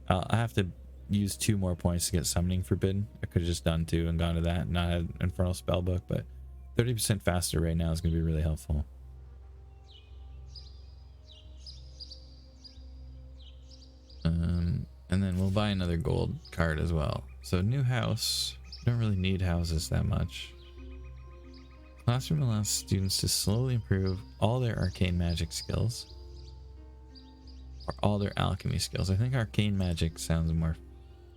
I have to use 2 more points to get summoning forbidden. I could have just done 2 and gone to that and not had infernal spellbook, but 30% faster right now is going to be really helpful. And then we'll buy another gold card as well. So new house. Don't really need houses that much. Classroom allows students to slowly improve all their arcane magic skills. Or all their alchemy skills. I think arcane magic sounds more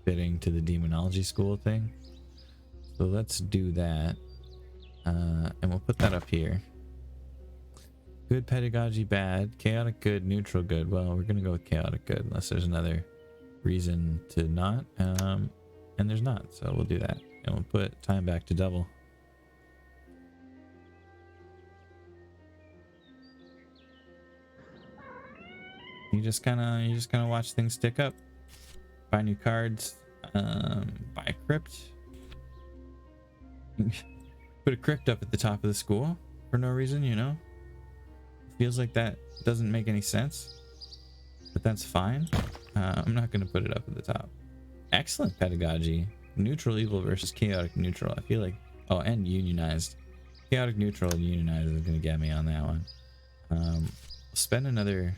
fitting to the demonology school thing. So let's do that. And we'll put that up here. Good pedagogy, bad. Chaotic good, neutral good. Well, we're going to go with chaotic good unless there's another reason to not. And there's not, so we'll do that. And we'll put time back to double. You just kind of watch things tick up. Buy new cards. Buy a crypt. Put a crypt up at the top of the school for no reason, you know. Feels like that doesn't make any sense, but that's fine. I'm not going to put it up at the top. Excellent pedagogy. Neutral evil versus chaotic neutral. I feel like, oh, and unionized. Chaotic neutral and unionized is going to get me on that one. Spend another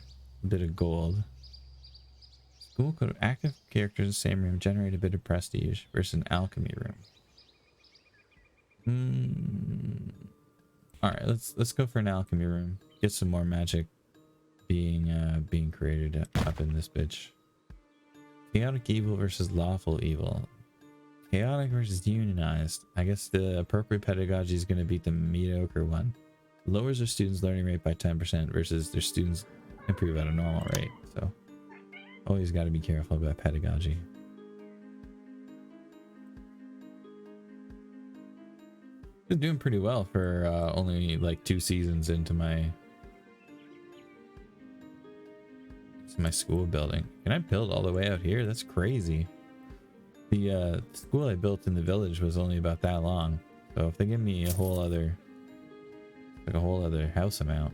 bit of gold. School could have active characters in the same room generate a bit of prestige versus an alchemy room. All right, let's go for an alchemy room. Get some more magic being created up in this bitch. Chaotic evil versus lawful evil. Chaotic versus unionized. I guess the appropriate pedagogy is going to beat the mediocre one. Lowers their students' learning rate by 10% versus their students improve at a normal rate. So always got to be careful about pedagogy. Been doing pretty well for only like 2 seasons into my school building. Can I build all the way out here? That's crazy. The school I built in the village was only about that long. So if they give me a whole other house amount.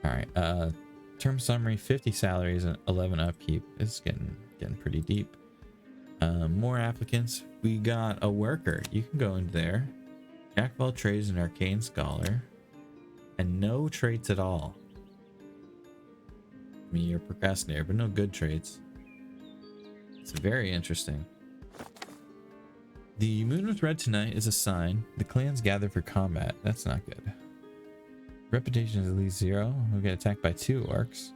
All right. Term summary: 50 salaries and 11 upkeep. It's getting pretty deep. More applicants. We got a worker. You can go in there. Jack of all trades and arcane scholar. And no traits at all. I mean, you're a procrastinator, but no good traits. It's very interesting. The moon with red tonight is a sign. The clans gather for combat. That's not good. Reputation is at least 0. We'll get attacked by 2 orcs.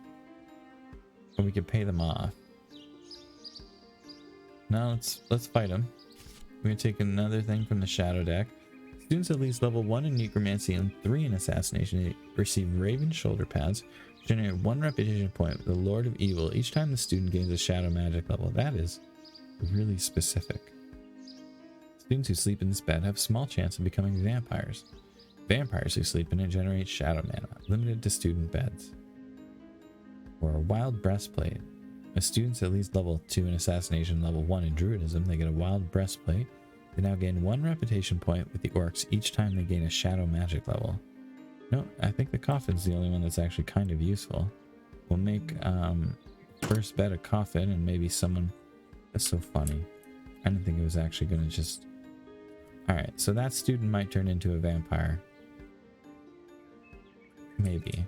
But we can pay them off. Now let's fight them. We're gonna take another thing from the shadow deck. Students at least level 1 in necromancy and 3 in assassination receive raven shoulder pads. Generate 1 reputation point with the Lord of Evil each time the student gains a shadow magic level. That is really specific. Students who sleep in this bed have a small chance of becoming vampires. Vampires who sleep in it generate shadow mana, limited to student beds. Or a wild breastplate. If students at least level 2 in assassination, level 1 in druidism, they get a wild breastplate. They now gain 1 reputation point with the orcs each time they gain a shadow magic level. No, I think the coffin's the only one that's actually kind of useful. We'll make first bed a coffin and maybe someone... That's so funny. I didn't think it was actually going to just... Alright, so that student might turn into a vampire. Maybe.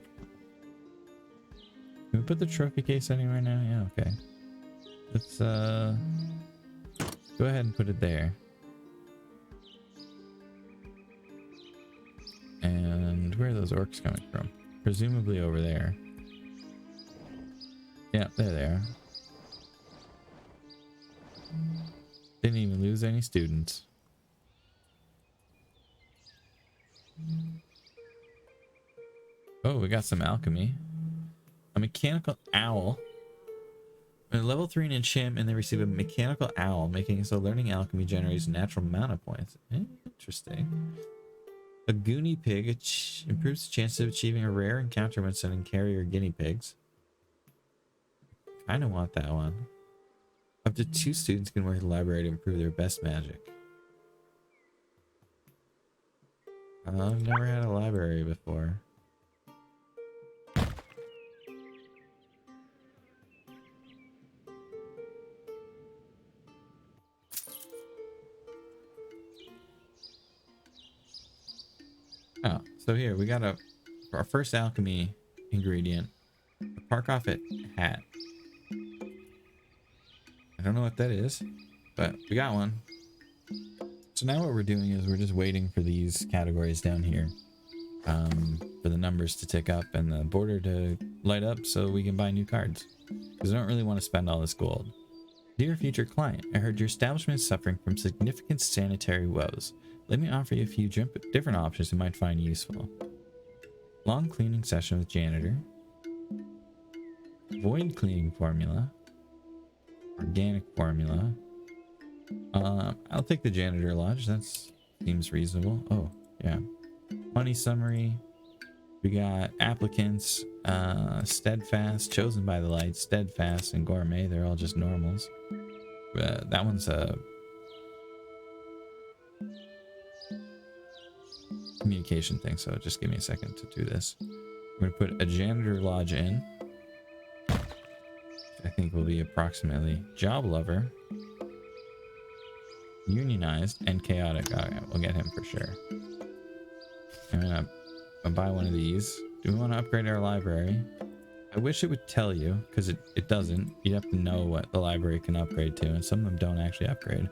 Can we put the trophy case anywhere now? Yeah, okay. Let's go ahead and put it there. And where are those orcs coming from? Presumably over there. Yeah, they're there. Didn't even lose any students. Oh, we got some alchemy. A mechanical owl. Level 3 in enchantment, and they receive a mechanical owl, making it so learning alchemy generates a natural mana points. Interesting. A Goonie pig improves the chances of achieving a rare encounter when sending carrier guinea pigs. Kinda want that one. Up to 2 students can work at the library to improve their best magic. I've never had a library before. Oh, so here we got our first alchemy ingredient, a Parkoffit hat. I don't know what that is, but we got one. So now what we're doing is we're just waiting for these categories down here, for the numbers to tick up and the border to light up so we can buy new cards. Because I don't really want to spend all this gold. Dear future client, I heard your establishment is suffering from significant sanitary woes. Let me offer you a few different options you might find useful. Long cleaning session with janitor. Void cleaning formula. Organic formula. I'll take the janitor lodge. That seems reasonable. Oh, yeah. Money summary. We got applicants. Steadfast, chosen by the light, steadfast, and gourmet. They're all just normals. That one's a communication thing, so just give me a second to do this. I'm going to put a janitor lodge in. I think will be approximately job lover, unionized, and chaotic. Okay, we'll get him for sure. I'm going to buy one of these. Do we want to upgrade our library? I wish it would tell you, because it doesn't. You'd have to know what the library can upgrade to, and some of them don't actually upgrade.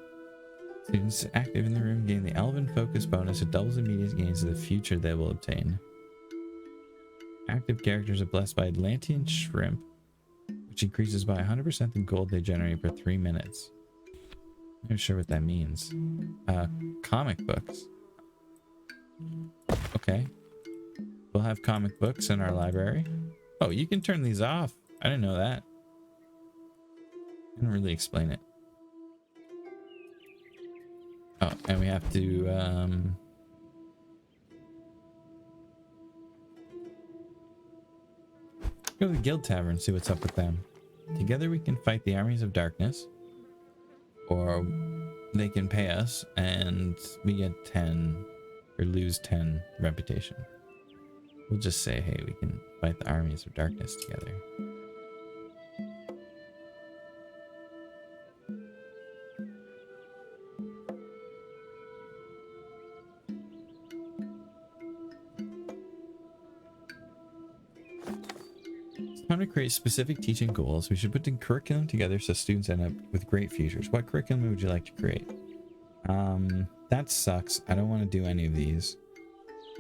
Students active in the room gain the Elven Focus bonus. It doubles immediate gains of the future they will obtain. Active characters are blessed by Atlantean Shrimp, which increases by 100% the gold they generate for 3 minutes. I'm not sure what that means. Comic books. Okay. We'll have comic books in our library. Oh, you can turn these off. I didn't know that. Didn't really explain it. Oh, and we have to go to the Guild Tavern and see what's up with them. Together we can fight the armies of darkness, or they can pay us and we get 10 or lose 10 reputation. We'll just say, hey, we can fight the armies of darkness together. Time to create specific teaching goals. We should put the curriculum together so students end up with great futures. What curriculum would you like to create? That sucks. I don't want to do any of these,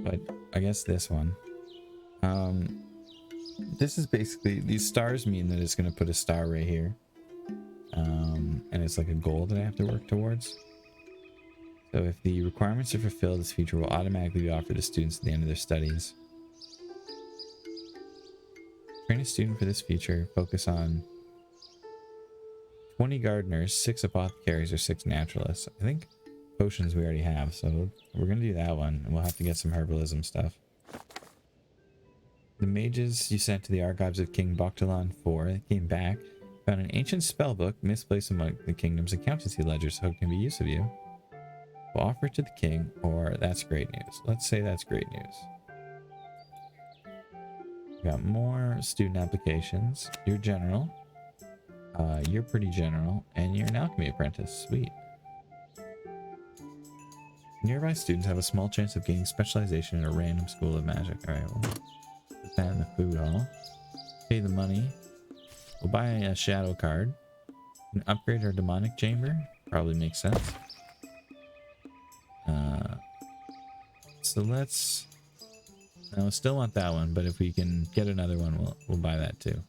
but I guess this one. This is basically, these stars mean that it's going to put a star right here. And it's like a goal that I have to work towards. So if the requirements are fulfilled, this feature will automatically be offered to students at the end of their studies. Train a student for this feature. Focus on 20 gardeners, 6 apothecaries, or 6 naturalists. I think potions we already have, so we're going to do that one. And we'll have to get some herbalism stuff. The mages you sent to the archives of King Boktalan IV came back, found an ancient spellbook misplaced among the kingdom's accountancy ledgers, so it can be use of you. We'll offer it to the king, or that's great news. Let's say that's great news. We got more student applications. You're general. You're pretty general, and you're an alchemy apprentice. Sweet. Nearby students have a small chance of gaining specialization in a random school of magic. Alright, we'll put that in the food hall. Pay the money. We'll buy a shadow card. And upgrade our demonic chamber. Probably makes sense. So let's... No, still want that one, but if we can get another one, we'll buy that too.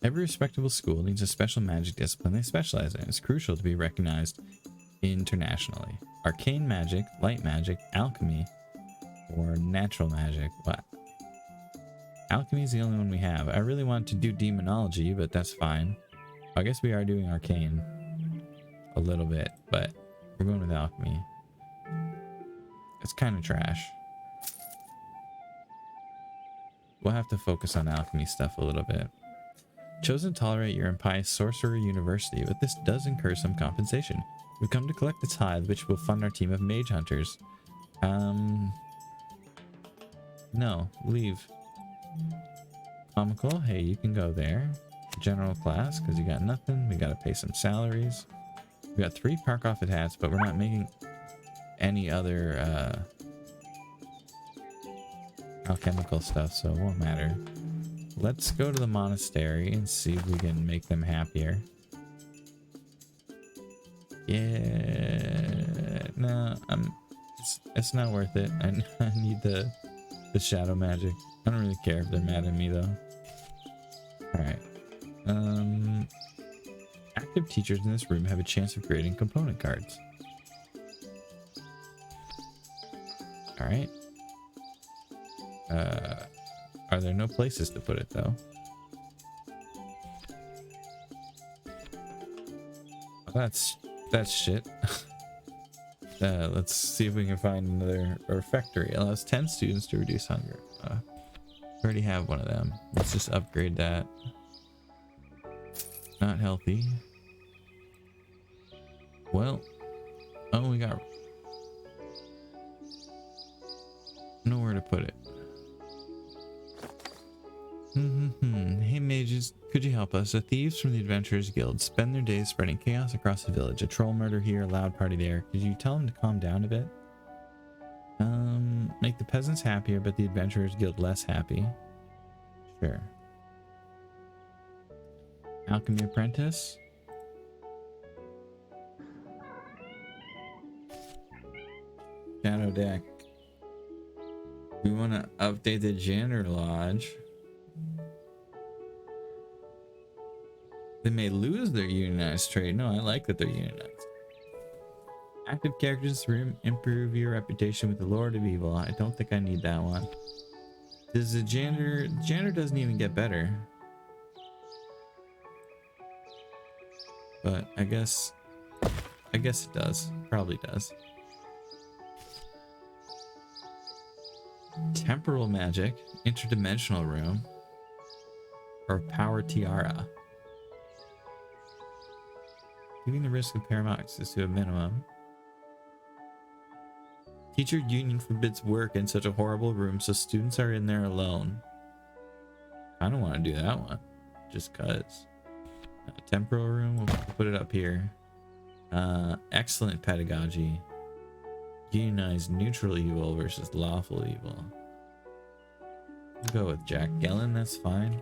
Every respectable school needs a special magic discipline they specialize in. It's crucial to be recognized internationally. Arcane magic, light magic, alchemy, or natural magic. What? Alchemy is the only one we have. I really want to do demonology, but that's fine. I guess we are doing arcane a little bit, but we're going with alchemy. It's kind of trash. We'll have to focus on alchemy stuff a little bit. Chosen to tolerate your impious sorcerer university, but this does incur some compensation. We've come to collect the tithe, which will fund our team of mage hunters. No, leave. Comical, hey, you can go there. General class, because you got nothing. We gotta pay some salaries. We got 3 park off hats, but we're not making any other alchemical stuff, so it won't matter. Let's go to the monastery and see if we can make them happier. Yeah, no, it's not worth it. I need the shadow magic. I don't really care if they're mad at me though. All right. Active teachers in this room have a chance of creating component cards. All right. Are there no places to put it though? That's shit. Let's see if we can find another refectory. It allows 10 students to reduce hunger. We already have one of them. Let's just upgrade that. Not healthy. Well, oh, we got nowhere to put it. Hey mages, could you help us? The thieves from the Adventurers Guild spend their days spreading chaos across the village. A troll murder here, a loud party there. Could you tell them to calm down a bit? Make the peasants happier, but the Adventurers Guild less happy. Sure. Alchemy apprentice. Shadow deck. We want to update the Janitor Lodge. They may lose their unionized trade. No, I like that they're unionized. Active characters in this room improve your reputation with the Lord of Evil. I don't think I need that one. Does the janitor doesn't even get better. But I guess it does. Probably does. Temporal magic, interdimensional room, or power tiara. Keeping the risk of paradoxes to a minimum. Teacher union forbids work in such a horrible room, so students are in there alone. I don't want to do that one, just cause. Temporal room, we'll put it up here. Excellent pedagogy. Unionize neutral evil versus lawful evil. We'll go with Jack Gellin, that's fine.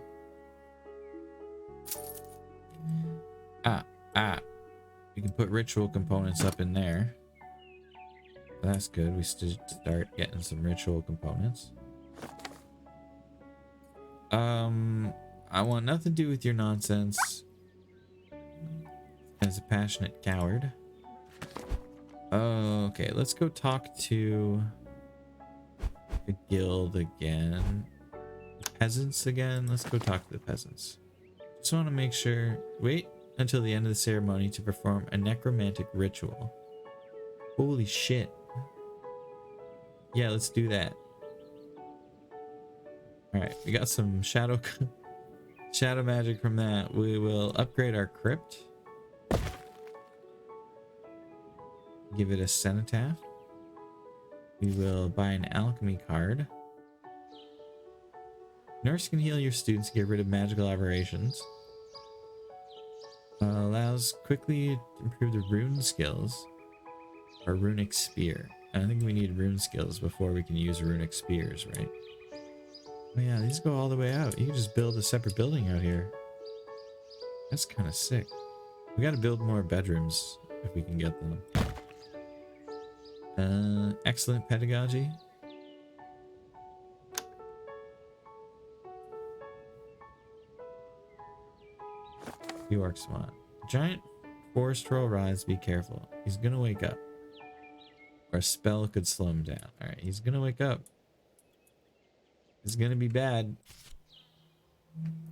We can put ritual components up in there. That's good. We should start getting some ritual components. I want nothing to do with your nonsense. As a passionate coward. Okay, let's go talk to the guild again. Peasants again. Let's go talk to the peasants. Just want to make sure. Wait until the end of the ceremony to perform a necromantic ritual. Holy shit. Yeah, let's do that. Alright, we got some shadow magic from that. We will upgrade our crypt. Give it a cenotaph. We will buy an alchemy card. Nurse can heal your students to get rid of magical aberrations. Allows quickly to improve the rune skills. Or runic spear. I think we need rune skills before we can use runic spears, right? Oh yeah, these go all the way out. You can just build a separate building out here. That's kind of sick. We gotta build more bedrooms if we can get them. Excellent pedagogy. The orc swan. Giant forest troll rise, be careful. He's gonna wake up. Or a spell could slow him down. Alright, he's gonna wake up. It's gonna be bad.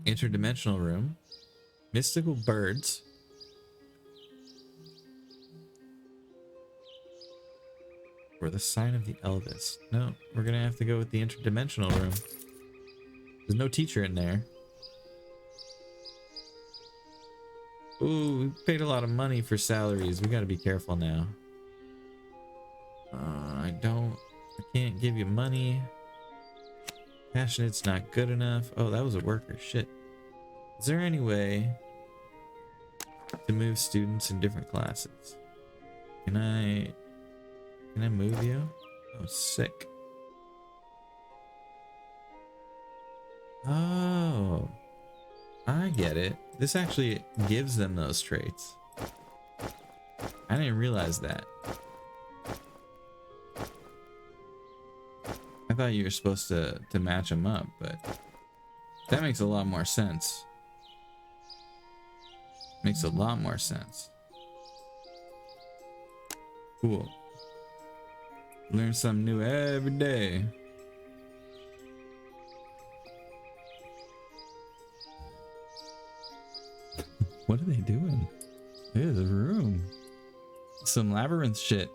Interdimensional room. Mystical birds. Or the sign of the Elvis. No, we're gonna have to go with the interdimensional room. There's no teacher in there. Ooh, we paid a lot of money for salaries. We gotta be careful now. I can't give you money. Passionate's not good enough. Oh, that was a worker. Shit. Is there any way to move students in different classes? Can I move you? Oh, sick. Oh, I get it. This actually gives them those traits. I didn't realize that. I thought you were supposed to match them up, but that makes a lot more sense. Makes a lot more sense. Cool. Learn something new every day. What are they doing? Ew, the room. Some labyrinth shit.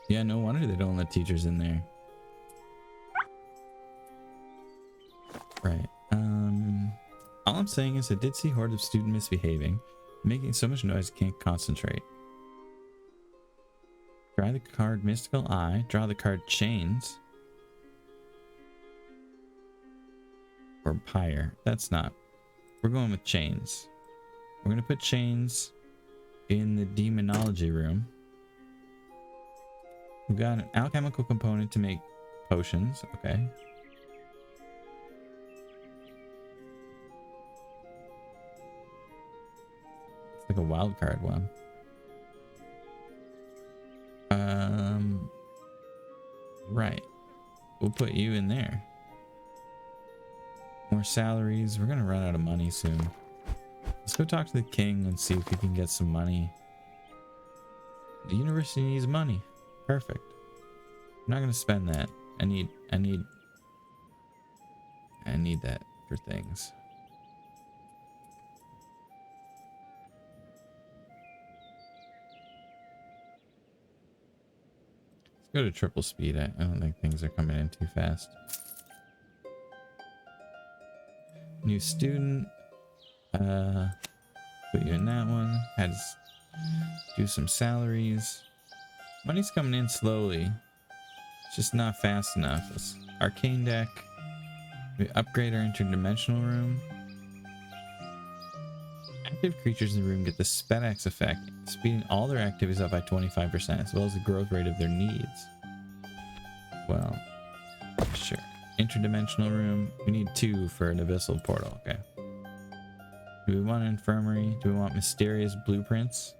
Yeah, no wonder they don't let teachers in there. Right. All I'm saying is I did see hordes of students misbehaving, making so much noise I can't concentrate. Draw the card Mystical Eye. Draw the card Chains. Or Pyre. That's not. We're going with Chains. We're going to put Chains in the Demonology room. We've got an alchemical component to make potions. Okay. It's like a wild card one. Right. We'll put you in there. More salaries. We're gonna run out of money soon. Let's go talk to the king and see if we can get some money. The university needs money. Perfect. I'm not gonna spend that. I need that for things. Go to triple speed. I don't think things are coming in too fast. New student. Put you in that one. Had to do some salaries. Money's coming in slowly. It's just not fast enough. It's arcane deck. We upgrade our interdimensional room. Active creatures in the room get the SpedX effect, speeding all their activities up by 25%, as well as the growth rate of their needs. Well, sure. Interdimensional room. We need 2 for an abyssal portal. Okay. Do we want an infirmary? Do we want mysterious blueprints?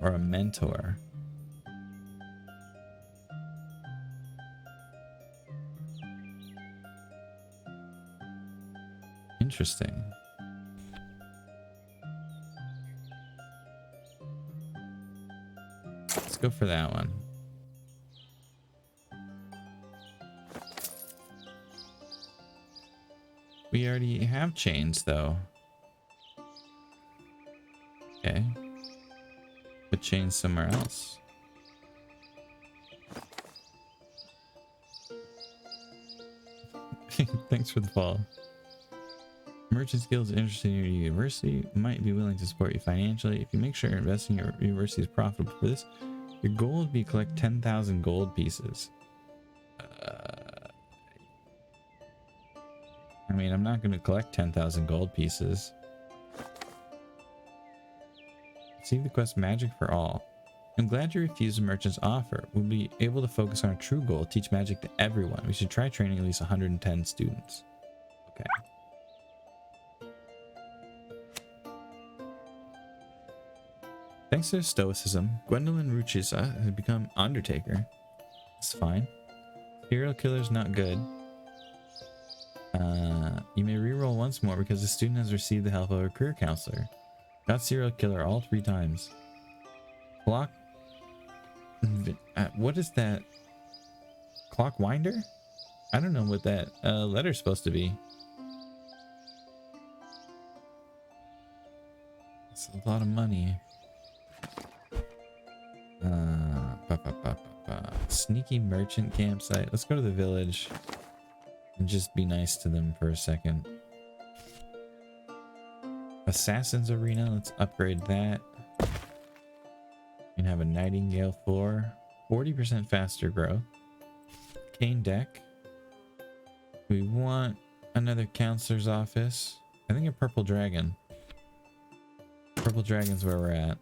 Or a mentor? Interesting. Let's go for that one. We already have chains though. Okay. Put chains somewhere else. Thanks for the follow. Merchants Guild is interested in your university, might be willing to support you financially. If you make sure investing in your university is profitable for this, your goal would be to collect 10,000 gold pieces. I mean, I'm not going to collect 10,000 gold pieces. Receive the quest Magic for All. I'm glad you refused the merchant's offer. We'll be able to focus on our true goal, teach magic to everyone. We should try training at least 110 students. Okay. Thanks to their stoicism, Gwendolyn Ruchisa has become Undertaker. It's fine. Serial killer's not good. You may reroll once more because the student has received the help of a career counselor. Got serial killer all 3 times. Clock. What is that? Clock winder? I don't know what that letter's supposed to be. It's a lot of money. Sneaky merchant campsite. Let's go to the village and just be nice to them for a second. Assassin's arena. Let's upgrade that. And have a nightingale floor. 40% faster growth. Cane deck. We want another counselor's office. I think a purple dragon. Purple dragon's where we're at.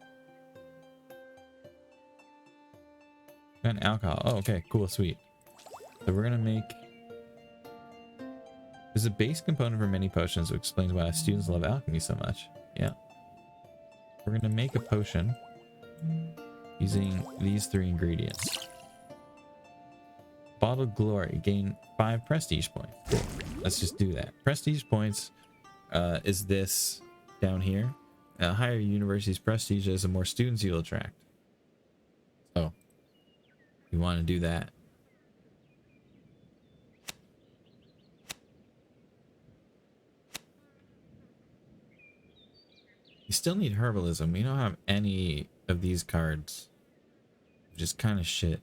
And alcohol. Oh, okay, cool, sweet. So we're gonna make. There's a base component for many potions, which explains why students love alchemy so much. Yeah. We're gonna make a potion using these 3 ingredients. Bottled Glory, gain 5 prestige points. Cool. Let's just do that. Prestige points is this down here. Higher university's prestige is the more students you'll attract. So you want to do that. You still need herbalism. We don't have any of these cards, which is kind of shit.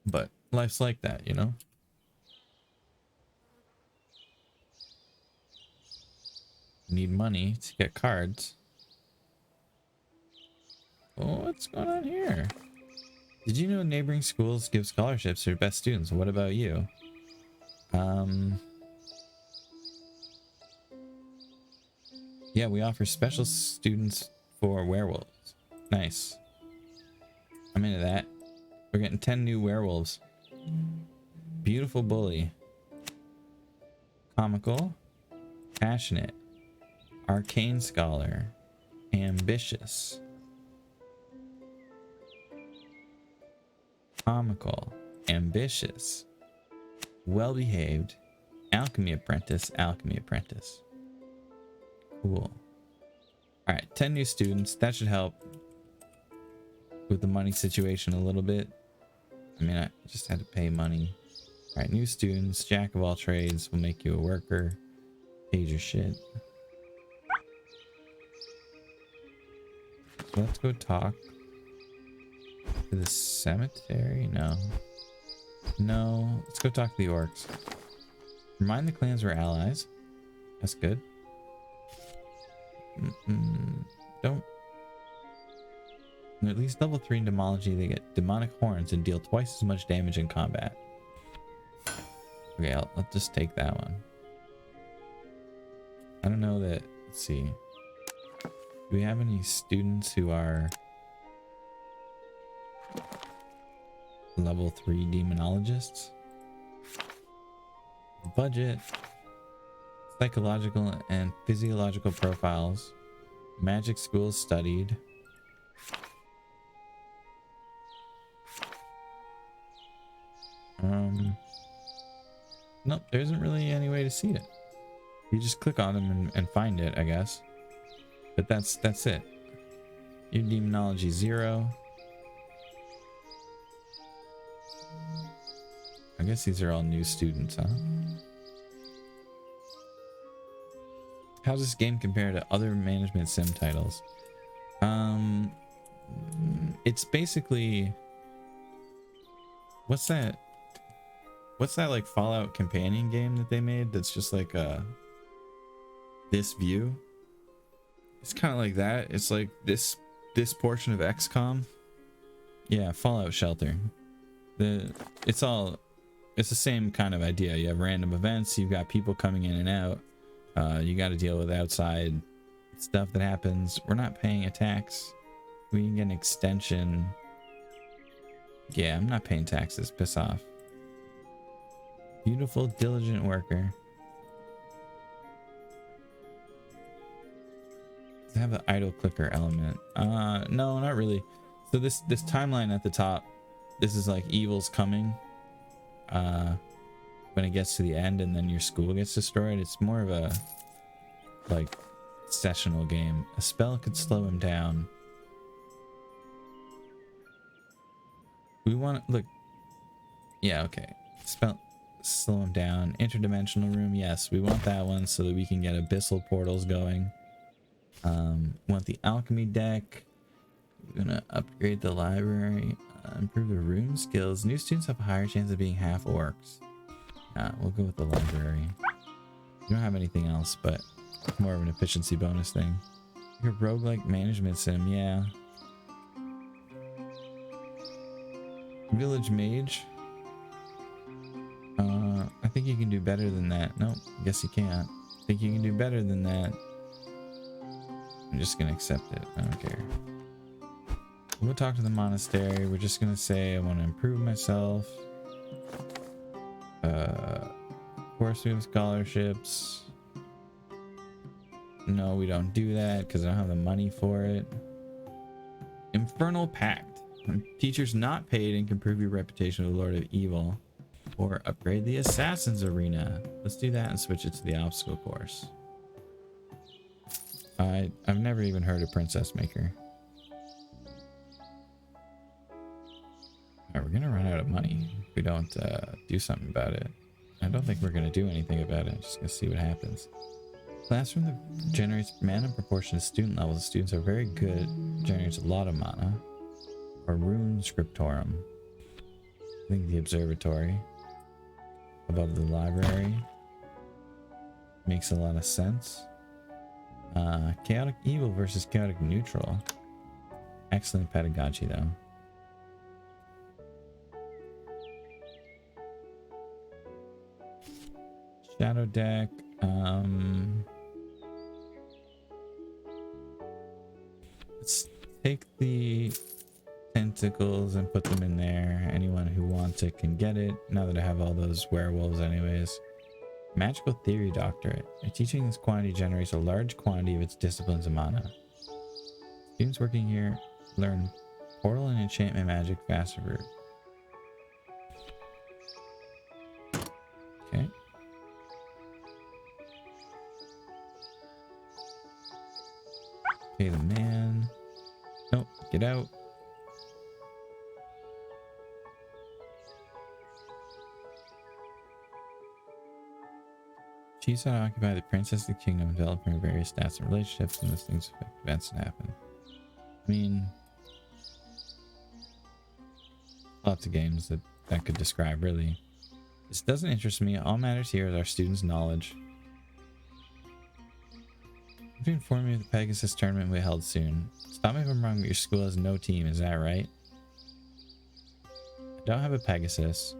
But life's like that, you know? You need money to get cards. Oh, what's going on here? Did you know neighboring schools give scholarships to their best students? What about you? Yeah, we offer special students for werewolves. Nice. I'm into that. We're getting 10 new werewolves. Beautiful bully. Comical. Passionate. Arcane scholar. Ambitious. Comical. Ambitious. Well-behaved. Alchemy apprentice. Alchemy apprentice. Cool. Alright, 10 new students. That should help with the money situation a little bit. I mean, I just had to pay money. Alright, new students. Jack of all trades will make you a worker. Paid your shit. So let's go talk to the cemetery. No, let's go talk to the orcs. Remind the clans we're allies. That's good. Don't. At least level 3 in demology, they get demonic horns and deal twice as much damage in combat. Okay, I'll just take that one. I don't know that. Let's see. Do we have any students who are level 3 demonologists? Budget. Psychological and physiological profiles. Magic schools studied. Nope, there isn't really any way to see it. You just click on them and find it, I guess. But that's it. Your demonology 0. I guess these are all new students, huh? How does this game compare to other management sim titles? It's basically, what's that like Fallout companion game that they made that's just like this view? It's kind of like that. It's like this portion of XCOM. Yeah, Fallout Shelter. It's the same kind of idea. You have random events, you've got people coming in and out. You got to deal with outside stuff that happens. We're not paying a tax. We can get an extension. Yeah, I'm not paying taxes. Piss off. Beautiful, diligent worker. Does it have the idle clicker element? No, not really. So this timeline at the top, this is like evil's coming. when it gets to the end and then your school gets destroyed. It's more of a like sessional game. A spell could slow him down. We want to look. Yeah, okay. Spell slow him down. Interdimensional room. Yes, we want that one so that we can get abyssal portals going. Want the alchemy deck. We're gonna upgrade the library. Improve the rune skills. New students have a higher chance of being half orcs. We'll go with the library. We don't have anything else, but it's more of an efficiency bonus thing. Your roguelike management sim, yeah. Village mage. I think you can do better than that. No, I guess you can't. I think you can do better than that. I'm just gonna accept it. I don't care. We'll talk to the monastery. We're just gonna say I want to improve myself. Of course we have scholarships. No, we don't do that because I don't have the money for it. Infernal Pact. Teachers not paid and can prove your reputation with the Lord of Evil. Or upgrade the Assassin's Arena. Let's do that and switch it to the obstacle course. I've never even heard of Princess Maker. Alright, we're gonna run out of money if we don't do something about it. I don't think we're gonna do anything about it. Just gonna see what happens. Classroom that generates mana proportion to student levels. Students are very good. Generates a lot of mana. Or Rune Scriptorum. I think the observatory above the library makes a lot of sense. Chaotic evil versus chaotic neutral. Excellent pedagogy though. Shadow deck. Let's take the tentacles and put them in there. Anyone who wants it can get it. Now that I have all those werewolves anyways. Magical Theory Doctorate. A teaching this quantity generates a large quantity of its disciplines of mana. Students working here learn portal and enchantment magic faster. Okay. Pay the man. Nope, get out. Chiefs that occupy the princess of the kingdom, developing various stats and relationships, and those things affect events that happen. I mean, lots of games that could describe, really. This doesn't interest me. All matters here is our students' knowledge. If you inform me of the Pegasus tournament we held soon. Stop me if I'm wrong, but your school has no team, is that right? I don't have a Pegasus.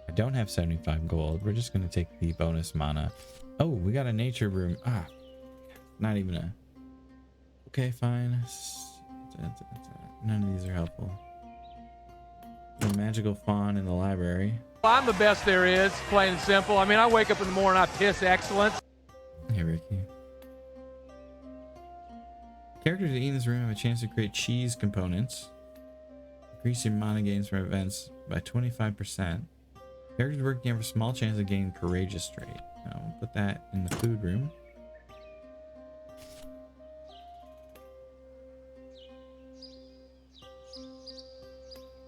I don't have 75 gold. We're just going to take the bonus mana. Oh, we got a nature room. Not even a... Okay, fine. None of these are helpful. The magical fawn in the library. I'm the best there is, plain and simple. I mean, I wake up in the morning, I piss excellence. Hey, Ricky. Characters that eat in this room have a chance to create cheese components. Increase your mana gains from events by 25%. Characters working have a small chance of gaining courageous trait. Now we'll put that in the food room.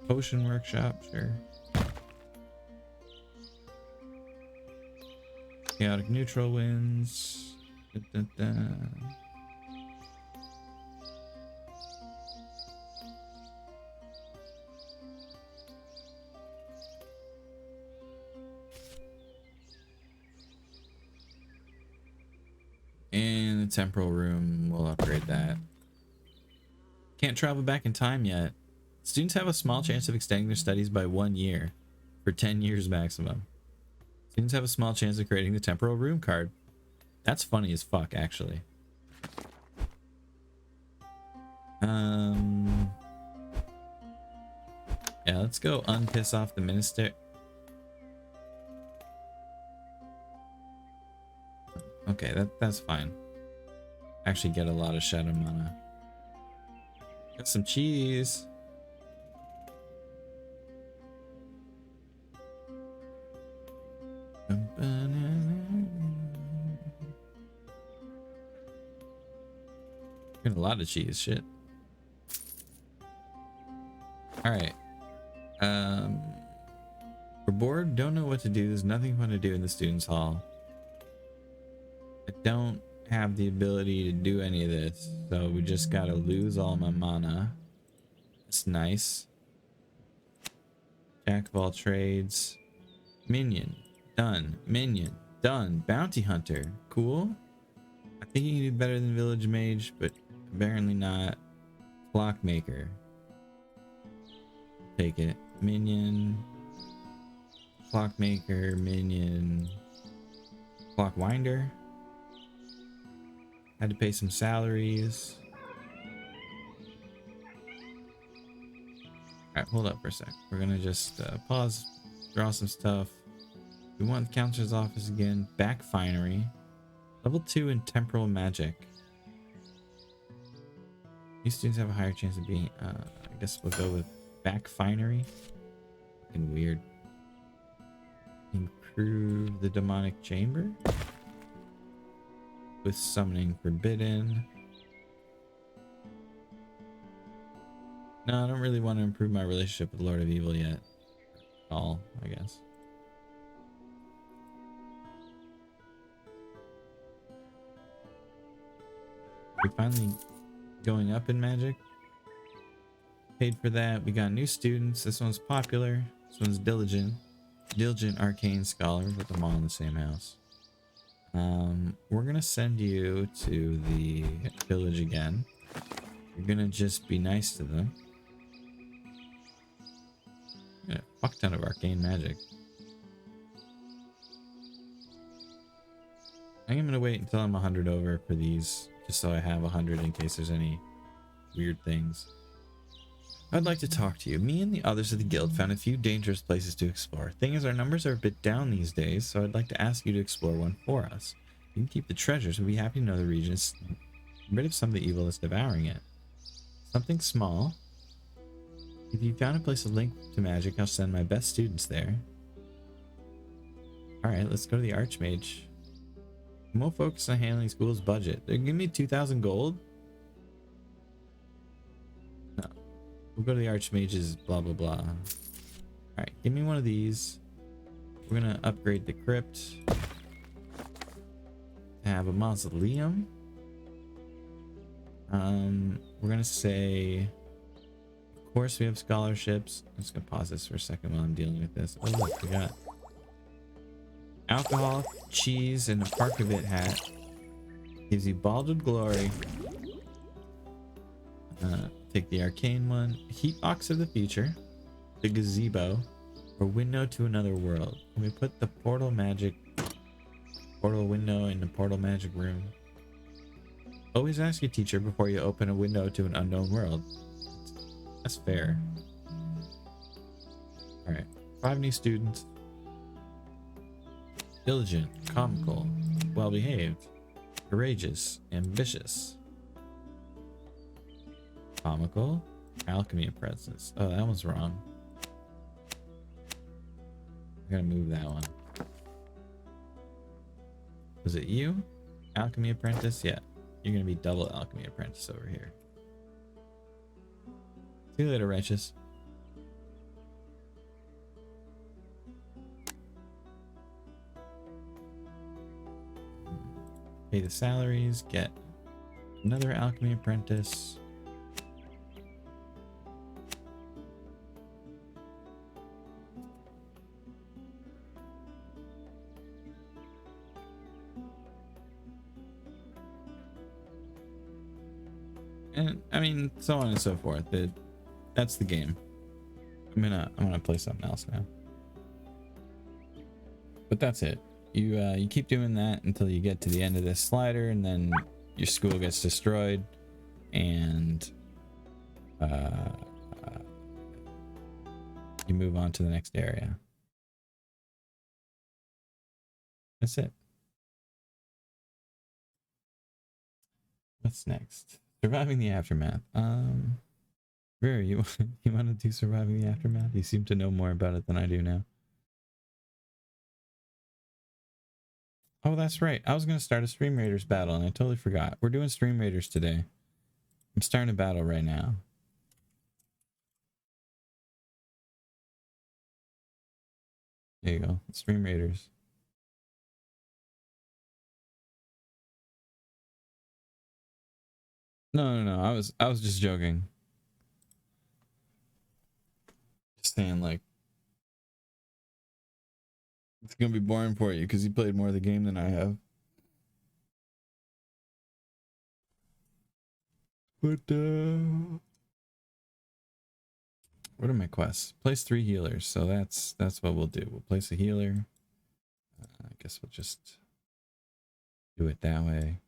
Potion workshop, sure. Chaotic neutral wins. And the temporal room, we'll upgrade that. Can't travel back in time yet. Students have a small chance of extending their studies by 1 year, for 10 years maximum. Students have a small chance of creating the temporal room card. That's funny as fuck, actually. Yeah, let's go unpiss off the minister. Okay, that's fine. Actually get a lot of shadow mana. Got some cheese. Getting a lot of cheese, shit. Alright. We're bored, don't know what to do. There's nothing fun to do in the students' hall. I don't have the ability to do any of this, so we just gotta lose all my mana. That's nice. Jack of all trades. Minion. Done. Minion. Done. Bounty hunter. Cool. I think you can do better than village mage, but apparently not. Clockmaker. Take it. Minion. Clockmaker. Minion. Clockwinder. Had to pay some salaries. Alright, hold up for a sec. We're gonna just pause, draw some stuff. We want the counselor's office again. Back finery. Level 2 in temporal magic. These students have a higher chance of being, I guess we'll go with back finery. Fucking weird. Improve the demonic chamber. With summoning forbidden. No, I don't really want to improve my relationship with Lord of Evil yet. At all, I guess. We're finally going up in magic. Paid for that. We got new students. This one's popular. This one's diligent. Diligent arcane scholar. Put them all in the same house. We're gonna send you to the village again. You're gonna just be nice to them. Yeah, fuck ton of arcane magic. I think I'm gonna wait until I'm 100 over for these, just so I have 100 in case there's any weird things. I'd like to talk to you. Me and the others of the guild found a few dangerous places to explore. Thing is, our numbers are a bit down these days, so I'd like to ask you to explore one for us. You can keep the treasures. We'd be happy to know the region is rid of some of the evil that's devouring it. Something small. If you found a place of link to magic, I'll send my best students there. Alright, let's go to the Archmage. I'm more focused on handling school's budget. They're giving me 2,000 gold? No. We'll go to the Archmage's blah blah blah. Alright, give me one of these. We're gonna upgrade the crypt. Have a mausoleum. We're gonna say, of course we have scholarships. I'm just gonna pause this for a second while I'm dealing with this. Oh look, we got alcohol, cheese, and a Parkovit hat. Gives you balded glory. Take the arcane one. Heat box of the future. The gazebo. Or window to another world. And we put the portal window in the portal magic room. Always ask your teacher before you open a window to an unknown world. That's fair. Alright. 5 new students. Diligent, comical, well-behaved, courageous, ambitious. Comical, alchemy apprentice. Oh, that one's wrong. I'm gonna move that one. Was it you? Alchemy apprentice? Yeah. You're gonna be double alchemy apprentice over here. See you later, Righteous. Pay the salaries, get another alchemy apprentice. And I mean, so on and so forth. That's the game. I'm gonna play something else now. But that's it. You keep doing that until you get to the end of this slider, and then your school gets destroyed, and you move on to the next area. That's it. What's next? Surviving the aftermath. Riri, you want to do surviving the aftermath? You seem to know more about it than I do now. Oh, that's right. I was going to start a Stream Raiders battle and I totally forgot. We're doing Stream Raiders today. I'm starting a battle right now. There you go. Stream Raiders. No. I was just joking. Just saying, like, it's gonna be boring for you because you played more of the game than I have. But what are my quests? Place 3 healers, so that's what we'll do. We'll place a healer. I guess we'll just do it that way.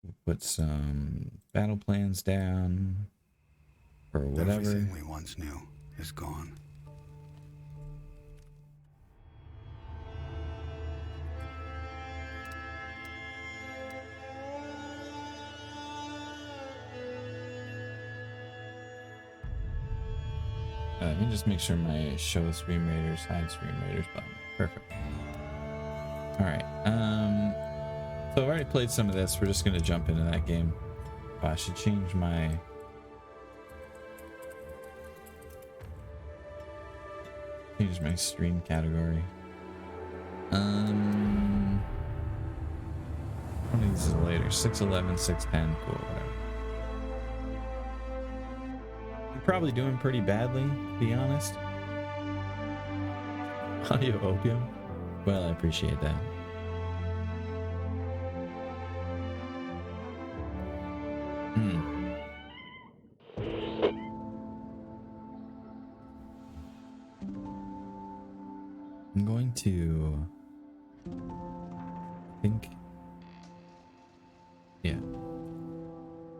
We'll put some battle plans down or whatever. Everything we once knew is gone. Let me just make sure my show Stream Raiders, hide Stream Raiders button. Perfect. Alright, so I've already played some of this. We're just gonna jump into that game. I should change my stream category. One of these is later. 611, 610, cool, whatever. I'm probably doing pretty badly, to be honest. Audio opium? Well, I appreciate that. I'm going to think, yeah,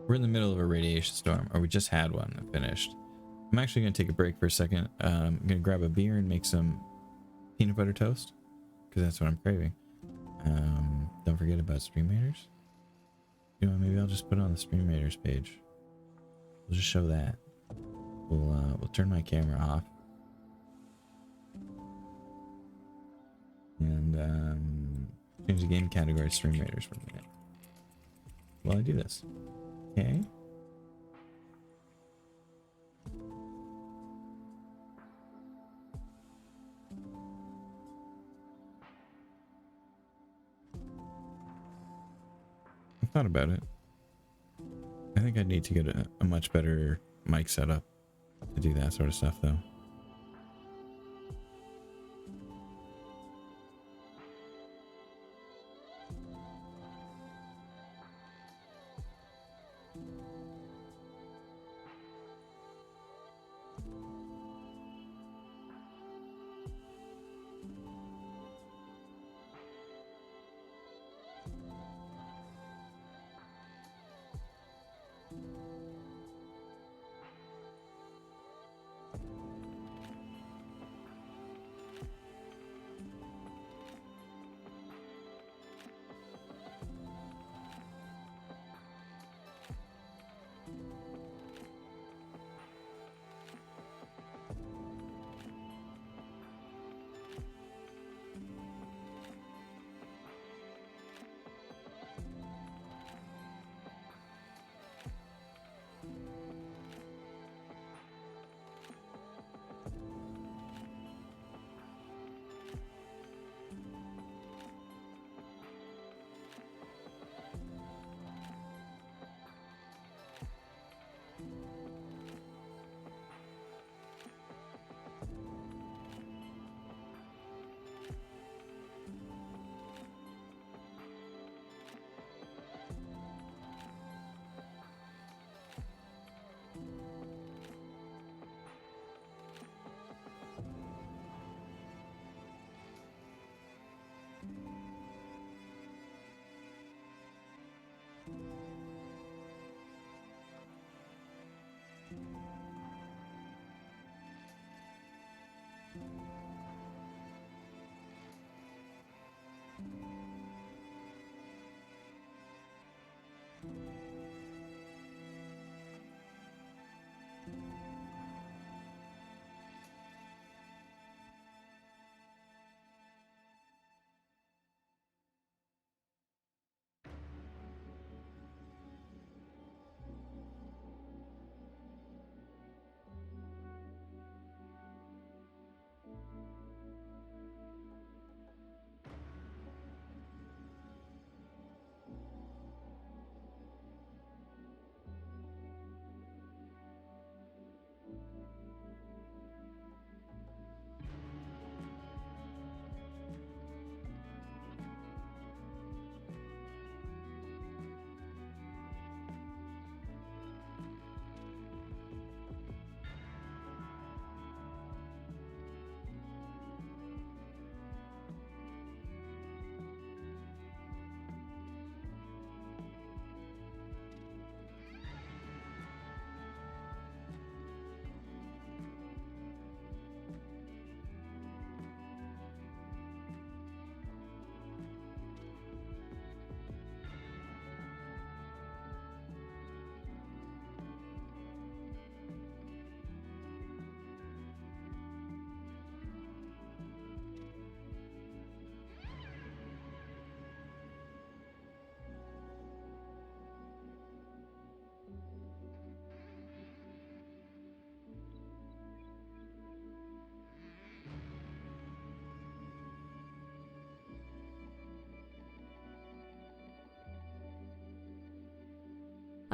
we're in the middle of a radiation storm, or we just had one and finished. I'm actually going to take a break for a second. I'm going to grab a beer and make some peanut butter toast because that's what I'm craving. Don't forget about Stream Raiders. You know, maybe I'll just put it on the Stream Raiders page. We'll just show that. We'll turn my camera off. And change the game category to Stream Raiders for a minute while I do this. Okay. I thought about it. I think I need to get a much better mic setup to do that sort of stuff, though.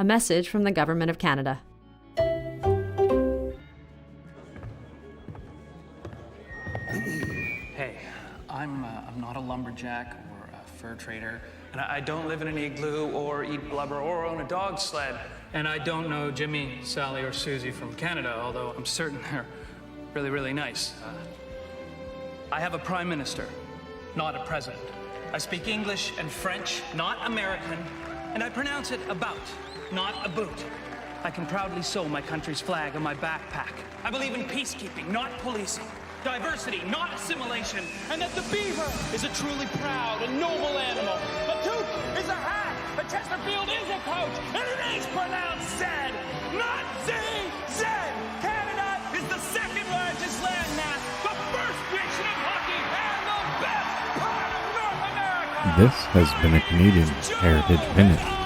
A message from the Government of Canada. Hey, I'm not a lumberjack or a fur trader, and I don't live in an igloo or eat blubber or own a dog sled. And I don't know Jimmy, Sally, or Susie from Canada, although I'm certain they're really, really nice. I have a prime minister, not a president. I speak English and French, not American, and I pronounce it about, not a boot. I can proudly sew my country's flag on my backpack. I believe in peacekeeping, not policing. Diversity, not assimilation. And that the beaver is a truly proud and noble animal. A toque is a hat. A Chesterfield is a coach. And it is pronounced Zed, not Z-Z. Canada is the second largest landmass, the first nation of hockey, and the best part of North America. This has been a Canadian Heritage Minute.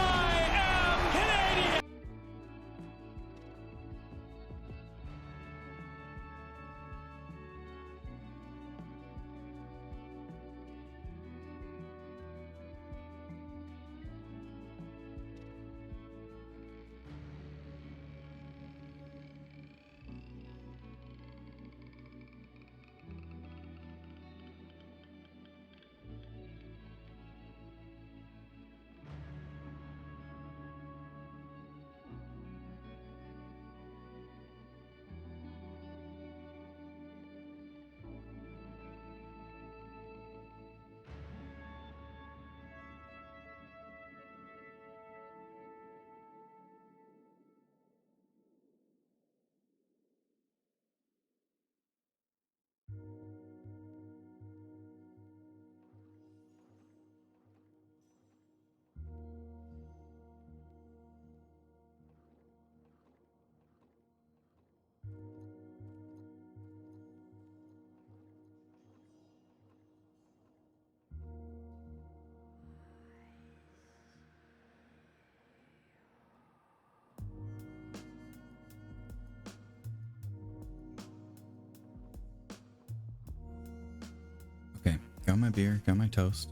Got my beer, got my toast.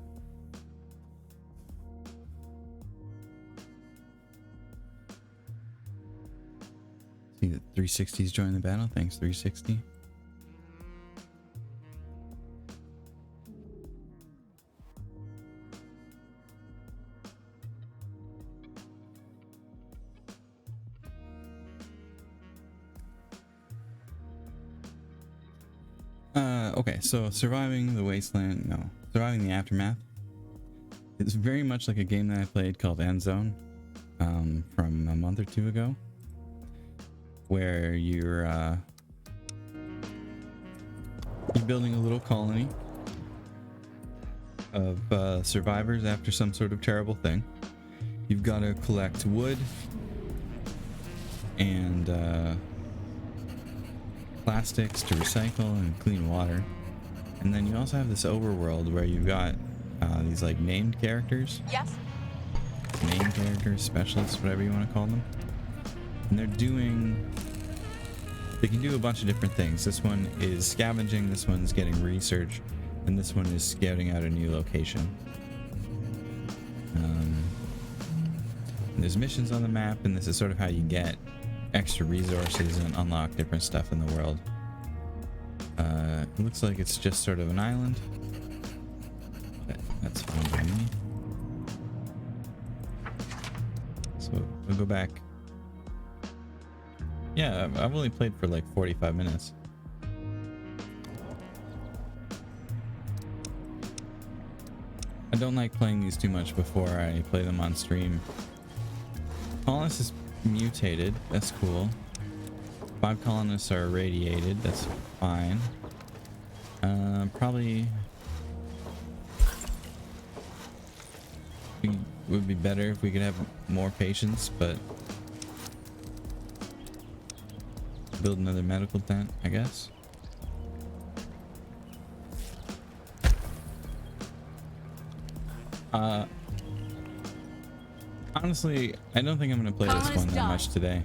See that 360's joined the battle. Thanks, 360. Okay, so surviving the aftermath is very much like a game that I played called Endzone from a month or two ago, where you're building a little colony of survivors after some sort of terrible thing. You've got to collect wood and plastics to recycle and clean water, and then you also have this overworld where you've got these like named characters. Yes. Named characters, specialists, whatever you want to call them, and they can do a bunch of different things. This one is scavenging, this one's getting research, and this one is scouting out a new location. And there's missions on the map, and this is sort of how you get extra resources and unlock different stuff in the world. It looks like it's just sort of an island, but that's fine by me. So we'll go back. Yeah, I've only played for like 45 minutes. I don't like playing these too much before I play them on stream. Colonists is mutated, that's cool. 5 colonists are irradiated, that's fine. Probably would be better if we could have more patients, but build another medical tent, I guess. Honestly, I don't think I'm gonna play this one that much today.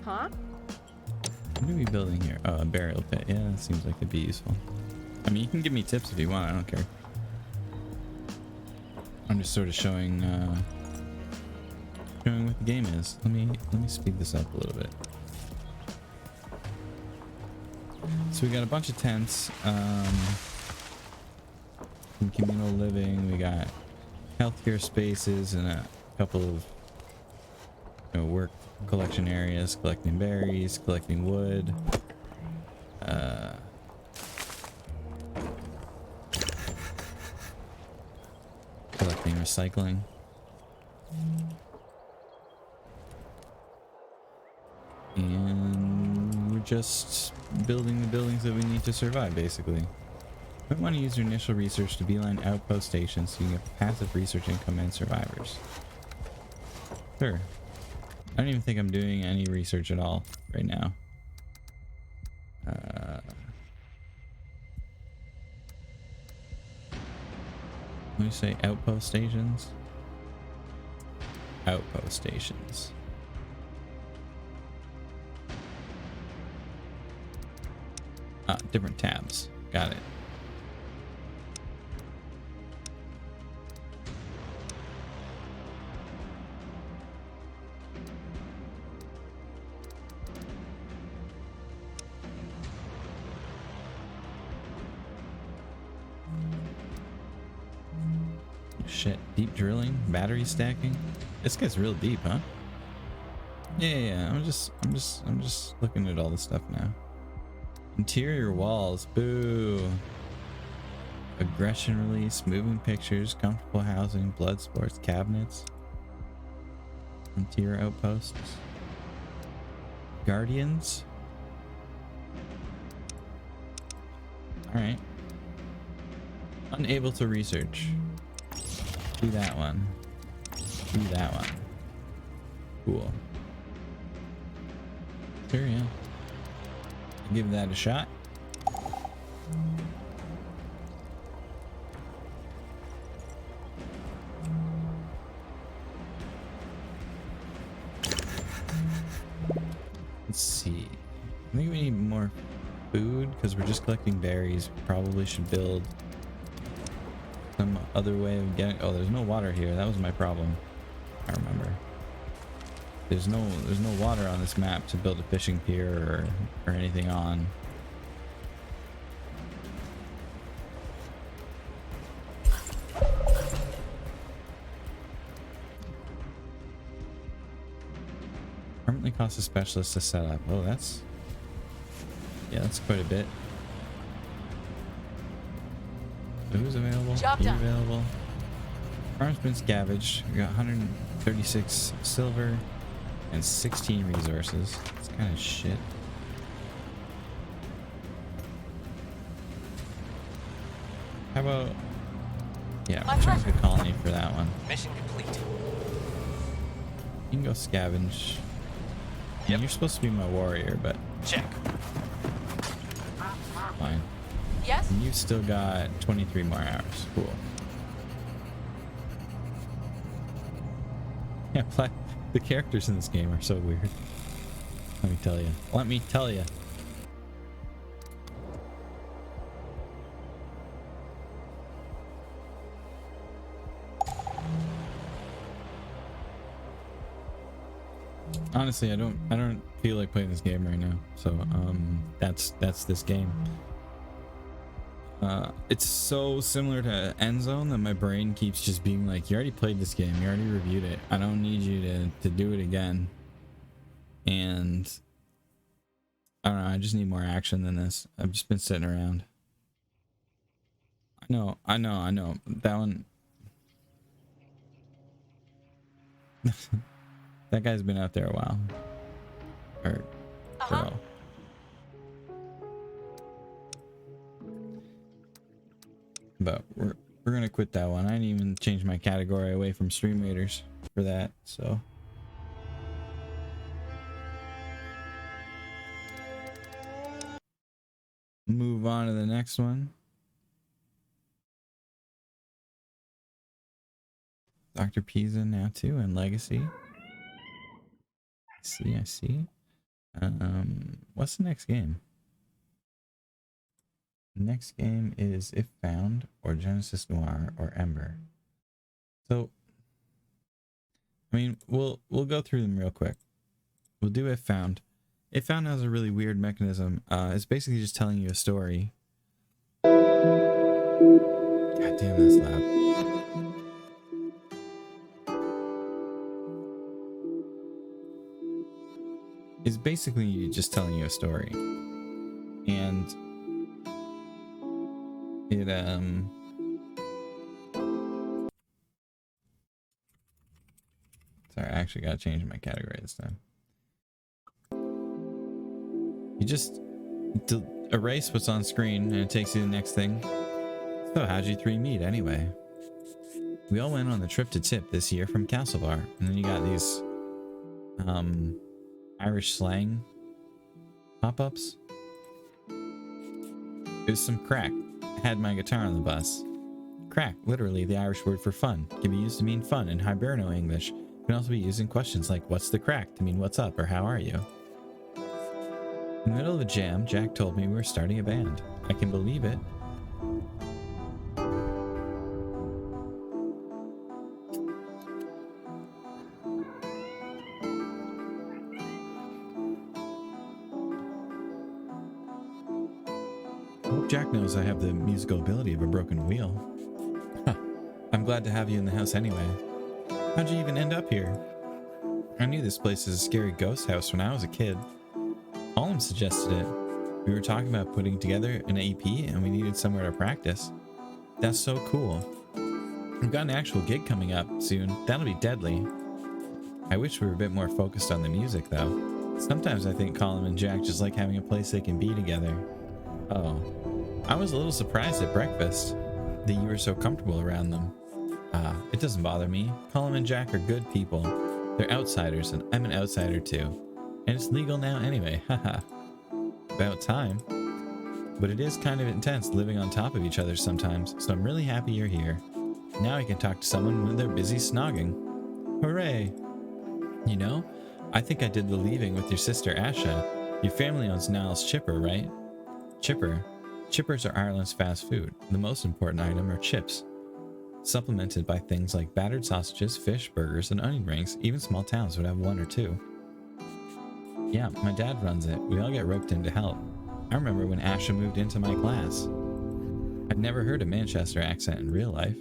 Huh? What are we building here? Oh, a burial pit. Yeah, that seems like it'd be useful. I mean, you can give me tips if you want. I don't care. I'm just sort of showing showing what the game is. Let me speed this up a little bit. So we got a bunch of tents, some communal living. We got healthcare spaces and a couple of work collection areas, collecting berries, collecting wood. Collecting recycling. And we're just building the buildings that we need to survive, basically. You might want to use your initial research to beeline outpost stations so you can get passive research income and survivors. Sure. I don't even think I'm doing any research at all right now. Let me say outpost stations. Outpost stations. Ah, different tabs. Got it. Shit, deep drilling, battery stacking. This gets real deep, huh? Yeah. I'm just looking at all this stuff now. Interior walls, boo. Aggression release, moving pictures, comfortable housing, blood sports, cabinets. Interior outposts. Guardians. Alright. Unable to research. Do that one. Do that one. Cool. Sure, yeah. Give that a shot. Let's see. I think we need more food because we're just collecting berries. Probably should build some other way of getting. Oh, there's no water here. That was my problem. I remember. There's no water on this map to build a fishing pier or anything on. Permanently costs a specialist to set up. Oh, that's quite a bit. So who's available? Job done. Available. Farm's been scavenged. We got 136 silver and 16 resources. It's kind of shit. How about... Yeah, we'll check the colony for that one. Mission complete. You can go scavenge. Yep. You're supposed to be my warrior, but... Check. Fine. Yes? And you've still got 23 more hours. Cool. Yeah, the characters in this game are so weird. Let me tell you. Let me tell you. Honestly, I don't feel like playing this game right now. So, that's this game. It's so similar to Endzone that my brain keeps just being like, you already played this game, you already reviewed it, I don't need you to do it again. And I don't know, I just need more action than this. I've just been sitting around. I know that one. That guy's been out there a while, or girl. But we're gonna quit that one. I didn't even change my category away from Stream Raiders for that, so. Move on to the next one. Dr. Pisa now too, and Legacy. I see. What's the next game? Next game is If Found or Genesis Noir or Ember. So I mean, we'll go through them real quick. We'll do If Found. If Found has a really weird mechanism. It's basically just telling you a story. God damn, that's loud. It's basically just telling you a story. And it, sorry, I actually gotta change my category this time. You just erase what's on screen and it takes you to the next thing. So how'd you three meet anyway? We all went on the trip to Tip this year from Castlebar, and then you got these Irish slang pop-ups. It was some crack. I had my guitar on the bus. Crack, literally the Irish word for fun, can be used to mean fun in Hiberno English. It can also be used in questions like what's the crack to mean what's up or how are you. In the middle of a jam, Jack told me we were starting a band. I can believe it. I hope Jack knows I have the musical ability of a broken wheel. Huh. I'm glad to have you in the house anyway. How'd you even end up here? I knew this place is a scary ghost house when I was a kid. Colin suggested it. We were talking about putting together an EP and we needed somewhere to practice. That's so cool. We've got an actual gig coming up soon. That'll be deadly. I wish we were a bit more focused on the music though. Sometimes I think Colin and Jack just like having a place they can be together. Oh, I was a little surprised at breakfast that you were so comfortable around them. It doesn't bother me. Colin and Jack are good people. They're outsiders and I'm an outsider too. And it's legal now anyway, haha. About time. But it is kind of intense living on top of each other sometimes, so I'm really happy you're here. Now I can talk to someone when they're busy snogging. Hooray! You know, I think I did the leaving with your sister Asha. Your family owns Niles Chipper, right? Chipper. Chippers are Ireland's fast food. The most important item are chips, supplemented by things like battered sausages, fish, burgers, and onion rings. Even small towns would have one or two. Yeah, my dad runs it. We all get roped in to help. I remember when Asha moved into my class. I'd never heard a Manchester accent in real life.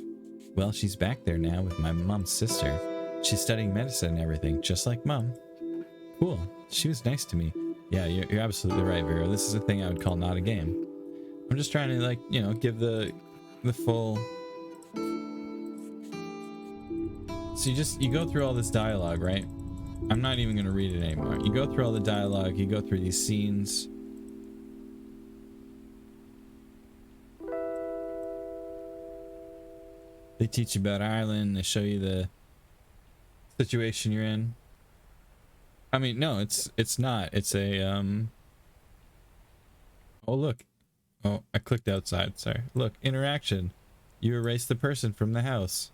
Well, she's back there now with my mom's sister. She's studying medicine and everything, just like Mom. Cool. She was nice to me. Yeah, you're absolutely right, Vero. This is a thing I would call not a game. I'm just trying to, like, you know, give the full... So you go through all this dialogue, right? I'm not even going to read it anymore. You go through all the dialogue, you go through these scenes. They teach you about Ireland, they show you the situation you're in. I mean, no, it's not. It's a, oh, look. Oh, I clicked outside, sorry. Look, interaction. You erase the person from the house.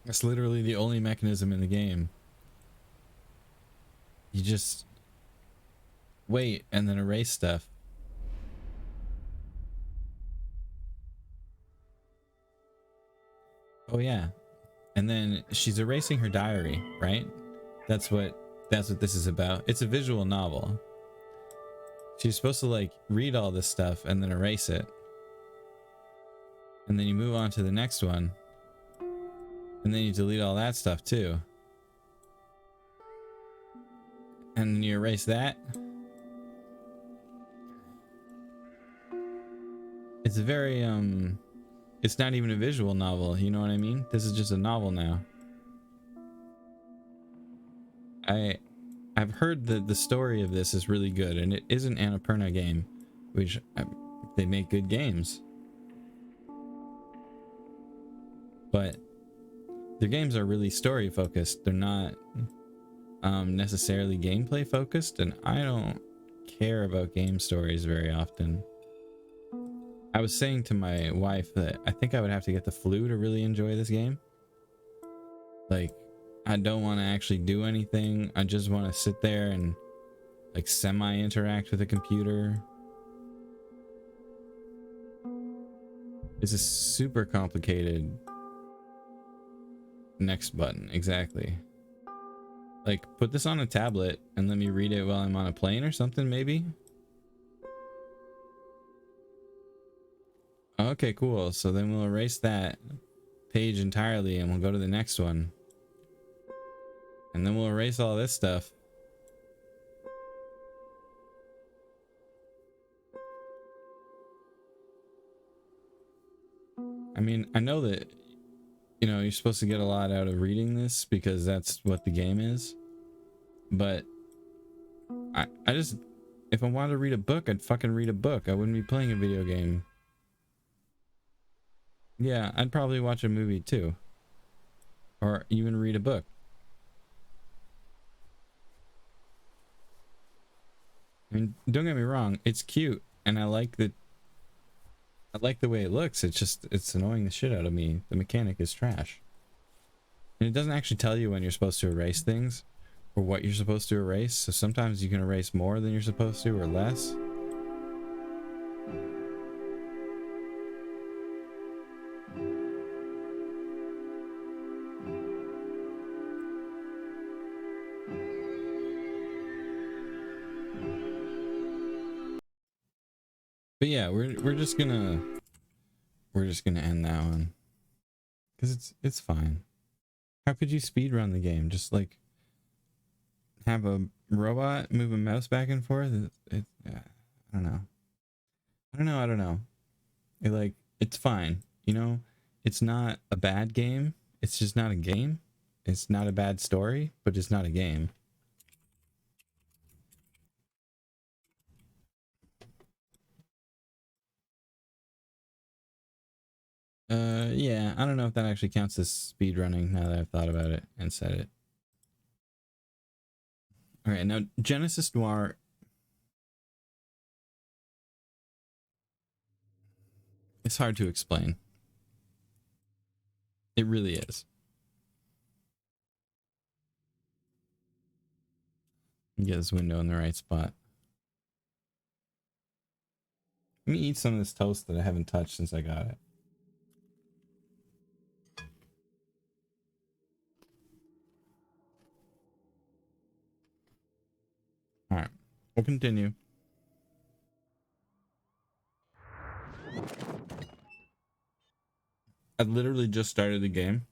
That's literally the only mechanism in the game. You just wait and then erase stuff. Oh yeah. And then she's erasing her diary, right? That's what this is about. It's a visual novel. She's supposed to like read all this stuff and then erase it. And then you move on to the next one. And then you delete all that stuff too. And then you erase that. It's a very, it's not even a visual novel, you know what I mean? This is just a novel now. I've heard that the story of this is really good, and it is an Annapurna game, which they make good games. But their games are really story focused. They're not necessarily gameplay focused, and I don't care about game stories very often. I was saying to my wife that I think I would have to get the flu to really enjoy this game. Like, I don't want to actually do anything. I just want to sit there and like semi-interact with a computer. It's a super complicated next button, exactly. Like, put this on a tablet and let me read it while I'm on a plane or something, maybe? Okay, cool. So then we'll erase that page entirely and we'll go to the next one. And then we'll erase all this stuff. I mean, I know that, you know, you're supposed to get a lot out of reading this because that's what the game is. But I just, if I wanted to read a book, I'd fucking read a book. I wouldn't be playing a video game. Yeah, I'd probably watch a movie too. Or even read a book. I mean, don't get me wrong, it's cute and I like the way it looks. It's just, it's annoying the shit out of me. The mechanic is trash. And it doesn't actually tell you when you're supposed to erase things or what you're supposed to erase. So sometimes you can erase more than you're supposed to or less. But yeah, we're just gonna end that one because it's fine. How could you speedrun the game? Just like have a robot move a mouse back and forth? I don't know. I don't know. It's fine. You know, it's not a bad game. It's just not a game. It's not a bad story, but it's not a game. Yeah, I don't know if that actually counts as speedrunning now that I've thought about it and said it. Alright, now Genesis Noir. It's hard to explain. It really is. Get this window in the right spot. Let me eat some of this toast that I haven't touched since I got it. Alright, we'll continue. I literally just started the game.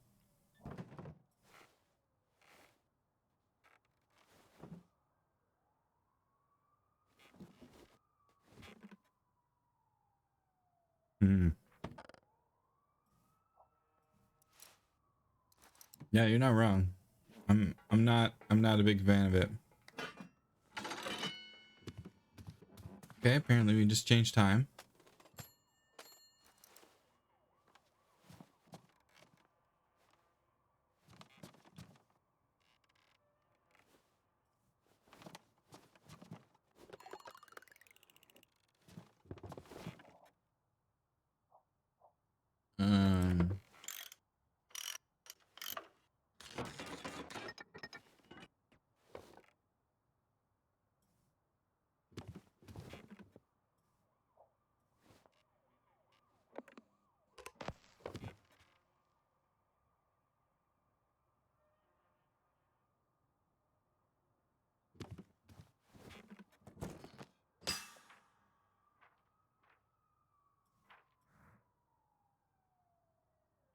Yeah, you're not wrong. I'm not a big fan of it. Okay, apparently we just changed time.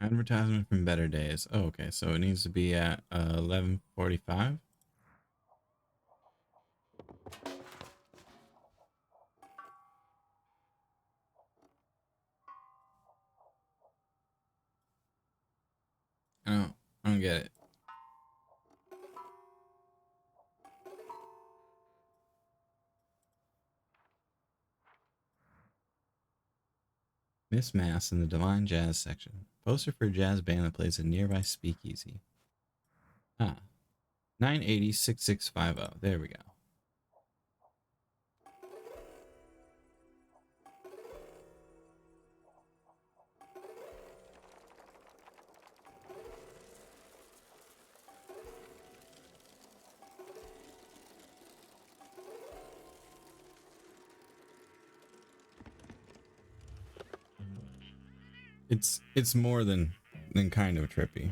Advertisement from Better Days. Oh, okay, so it needs to be at 11:45. I don't get it. Miss Mass in the Divine Jazz section. Poster for a jazz band that plays a nearby speakeasy. 980-6650. There we go. It's more than kind of trippy.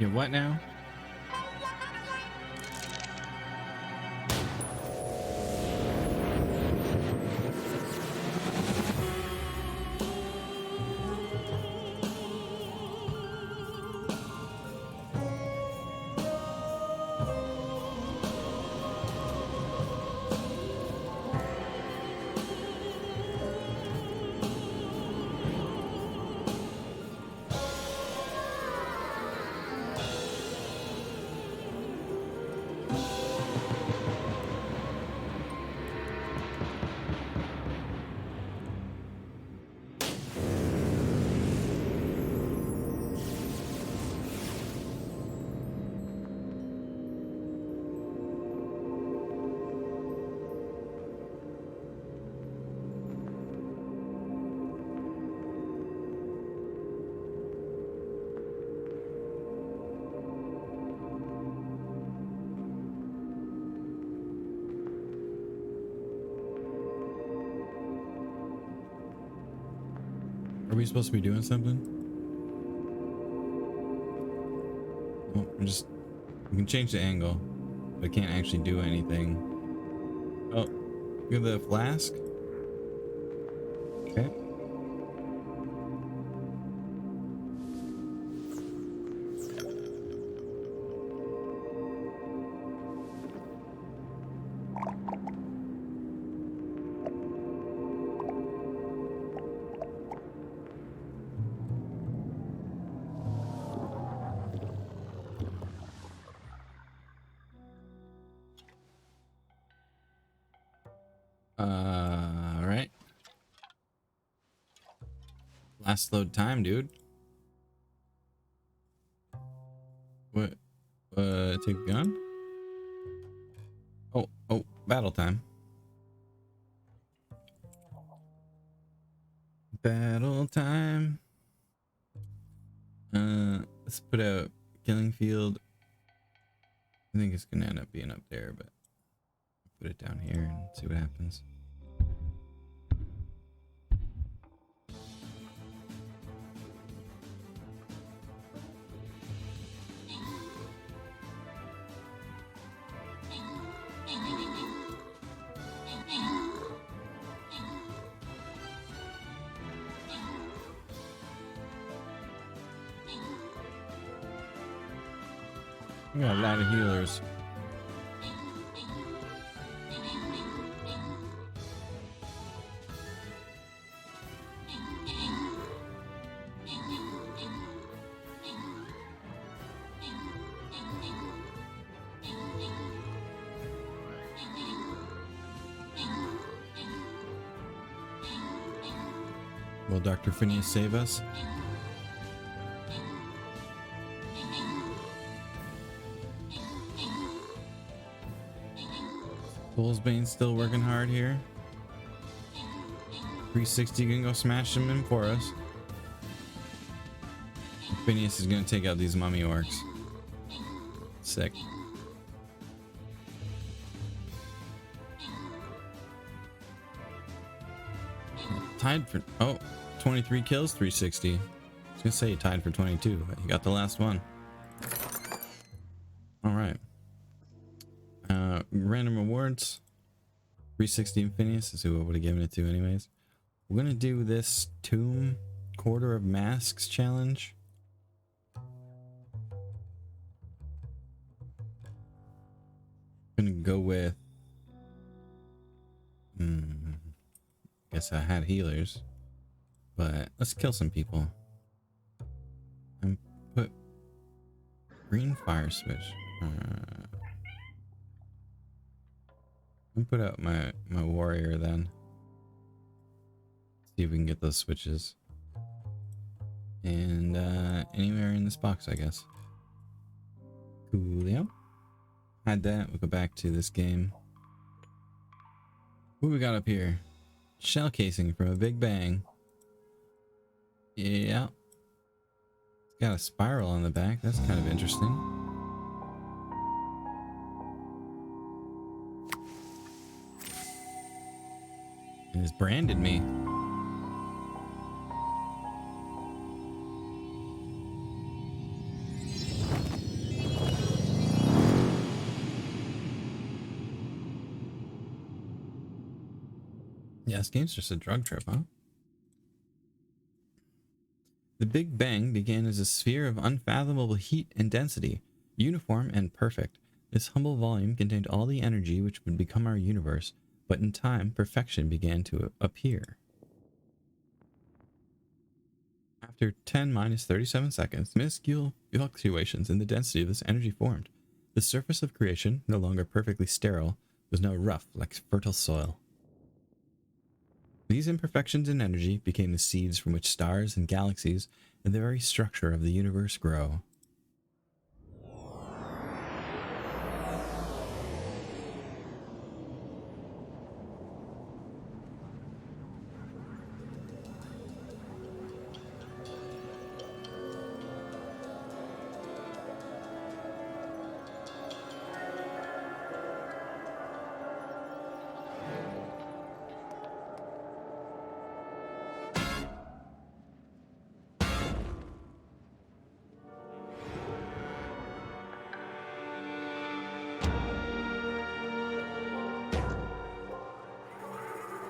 You what now? Are we supposed to be doing something? Well, we can change the angle, but I can't actually do anything. Oh, look at the flask. Okay. All right. Last load time, dude. What? Take a gun? Oh, battle time. Battle time. Let's put out Killing Field. I think it's gonna end up being up there, but put it down here and see what happens. We got a lot of healers. Will Dr. Phineas save us? Bullsbane's still working hard here. 360 can go smash him in for us. Phineas is gonna take out these mummy orcs. Sick. Tied for 23 kills, 360. I was gonna say tied for 22, but you got the last one. All right. Random rewards. 360 and Phineas is who I would have given it to anyways. We're gonna do this Tomb Quarter of Masks challenge. Gonna go with guess I had healers, but let's kill some people and put green fire switch. I'll put out my warrior then. See if we can get those switches. And anywhere in this box, I guess. Coolio. Had that. We'll go back to this game. What we got up here? Shell casing from a Big Bang. Yeah. It's got a spiral on the back. That's kind of interesting. And it's branded me. Yeah, this game's just a drug trip, huh? The Big Bang began as a sphere of unfathomable heat and density, uniform and perfect. This humble volume contained all the energy which would become our universe, but in time, perfection began to appear. After 10 minus 37 seconds, minuscule fluctuations in the density of this energy formed. The surface of creation, no longer perfectly sterile, was now rough like fertile soil. These imperfections in energy became the seeds from which stars and galaxies and the very structure of the universe grow.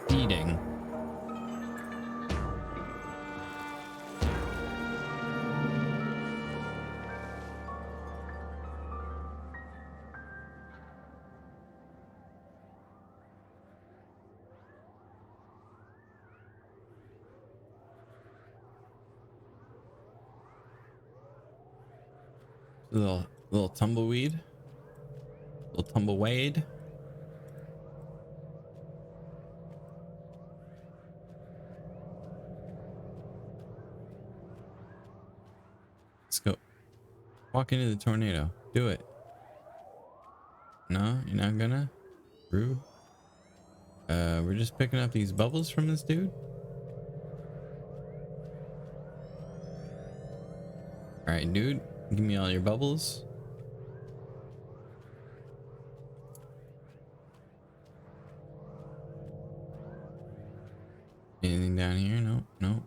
Eating. Little tumbleweed. Little tumblewade. Let's go. Walk into the tornado. Do it. No, you're not gonna? Rude. We're just picking up these bubbles from this dude. Alright, dude. Give me all your bubbles. Anything down here? No, no.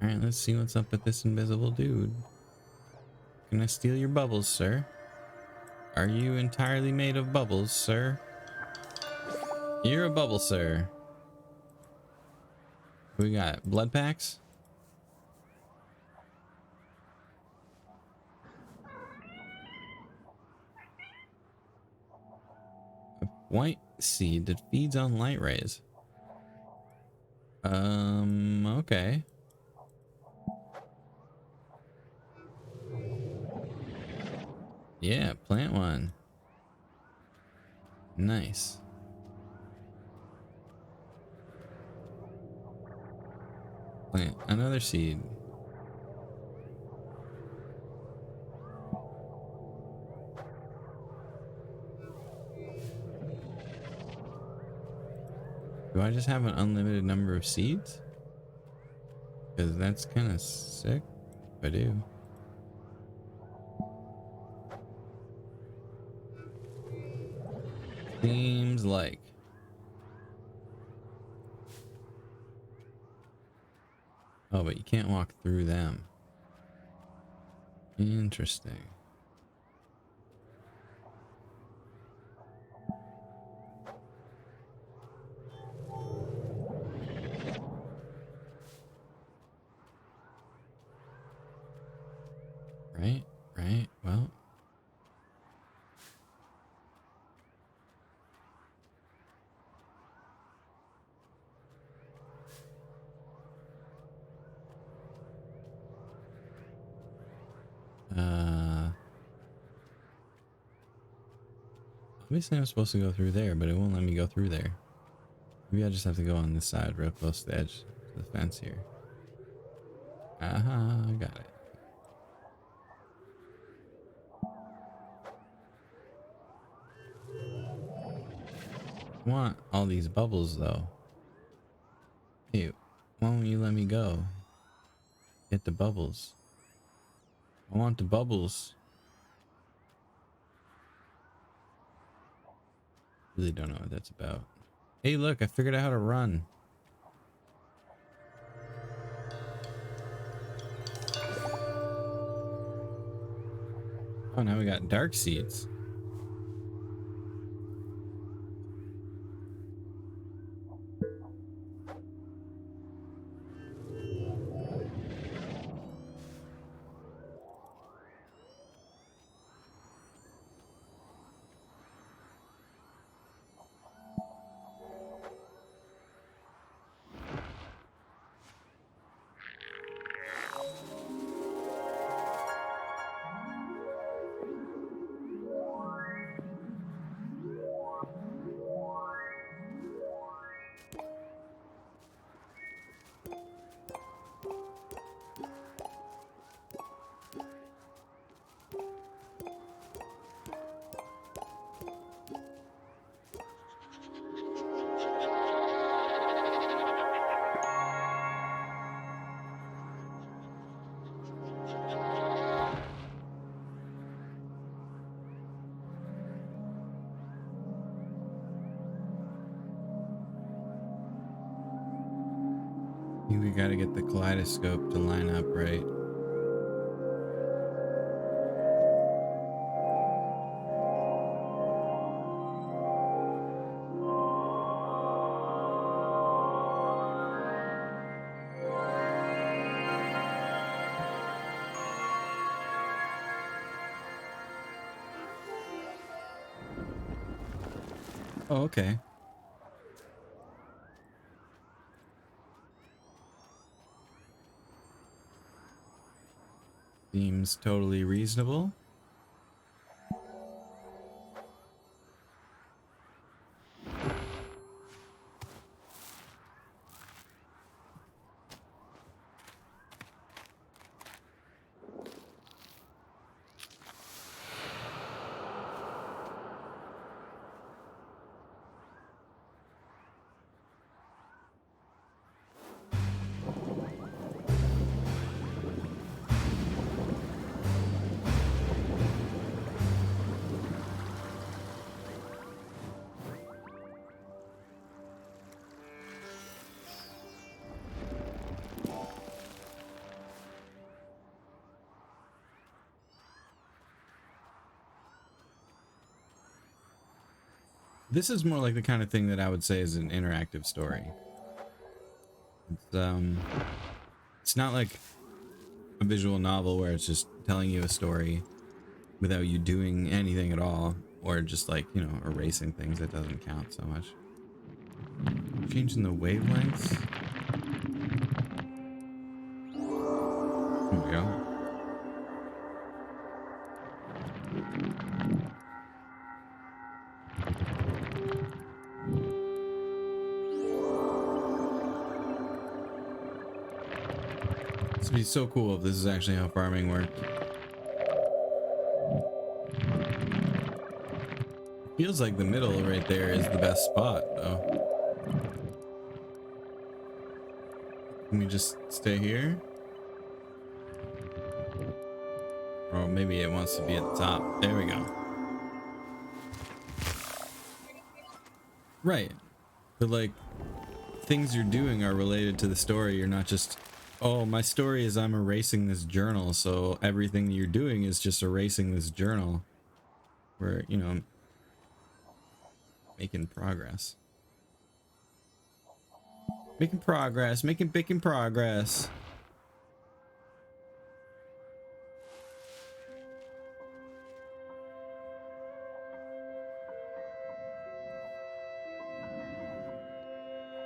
Alright, let's see what's up with this invisible dude. Can I steal your bubbles, sir? Are you entirely made of bubbles, sir? You're a bubble, sir. We got blood packs. A white seed that feeds on light rays. Okay. Yeah, plant one. Nice. Plant another seed. Do I just have an unlimited number of seeds? Because that's kind of sick if I do. Seems like. Oh, but you can't walk through them. Interesting. Right, well. Obviously I'm supposed to go through there, but it won't let me go through there. Maybe I just have to go on this side, real close to the edge of the fence here. Aha, I got it. I want all these bubbles though. Hey, why won't you let me go? Get the bubbles. I want the bubbles. Really don't know what that's about. Hey, look, I figured out how to run. Oh, now we got dark seeds. I think we gotta get the kaleidoscope to line up right. Oh, okay. Seems totally reasonable. This is more like the kind of thing that I would say is an interactive story. It's not like a visual novel where it's just telling you a story without you doing anything at all, or just like, you know, erasing things. That doesn't count so much. Changing the wavelengths. There we go. This would be so cool if this is actually how farming worked. Feels like the middle right there is the best spot, though. Can we just stay here? Or maybe it wants to be at the top. There we go. Right. But like, things you're doing are related to the story. You're not just, oh, my story is I'm erasing this journal, so everything you're doing is just erasing this journal. Where, you know, making progress. Making progress, making progress.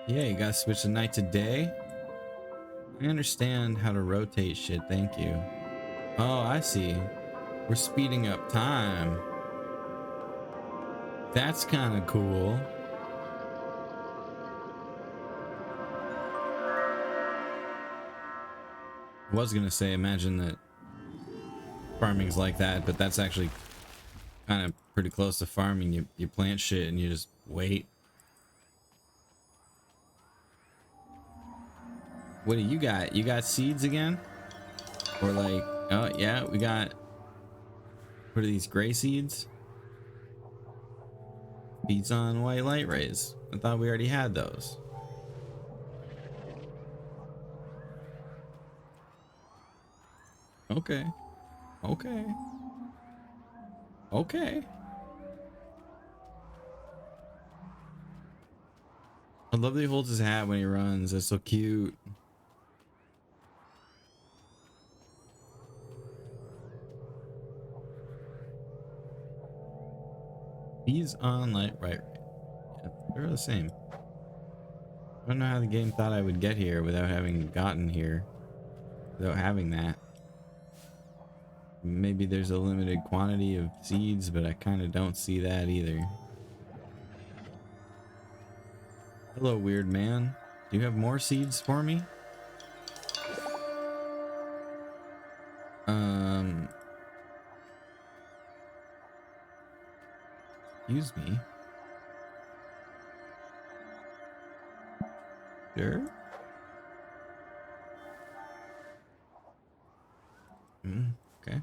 Yeah, you gotta switch the night to day. I understand how to rotate shit, thank you. Oh, I see. We're speeding up time. That's kind of cool. I was gonna say, imagine that farming's like that, but that's actually kind of pretty close to farming. You plant shit and you just wait. What do you got? You got seeds again? Or like, oh yeah, we got, what are these, gray seeds? Feeds on white light rays. I thought we already had those. Okay. Okay. Okay. I love that he holds his hat when he runs. That's so cute. He's on light right. Yeah, they're the same. I don't know how the game thought I would get here without having gotten here. Without having that. Maybe there's a limited quantity of seeds, but I kind of don't see that either. Hello, weird man. Do you have more seeds for me? Excuse me. Sure. Okay.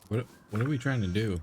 What are we trying to do?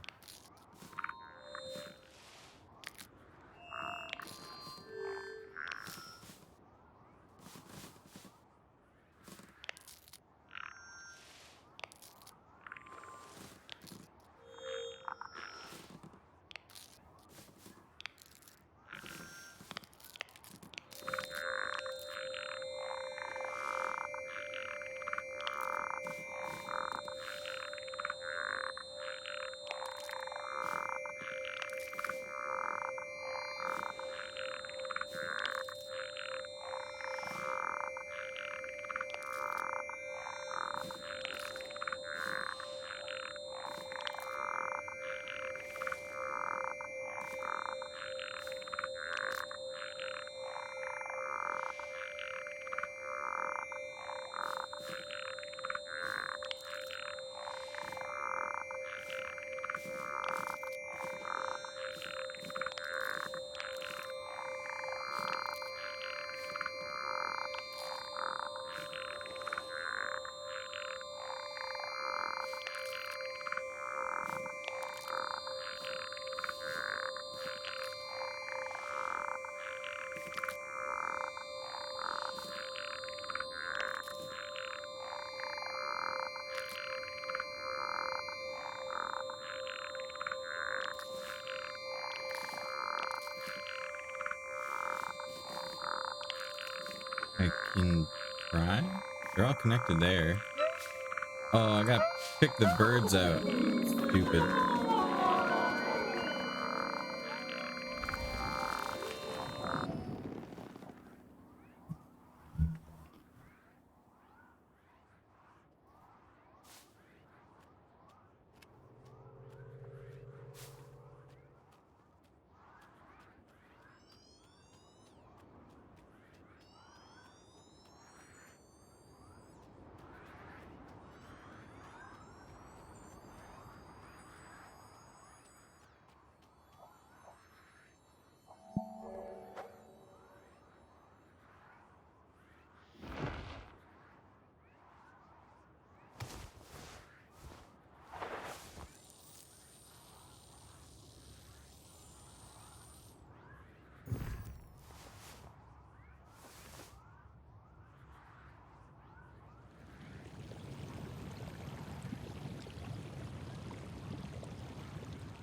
I can try. They're all connected there. Oh, I got pick the birds out. Stupid.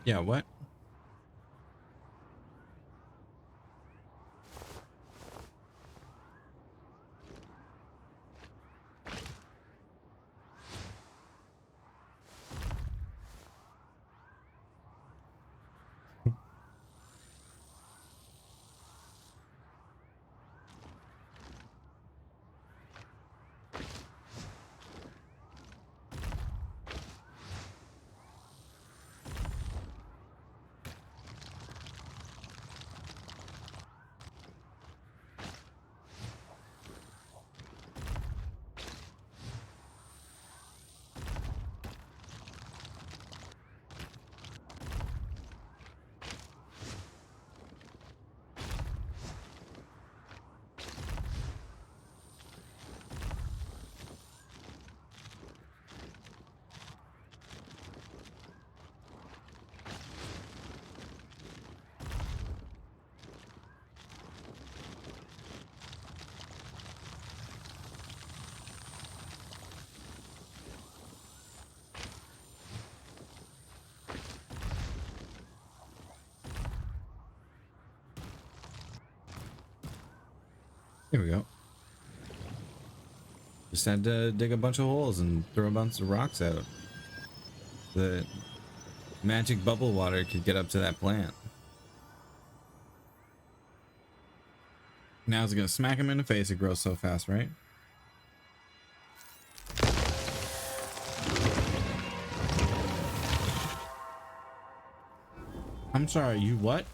Yeah, what? Here we go. Just had to dig a bunch of holes and throw a bunch of rocks out. The magic bubble water could get up to that plant. Now it's gonna smack him in the face. It grows so fast, right? I'm sorry, you what?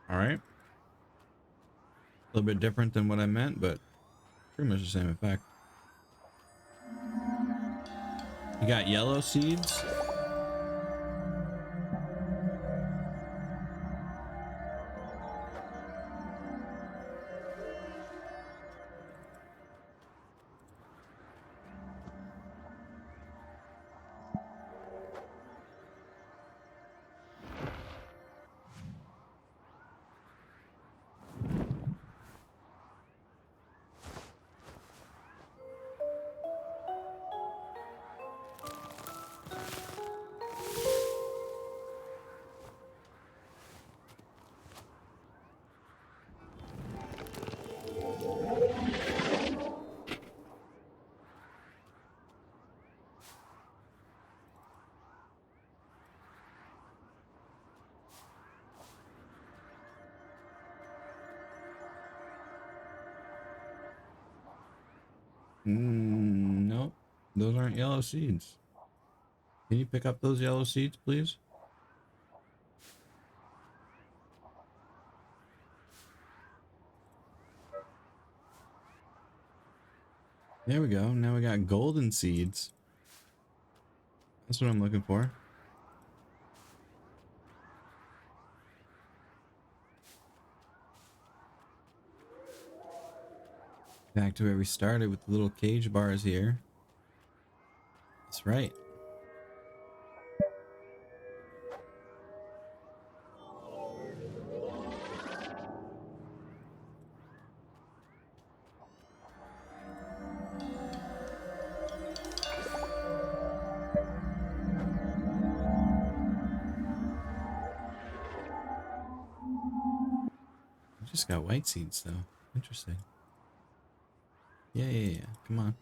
Alright. A little bit different than what I meant, but pretty much the same effect. You got yellow seeds. Nope. Those aren't yellow seeds. Can you pick up those yellow seeds, please? There we go. Now we got golden seeds. That's what I'm looking for. Back to where we started with the little cage bars here. That's right. I just got white seeds though. Interesting. Yeah. Come on.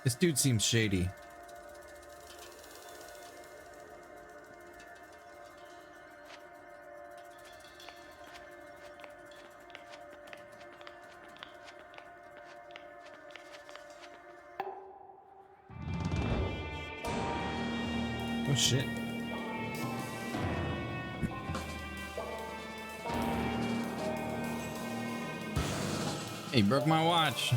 This dude seems shady. Oh shit. He broke my watch.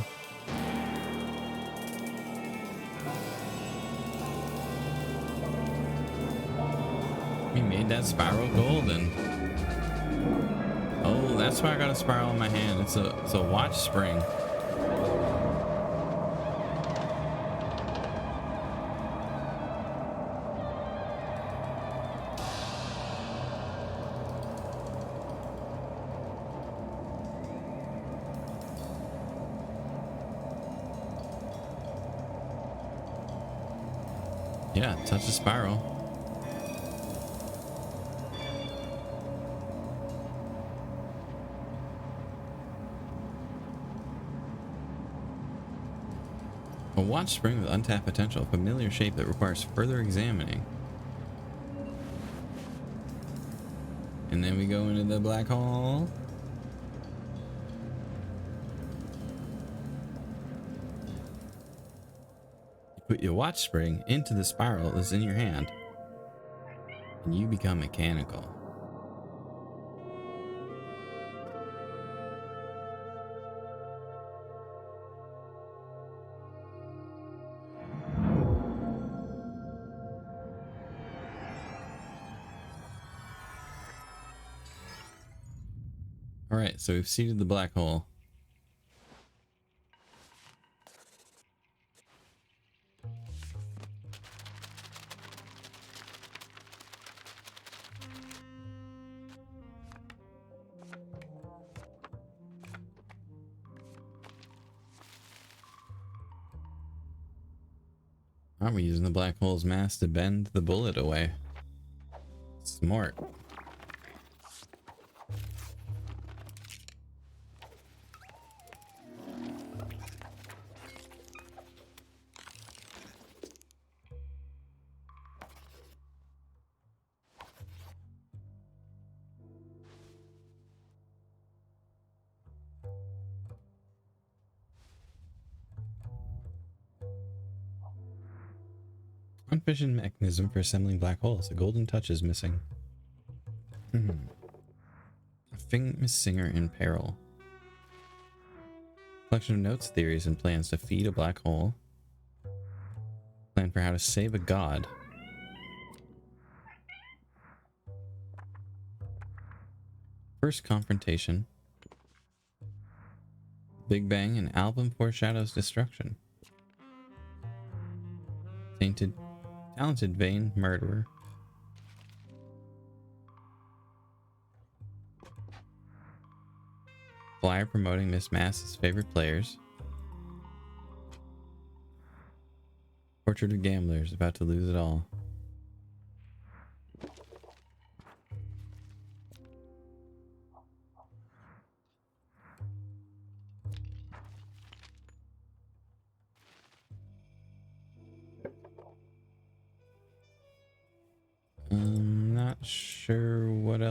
We made that spiral golden. Oh, that's why I got a spiral in my hand. It's a watch spring. Yeah, touch the spiral. A watch spring with untapped potential, a familiar shape that requires further examining. And then we go into the black hole. You put your watch spring into the spiral that's in your hand, and you become mechanical. Alright, so we've seeded the black hole. Aren't we using the black hole's mass to bend the bullet away? Smart. Unfissioned mechanism for assembling black holes. A golden touch is missing. A famous singer in peril. Collection of notes, theories, and plans to feed a black hole. Plan for how to save a god. First confrontation. Big Bang, an album foreshadows destruction. Talented vain murderer. Flyer promoting Miss Mass's favorite players. Portrait of gamblers about to lose it all.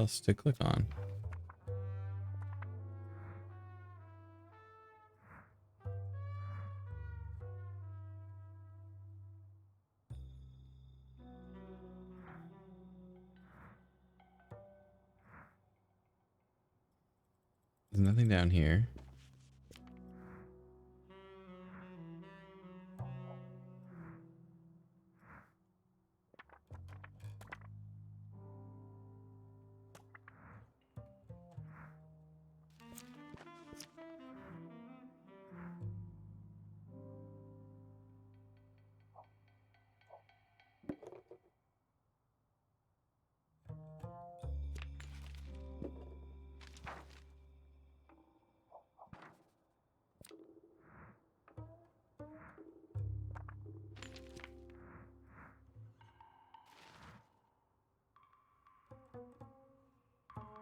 else to click on. There's nothing down here.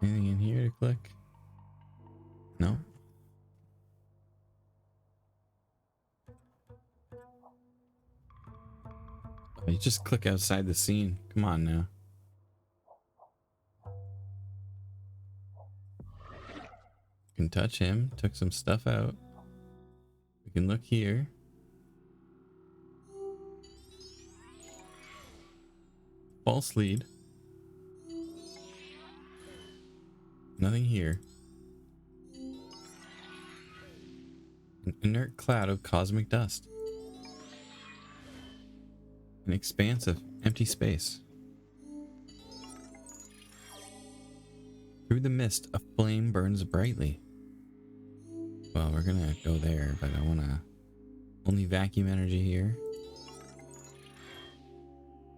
Anything in here to click? No. Oh, you just click outside the scene. Come on now. You can touch him. Took some stuff out. We can look here. False lead. Nothing here. An inert cloud of cosmic dust. An expanse of empty space. Through the mist, a flame burns brightly. Well, we're gonna go there, but I wanna... Only vacuum energy here.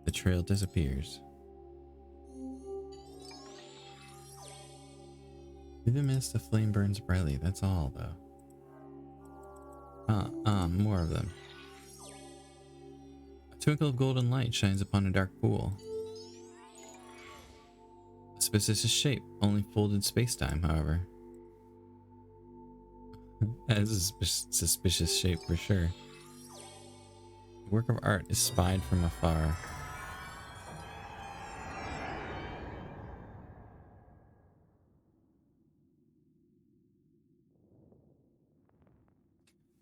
The trail disappears. Through the mist, the flame burns brightly. That's all, though. More of them. A twinkle of golden light shines upon a dark pool. A suspicious shape, only folded space-time, however. That is a suspicious shape for sure. The work of art is spied from afar.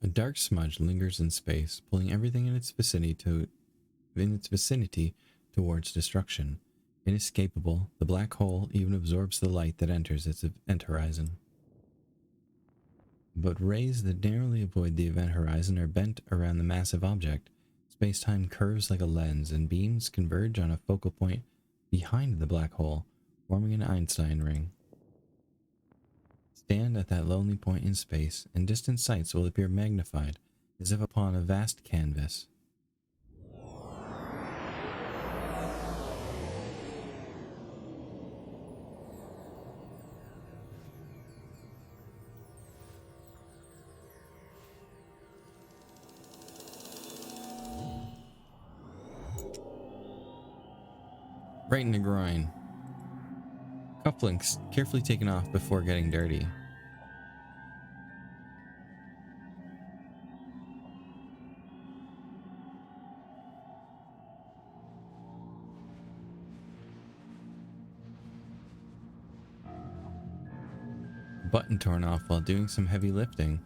A dark smudge lingers in space, pulling everything in its vicinity towards destruction. Inescapable, the black hole even absorbs the light that enters its event horizon. But rays that narrowly avoid the event horizon are bent around the massive object. Space-time curves like a lens, and beams converge on a focal point behind the black hole, forming an Einstein ring. Stand at that lonely point in space, and distant sights will appear magnified, as if upon a vast canvas. Right in the groin. Cufflinks carefully taken off before getting dirty. Button torn off while doing some heavy lifting.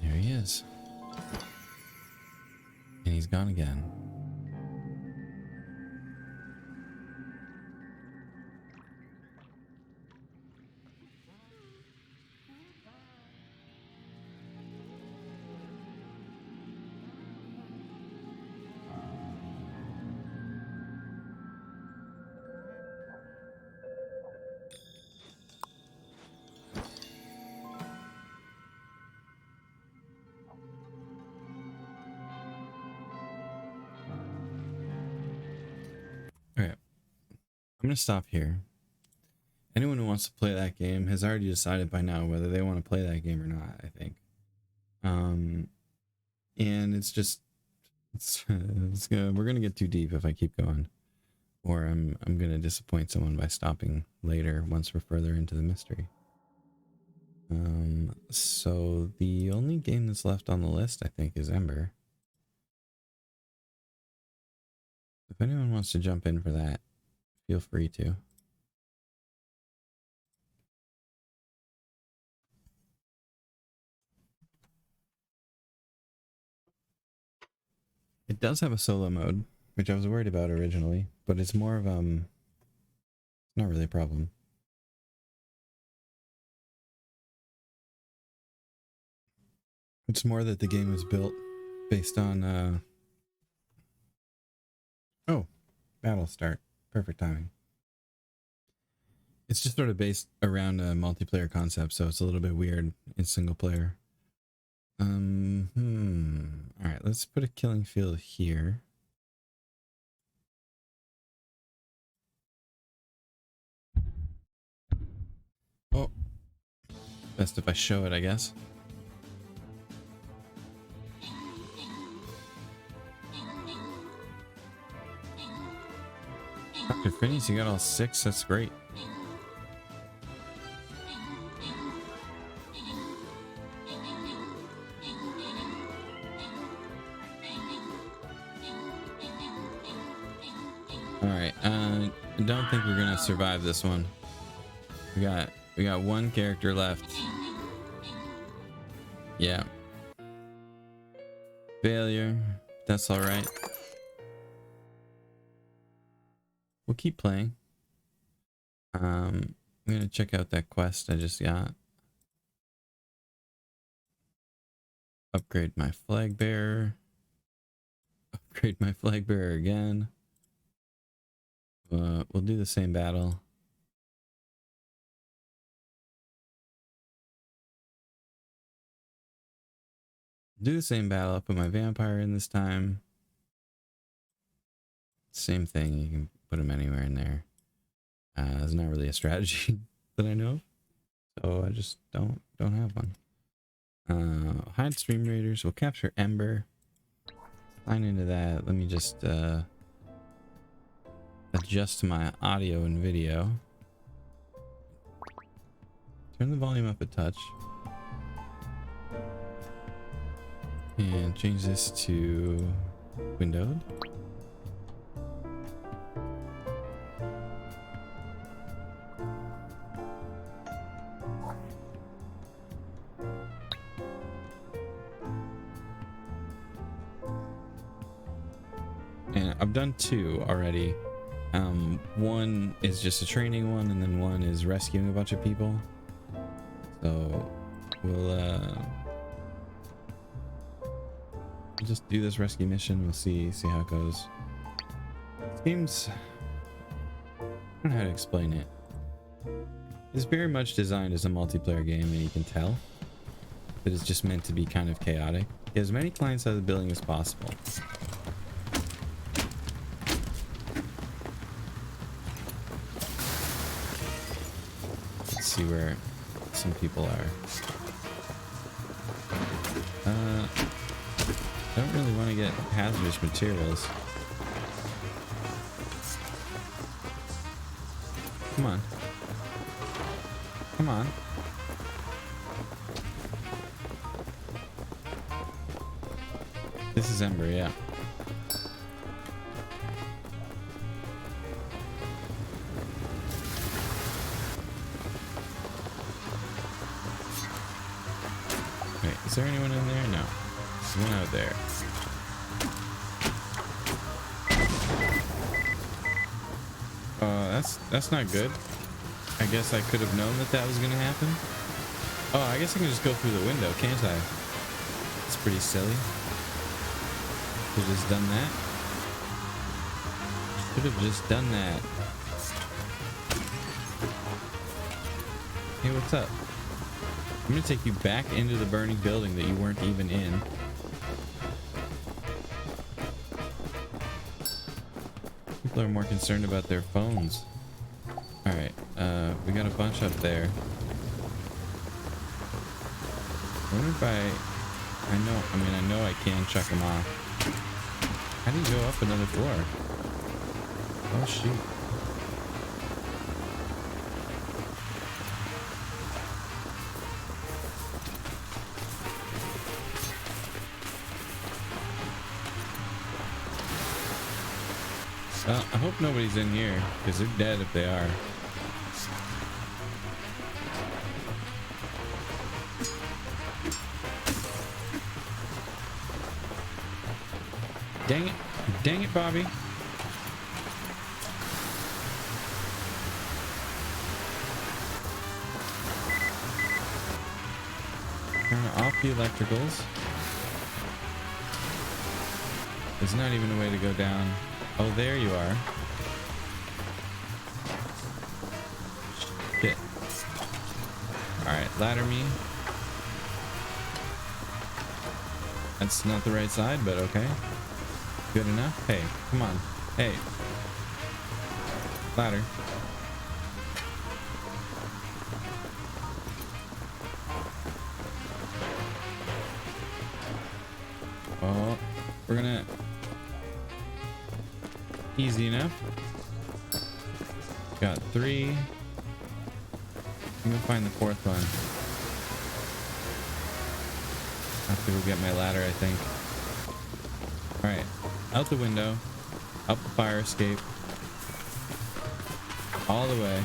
There he is. And he's gone again. Okay. I'm going to stop here. Anyone who wants to play that game has already decided by now whether they want to play that game or not, I think. And it's just, we're going to get too deep if I keep going. Or I'm going to disappoint someone by stopping later once we're further into the mystery. So the only game that's left on the list, I think, is Ember. If anyone wants to jump in for that, feel free to. It does have a solo mode, which I was worried about originally, but it's more of not really a problem. It's more that the game was built based on oh, battle start. Perfect timing. It's just sort of based around a multiplayer concept, so it's a little bit weird in single player. Alright, let's put a killing field here. Oh. Best if I show it, I guess. Dr. Phineas, you got all 6, that's great. Alright, I don't think we're gonna survive this one. We got one character left. Yeah. Failure. That's alright. We'll keep playing. I'm gonna check out that quest I just got. Upgrade my flag bearer. Upgrade my flag bearer again. We'll do the same battle. Do the same battle. I'll put my vampire in this time. Same thing. You can put him anywhere in there. There's not really a strategy that I know of, so I just don't have one. Hide stream raiders. We'll capture Ember. Sign into that. Let me just adjust my audio and video. Turn the volume up a touch. And change this to windowed. And I've done 2 already. One is just a training one, and then one is rescuing a bunch of people. So we'll just do this rescue mission. We'll see how it goes. Seems, I don't know how to explain it. It's very much designed as a multiplayer game, and you can tell that it's just meant to be kind of chaotic. Get as many clients out of the building as possible. Let's see where some people are. Don't really want to get hazardous materials. Come on. Come on. This is Ember, yeah. Wait, is there anyone in there? No. There's one out there. That's not good. I guess I could have known that was gonna happen. Oh, I guess I can just go through the window, can't I? It's pretty silly. Could have just done that. Could have just done that. Hey, what's up? I'm gonna take you back into the burning building that you weren't even in. People are more concerned about their phones. Alright, we got a bunch up there. I wonder if I know I can check them off. How do you go up another floor? Oh shoot. Well, I hope nobody's in here, because they're dead if they are. Dang it. Dang it, Bobby. Turn off the electricals. There's not even a way to go down. Oh, there you are. Shit. Alright, ladder me. That's not the right side, but okay. Good enough? Hey, come on. Hey. Ladder. Oh, we're gonna... Easy enough. Got 3. I'm gonna find the 4th one. I have to go get my ladder, I think. Alright. Out the window. Up the fire escape. All the way.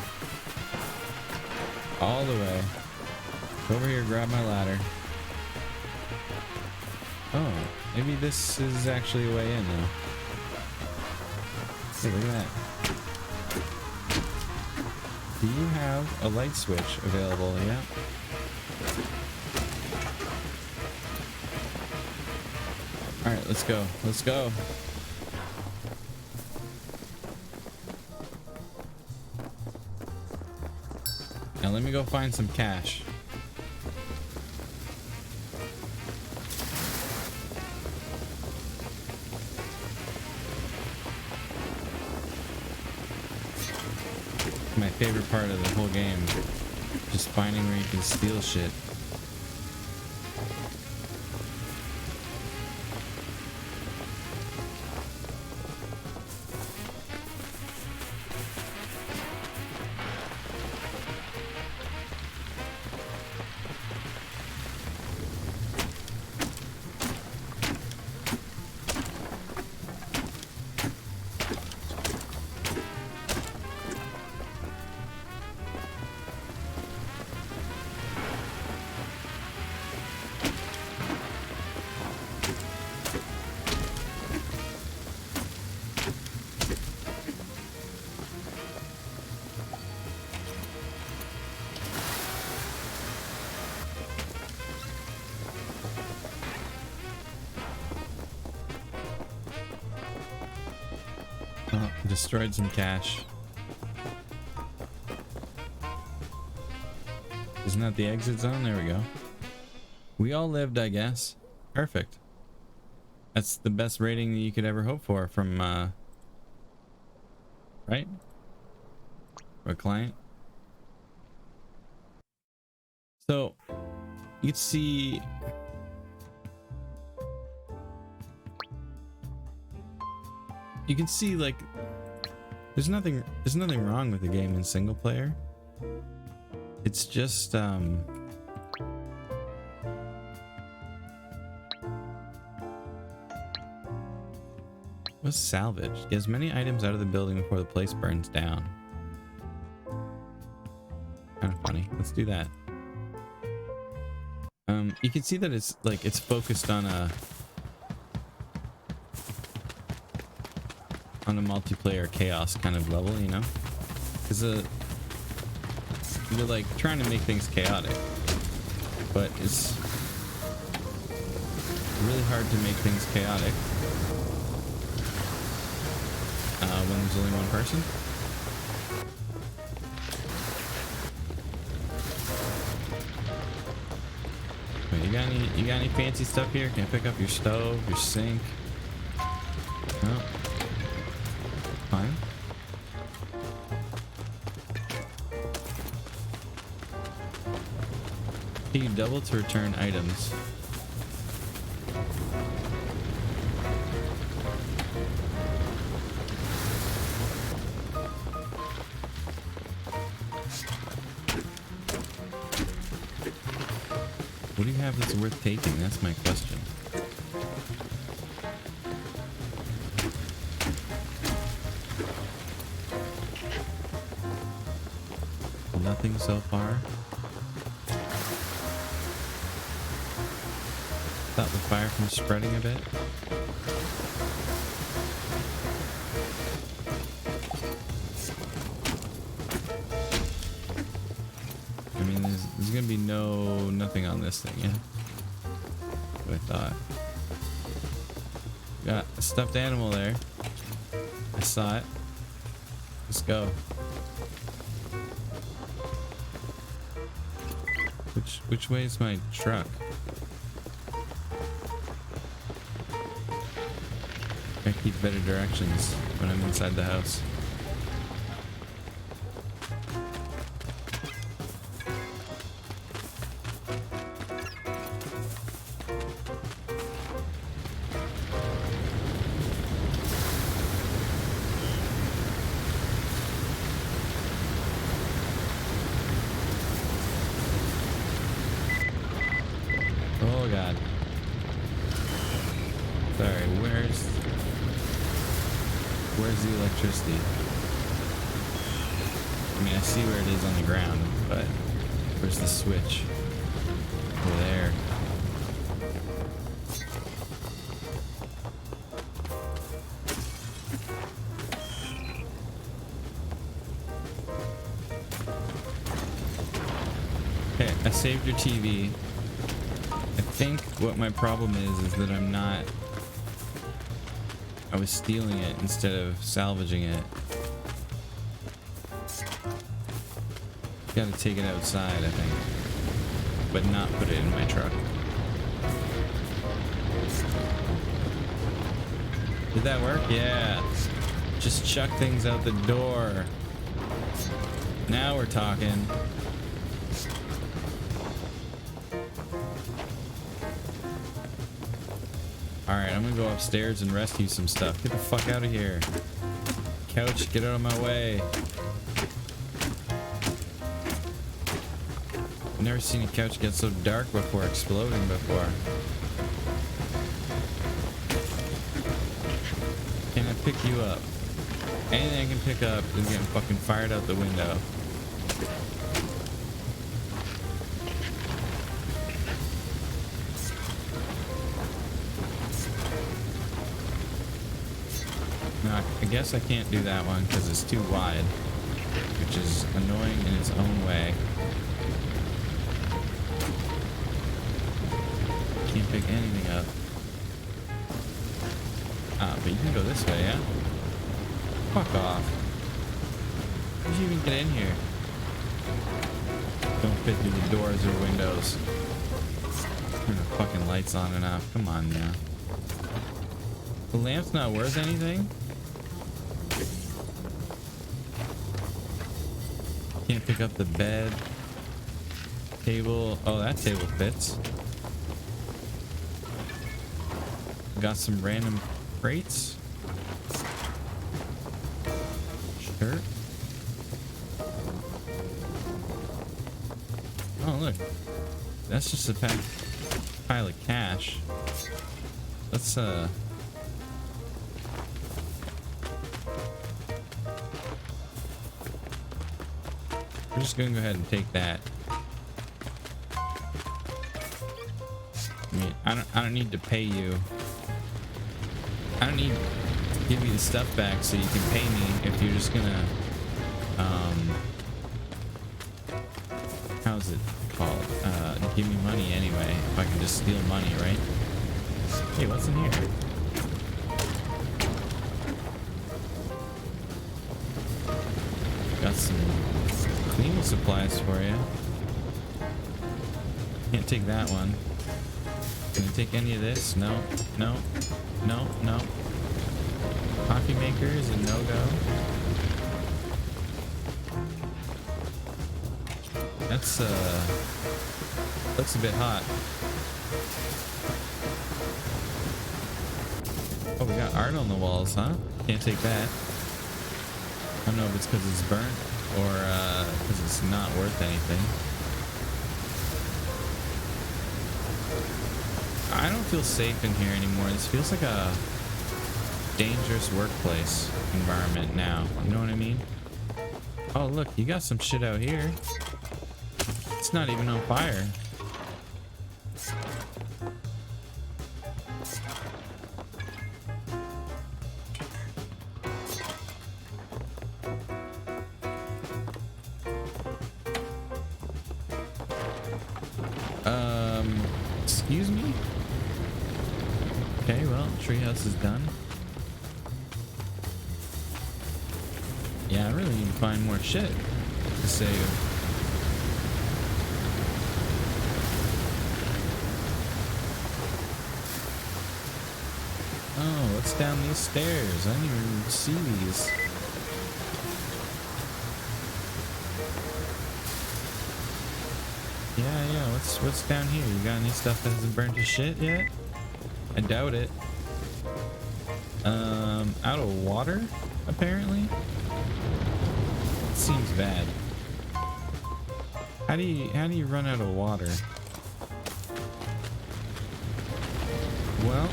All the way. Over here, grab my ladder. Oh, maybe this is actually a way in now. Hey, look at that. Do you have a light switch available? Yeah. Alright, let's go. Let's go. Now let me go find some cash. My favorite part of the whole game, just finding where you can steal shit. Oh, destroyed some cash. Isn't that the exit zone? There we go. We all lived, I guess. Perfect. That's the best rating that you could ever hope for from, right? For a client. So, you'd see... You can see, like, there's nothing wrong with the game in single player. It's just, what's salvage? Get as many items out of the building before the place burns down. Kind of funny. Let's do that. You can see that it's, like, it's focused on a multiplayer chaos kind of level, you know, because you're like trying to make things chaotic, but it's really hard to make things chaotic when there's only one person. Wait, you got any fancy stuff here? Can I pick up your stove, your sink? No. fine. You double to return items. What do you have that's worth taking? That's my question. Nothing so far. Stop the fire from spreading a bit. I mean, there's gonna be nothing on this thing, yeah? What I thought. Got a stuffed animal there. I saw it. Let's go. Which way is my truck? I keep better directions when I'm inside the house. Oh god. Sorry, where's the electricity? I mean, I see where it is on the ground, but where's the switch? Over there. Okay, I saved your TV. I think what my problem is that I was stealing it instead of salvaging it. Gotta take it outside, I think, but not put it in my truck. Did that work? Yeah. Just chuck things out the door. Now we're talking. Alright, I'm gonna go upstairs and rescue some stuff. Get the fuck out of here. Couch, get out of my way. I've never seen a couch get so dark before, exploding before. Can I pick you up? Anything I can pick up is getting fucking fired out the window. I guess I can't do that one because it's too wide, which is annoying in its own way. Can't pick anything up. Ah, but you can go this way, yeah? Fuck off. How did you even get in here? Don't fit through the doors or windows. Turn the fucking lights on and off. Come on now. The lamp's not worth anything? Can't pick up the bed. Table. Oh, that table fits. Got some random crates. Shirt. Oh, look. That's just a pile of cash. Let's, we're just gonna go ahead and take that. I mean, I don't need to pay you. I don't need to give you the stuff back so you can pay me if you're just gonna, how's it called? Give me money anyway, if I can just steal money, right? Hey, what's in here? Got some cleaning supplies for you. Can't take that one. Can I take any of this? No, no, no, no. Huh? Coffee maker is a no-go. That's looks a bit hot. Oh, we got art on the walls, huh? Can't take that. I don't know if it's because it's burnt or because it's not worth anything. I don't feel safe in here anymore. This feels like a dangerous workplace environment now. You know what I mean? Oh, look, you got some shit out here. It's not even on fire. Excuse me? Okay, well, treehouse is done. Yeah, I really need to find more shit to save. Oh, what's down these stairs? I didn't even see these. Yeah, what's down here? You got any stuff that hasn't burned to shit yet? I doubt it. Out of water, apparently? Seems bad. How do you run out of water? Well,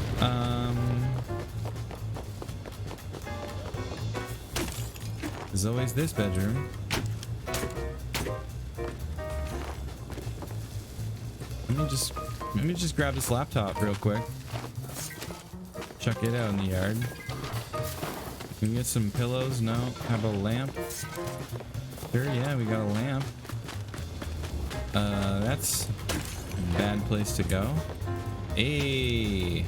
there's always this bedroom. Let me just grab this laptop real quick. Chuck it out in the yard. Can we get some pillows? No. How about a lamp? Sure, yeah, we got a lamp. That's a bad place to go. Hey!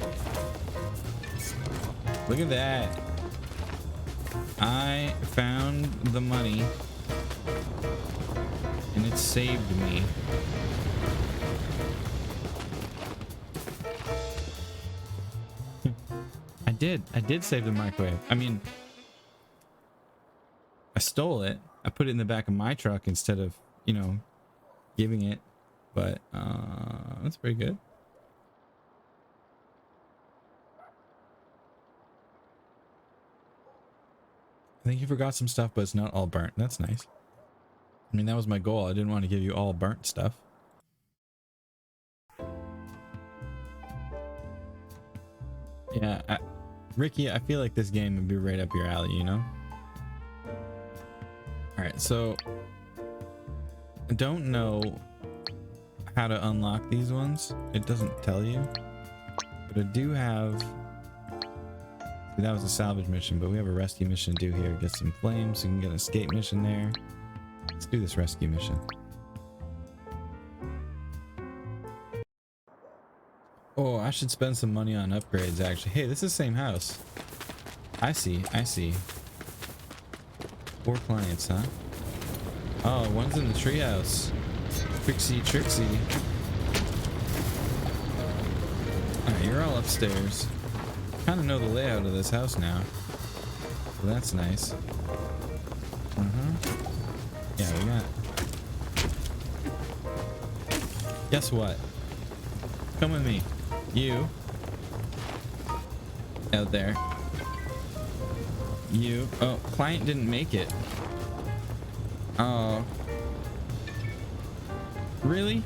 Look at that. I found the money. And it saved me. I did save the microwave. I mean, I stole it. I put it in the back of my truck instead of, you know, giving it. But that's pretty good. I think you forgot some stuff, but it's not all burnt. That's nice. I mean, that was my goal. I didn't want to give you all burnt stuff. Yeah, Ricky, I feel like this game would be right up your alley, you know? Alright, so I don't know how to unlock these ones. It doesn't tell you. But I do have... That was a salvage mission, but we have a rescue mission to do here. Get some flames, so you can get an escape mission there. Let's do this rescue mission. Oh, I should spend some money on upgrades, actually. Hey, this is the same house. I see. 4 clients, huh? Oh, one's in the treehouse. Trixie. Alright, you're all upstairs. Kind of know the layout of this house now. So that's nice. Yeah, we got... Guess what? Come with me. You out there. You. Oh, client didn't make it. Oh. Really?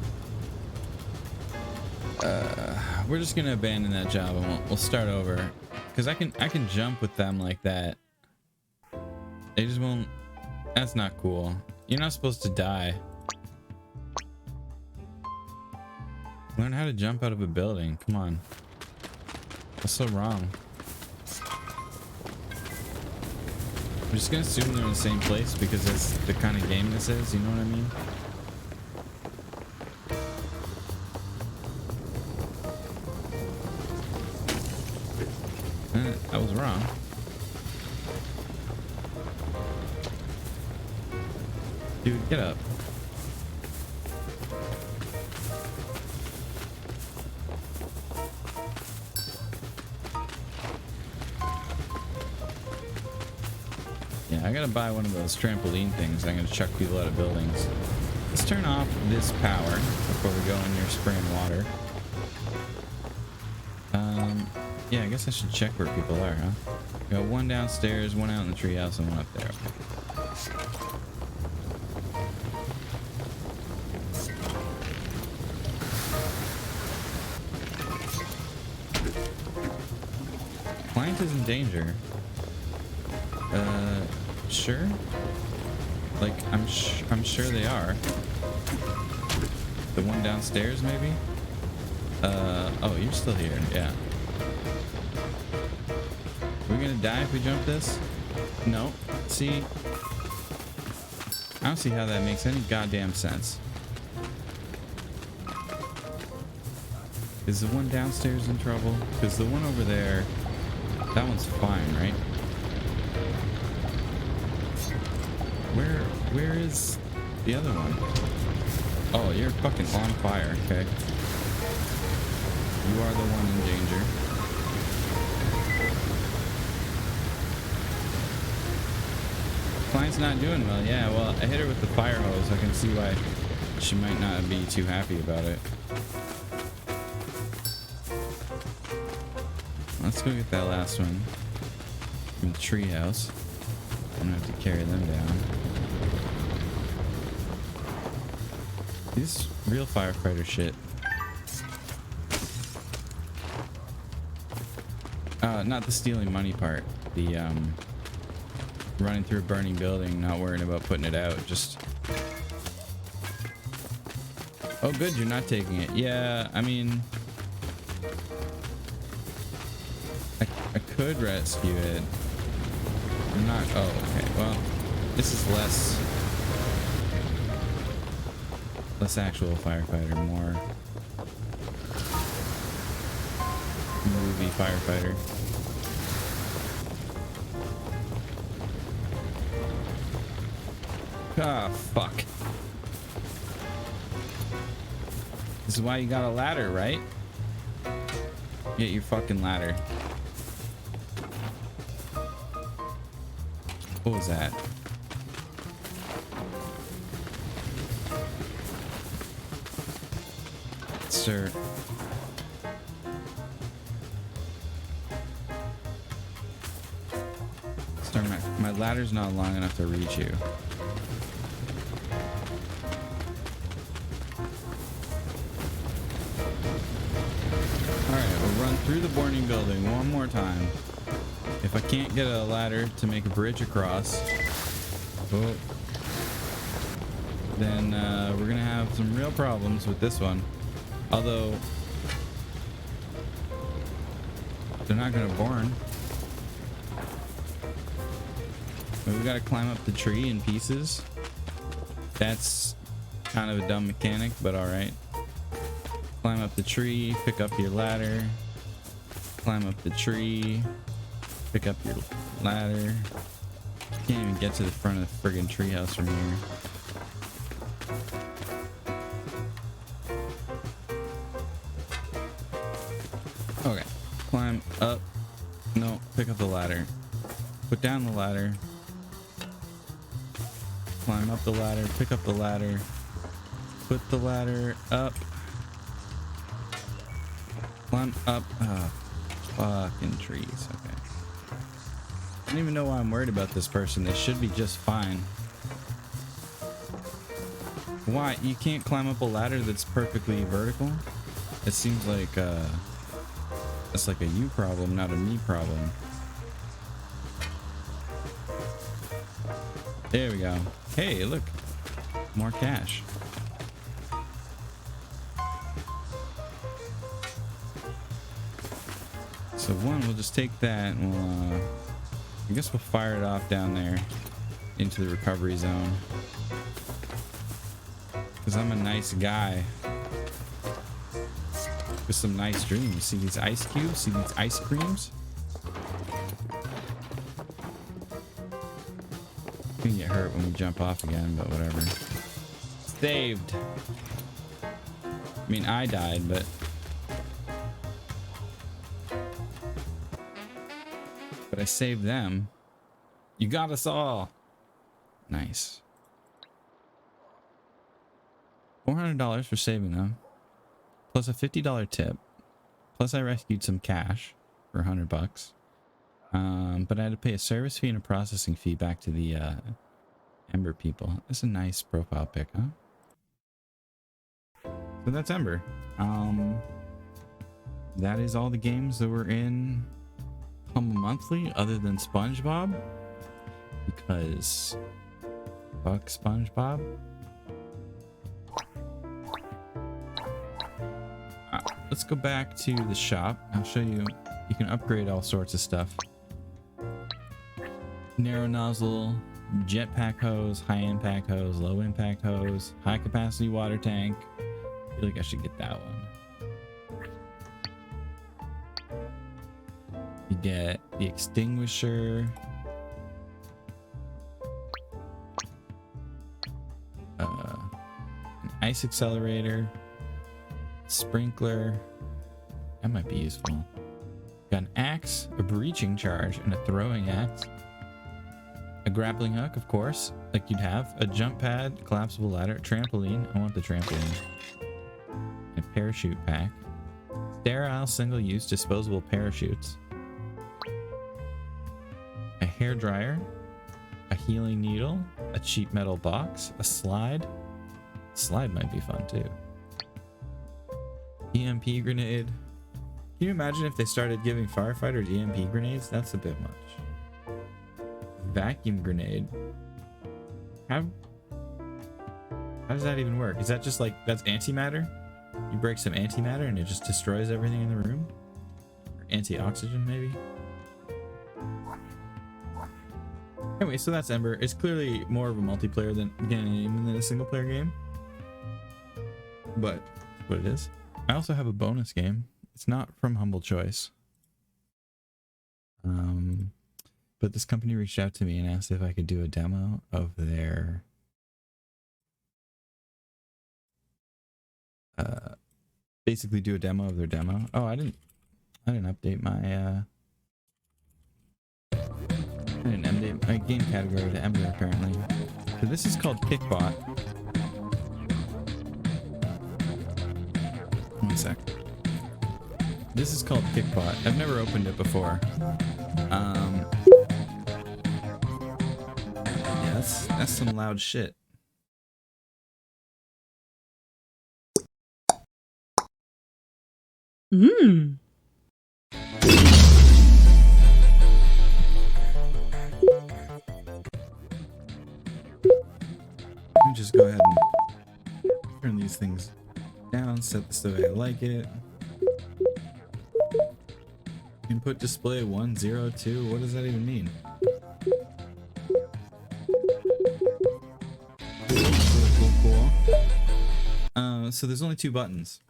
We're just gonna abandon that job and we'll start over. Cause I can jump with them like that. They just won't. That's not cool. You're not supposed to die. Learn how to jump out of a building. Come on. What's so wrong? I'm just gonna assume they're in the same place because that's the kind of game this is. You know what I mean? I was wrong. Dude, get up. I gotta buy one of those trampoline things. I'm gonna chuck people out of buildings. Let's turn off this power before we go in here spraying water. Yeah, I guess I should check where people are, huh? We got one downstairs, one out in the treehouse, and one up there. Client is in danger. Sure. Like, I'm sure they are. The one downstairs, maybe? Oh, you're still here. Yeah. We're gonna die if we jump this? No. See? I don't see how that makes any goddamn sense. Is the one downstairs in trouble? Because the one over there, that one's fine, right? Where is the other one? Oh, you're fucking on fire, okay. You are the one in danger. Client's not doing well. Yeah, well, I hit her with the fire hose. I can see why she might not be too happy about it. Let's go get that last one from the treehouse. I'm gonna have to carry them down. This real firefighter shit. Not the stealing money part. The running through a burning building, not worrying about putting it out. Just. Oh, good, you're not taking it. Yeah, I mean, I could rescue it. I'm not. Oh, okay. Well, this is less actual firefighter, more movie firefighter. Ah, fuck. This is why you got a ladder, right? Get your fucking ladder. What was that? Sir. Sorry, my ladder's not long enough to reach you. Alright, we'll run through the burning building one more time. If I can't get a ladder to make a bridge across, then we're gonna have some real problems with this one. Although they're not gonna burn. We've got to climb up the tree in pieces. That's kind of a dumb mechanic, but all right. Climb up the tree, pick up your ladder. Climb up the tree, pick up your ladder. Can't even get to the front of the friggin' treehouse from here. Okay, climb up. No, pick up the ladder. Put down the ladder. Climb up the ladder, pick up the ladder. Put the ladder up. Climb up. Oh, fucking trees. Okay. I don't even know why I'm worried about this person. They should be just fine. Why? You can't climb up a ladder that's perfectly vertical? It seems like it's like a you problem, not a me problem. There we go. Hey, look. More cash. So one, we'll just take that and we'll, I guess we'll fire it off down there into the recovery zone. Because I'm a nice guy. With some nice dreams. See these ice cubes? See these ice creams? We can get hurt when we jump off again, but whatever. Saved. I mean, I died, but... But I saved them. You got us all. Nice. $400 for saving them. Plus a $50 tip. Plus I rescued some cash for $100. But I had to pay a service fee and a processing fee back to the Ember people. That's a nice profile pic, huh? So that's Ember. That is all the games that were in Humble Monthly other than SpongeBob. Because fuck SpongeBob. Let's go back to the shop. I'll show you. You can upgrade all sorts of stuff. Narrow nozzle, jetpack hose, high impact hose, low impact hose, high capacity water tank. I feel like I should get that one. You get the extinguisher. An ice accelerator. Sprinkler. That might be useful. Got an axe, a breaching charge, and a throwing axe. A grappling hook, of course, like you'd have. A jump pad, collapsible ladder, trampoline. I want the trampoline. A parachute pack. Sterile single-use disposable parachutes. A hair dryer. A healing needle. A cheap metal box. A slide. Slide might be fun too. EMP grenade. Can you imagine if they started giving firefighters EMP grenades? That's a bit much. Vacuum grenade. How does that even work? Is that just like, that's antimatter? You break some antimatter and it just destroys everything in the room? Or anti-oxygen maybe? Anyway, so that's Ember. It's clearly more of a multiplayer game than a single player game. But what it is. I also have a bonus game. It's not from Humble Choice. But this company reached out to me and asked if I could do a demo of their basically do a demo of their demo. Oh, I didn't update my I didn't update my game category to Ember apparently. So this is called Kickbot. One sec. This is called Kickbot. I've never opened it before. Yeah, that's some loud shit. Mmm. Let me just go ahead and turn these things down, set this the way I like it. Input display 102. What does that even mean? Cool. So there's only two buttons.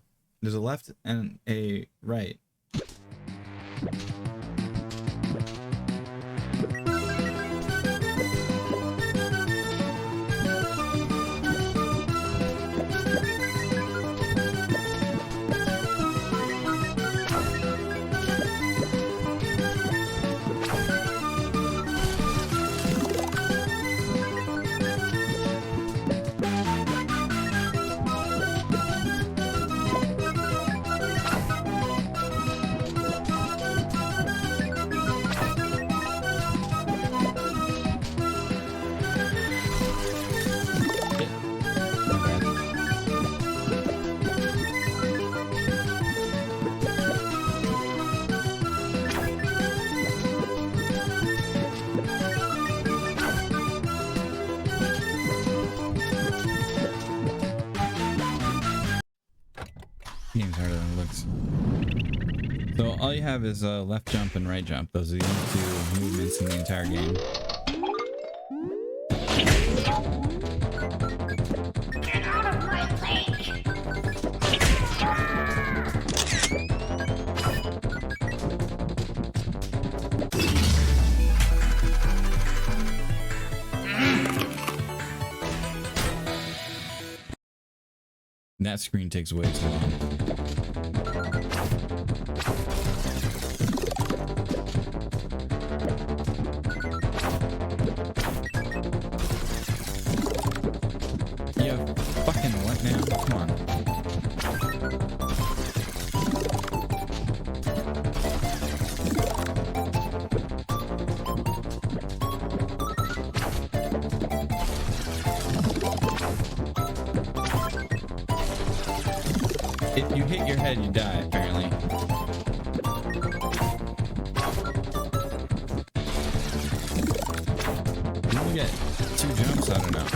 There's a left and a right. Game's harder than it looks. So all you have is left jump and right jump. Those are the only two movements in the entire game. Get out of my lake! That screen takes way too long. You fucking what now? Come on. If you hit your head, you die, apparently. You only get 2 jumps, I don't know.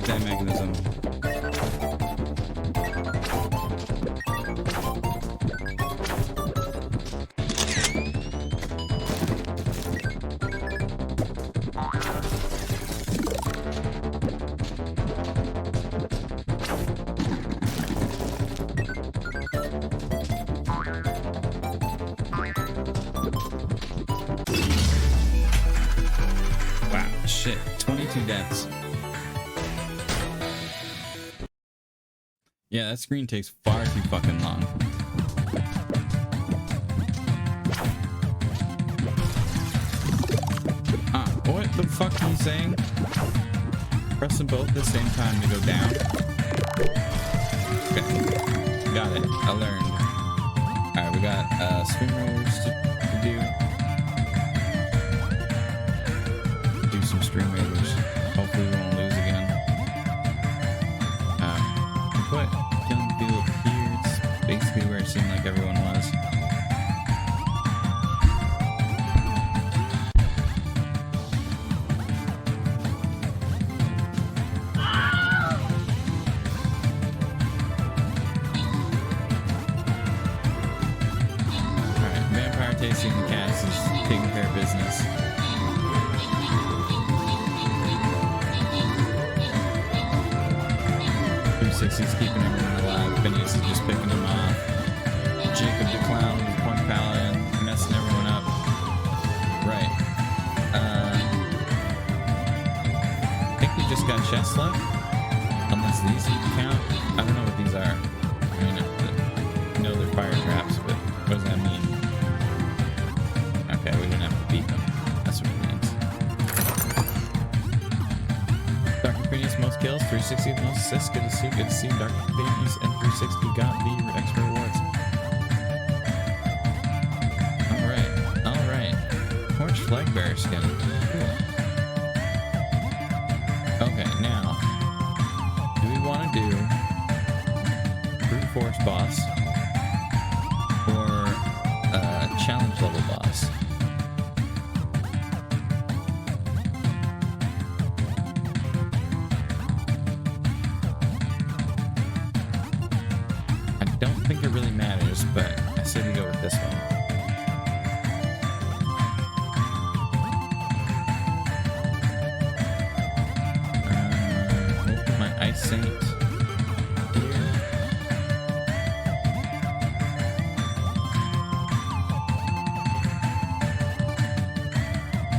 That mechanism. Wow, shit. 22 deaths. Yeah, that screen takes far too fucking long. What the fuck are you saying? Press them both at the same time to go down. Okay. Got it. I learned. Alright, we got swing rollers to do. Do some stream raiders. Hopefully we won't lose again. Put killing field here. It's basically where it seemed like everyone was. Alright, Vampire Tasting the Cats is taking care of business. 360's keeping everyone alive. Phineas is just picking them off. Jacob the Clown with Point Paladin messing everyone up. Right. I think we just got chests left. Unless these count. I don't know what these are. I mean, I know they're fire traps, but what does that mean? Okay, we didn't have to beat them. That's what it means. Dr. Phineas, most kills, 360 most assists. Good to see, good to see. Dr. Phineas and 360 got the extra rewards. Alright. Orange flag bearer skin. Cool. Okay, now, do we want to do brute force boss or challenge level boss? I don't think it really matters, but I say we go with this one. We'll put my Ice Saint here.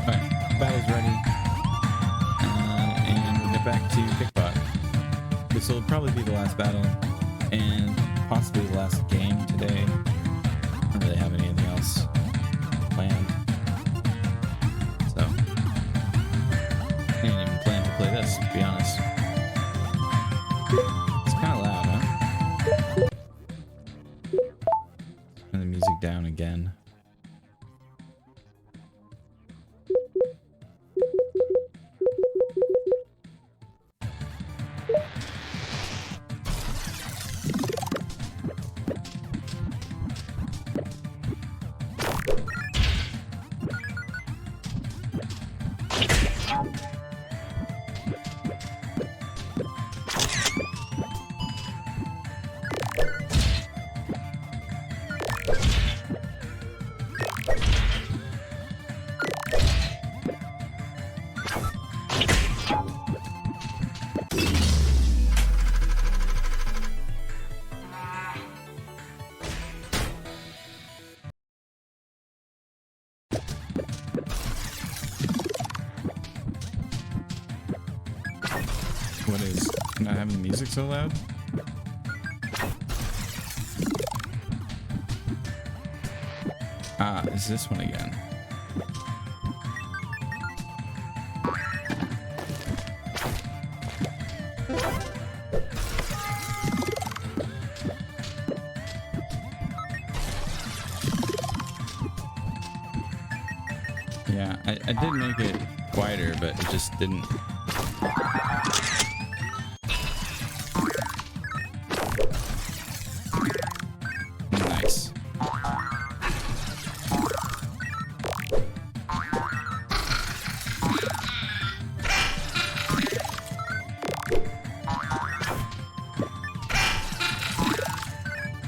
Alright, battle's ready. And we'll get back to Pickpot. This will probably be the last battle, and possibly the last game today. I don't really have anything else planned. So, I didn't even plan to play this, to be honest. It's kind of loud, huh? Turn the music down again. What is not having the music so loud? Ah, it's this one again. Yeah, I did make it quieter, but it just didn't. Nice.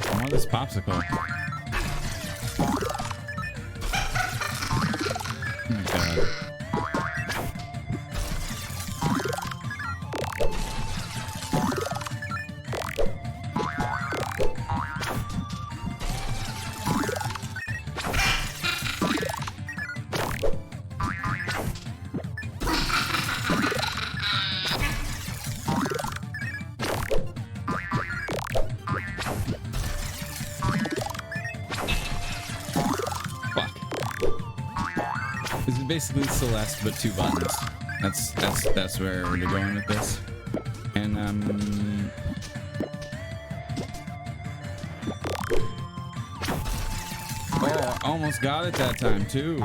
I want this popsicle. Oh my god. This is basically Celeste, but 2 buttons. That's where we're going with this. And oh, I almost got it that time too.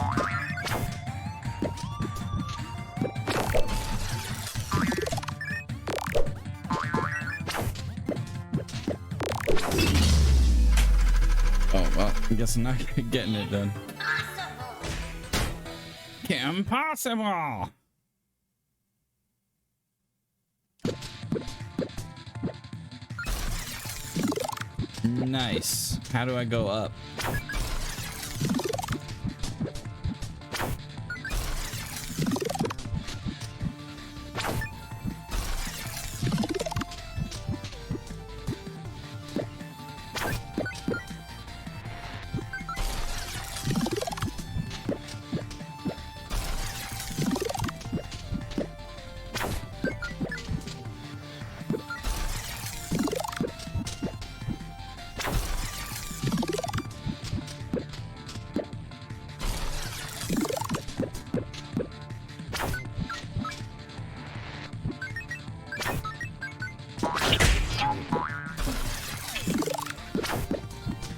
Oh well, I guess I'm not getting it done. Impossible. Nice. How do I go up?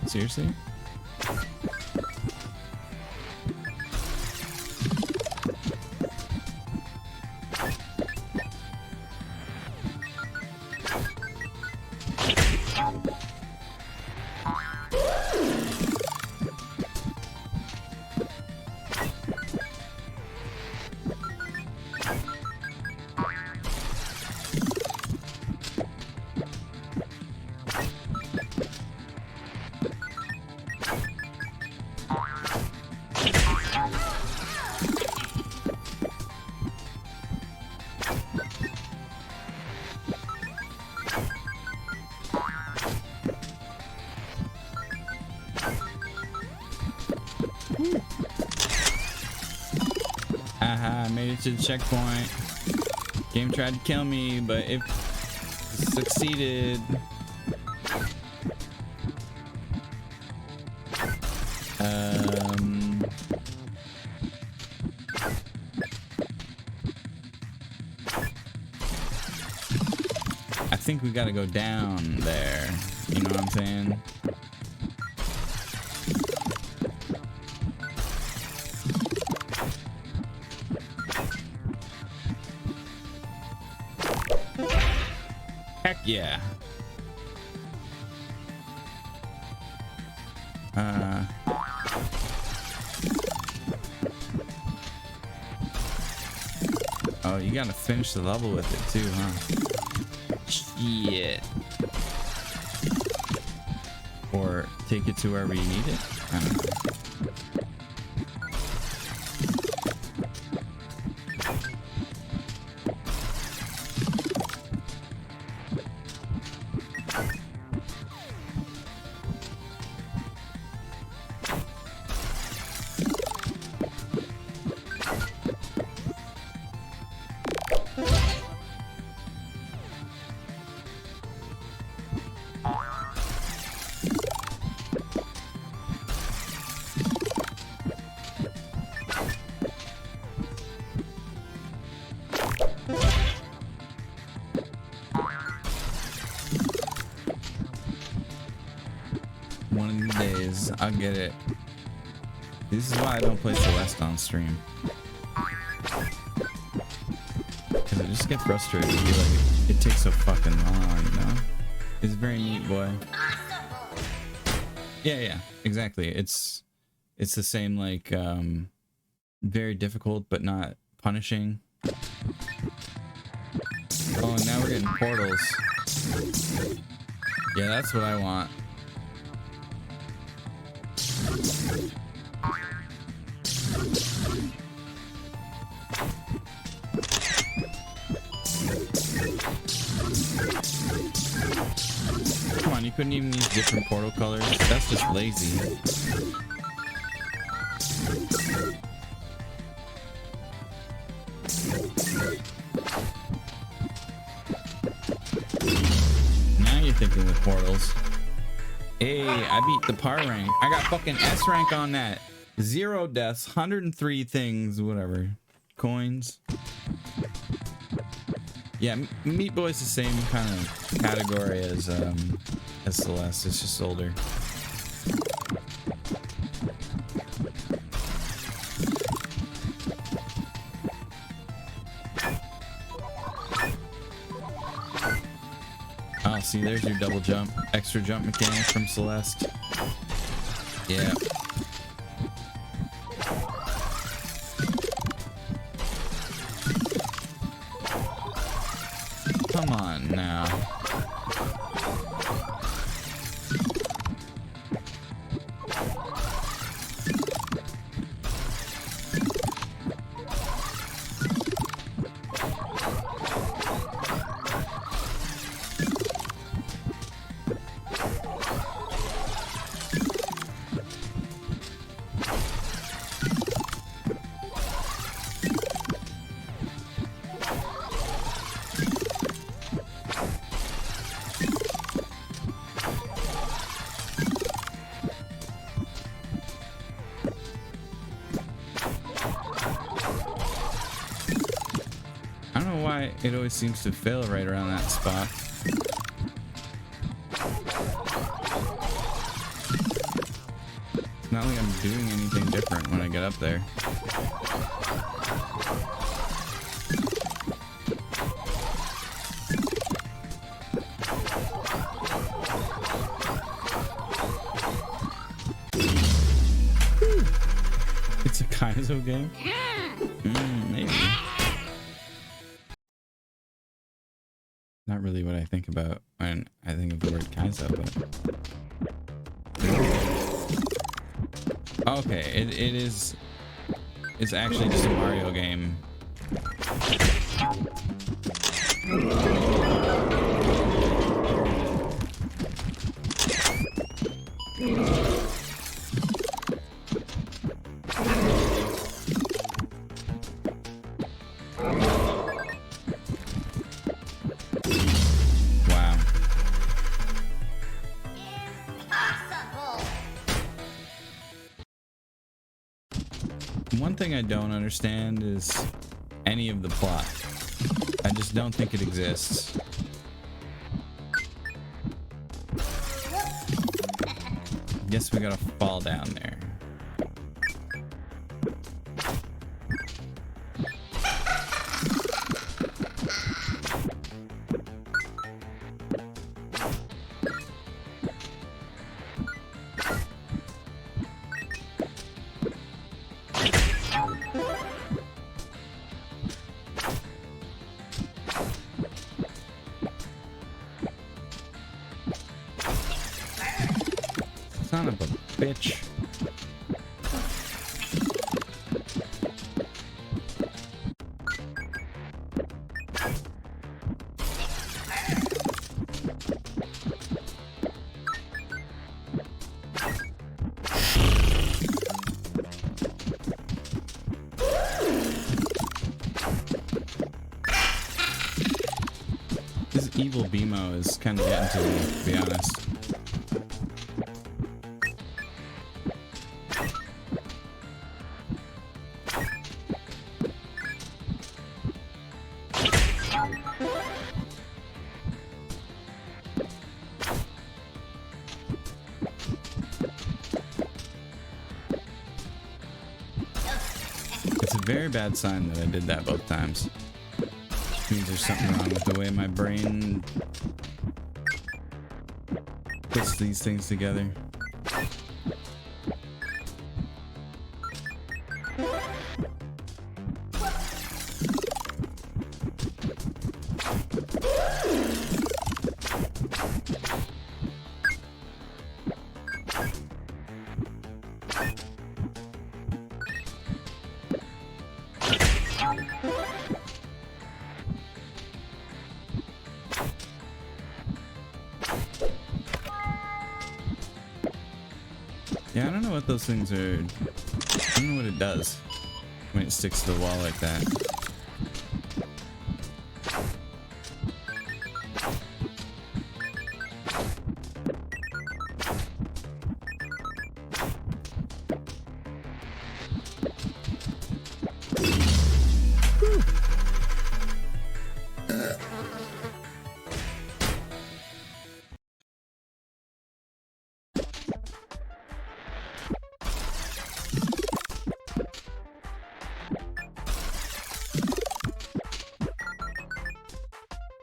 Seriously? I made it to the checkpoint. Game tried to kill me, but it succeeded. I think we gotta go down there. You know what I'm saying? Heck yeah. Oh, you gotta finish the level with it too, huh? Shit. Or take it to wherever you need it. I don't know. I'll get it. This is why I don't play Celeste on stream. Because I just get frustrated. Be like, it takes so fucking long, you know? It's very neat, boy. Yeah, exactly. It's the same, like, very difficult but not punishing. Oh, and now we're getting portals. Yeah, that's what I want. Come on, you couldn't even use different portal colors? That's just lazy. Now you're thinking with portals. Hey, I beat the par rank. I got fucking S rank on that. 0 deaths, 103 things, whatever. Coins. Yeah, Meat Boy's the same kind of category as Celeste. It's just older. Oh, see, there's your double jump, extra jump mechanic from Celeste. Yeah. Come on now. It always seems to fail right around that spot. It's not like I'm doing anything different when I get up there. It's a Kaizo game? Maybe. Not really what I think about when I think of the word Kaizo, but okay, it is. It's actually just a Mario game. One thing I don't understand is any of the plot. I just don't think it exists. Guess we gotta fall down there. Son of a bitch. This evil BMO is kind of getting to me, to be honest. very bad sign that I did that both times. Means there's something wrong with the way my brain puts these things together. Yeah, I don't know what those things are. I don't know what it does when it sticks to the wall like that.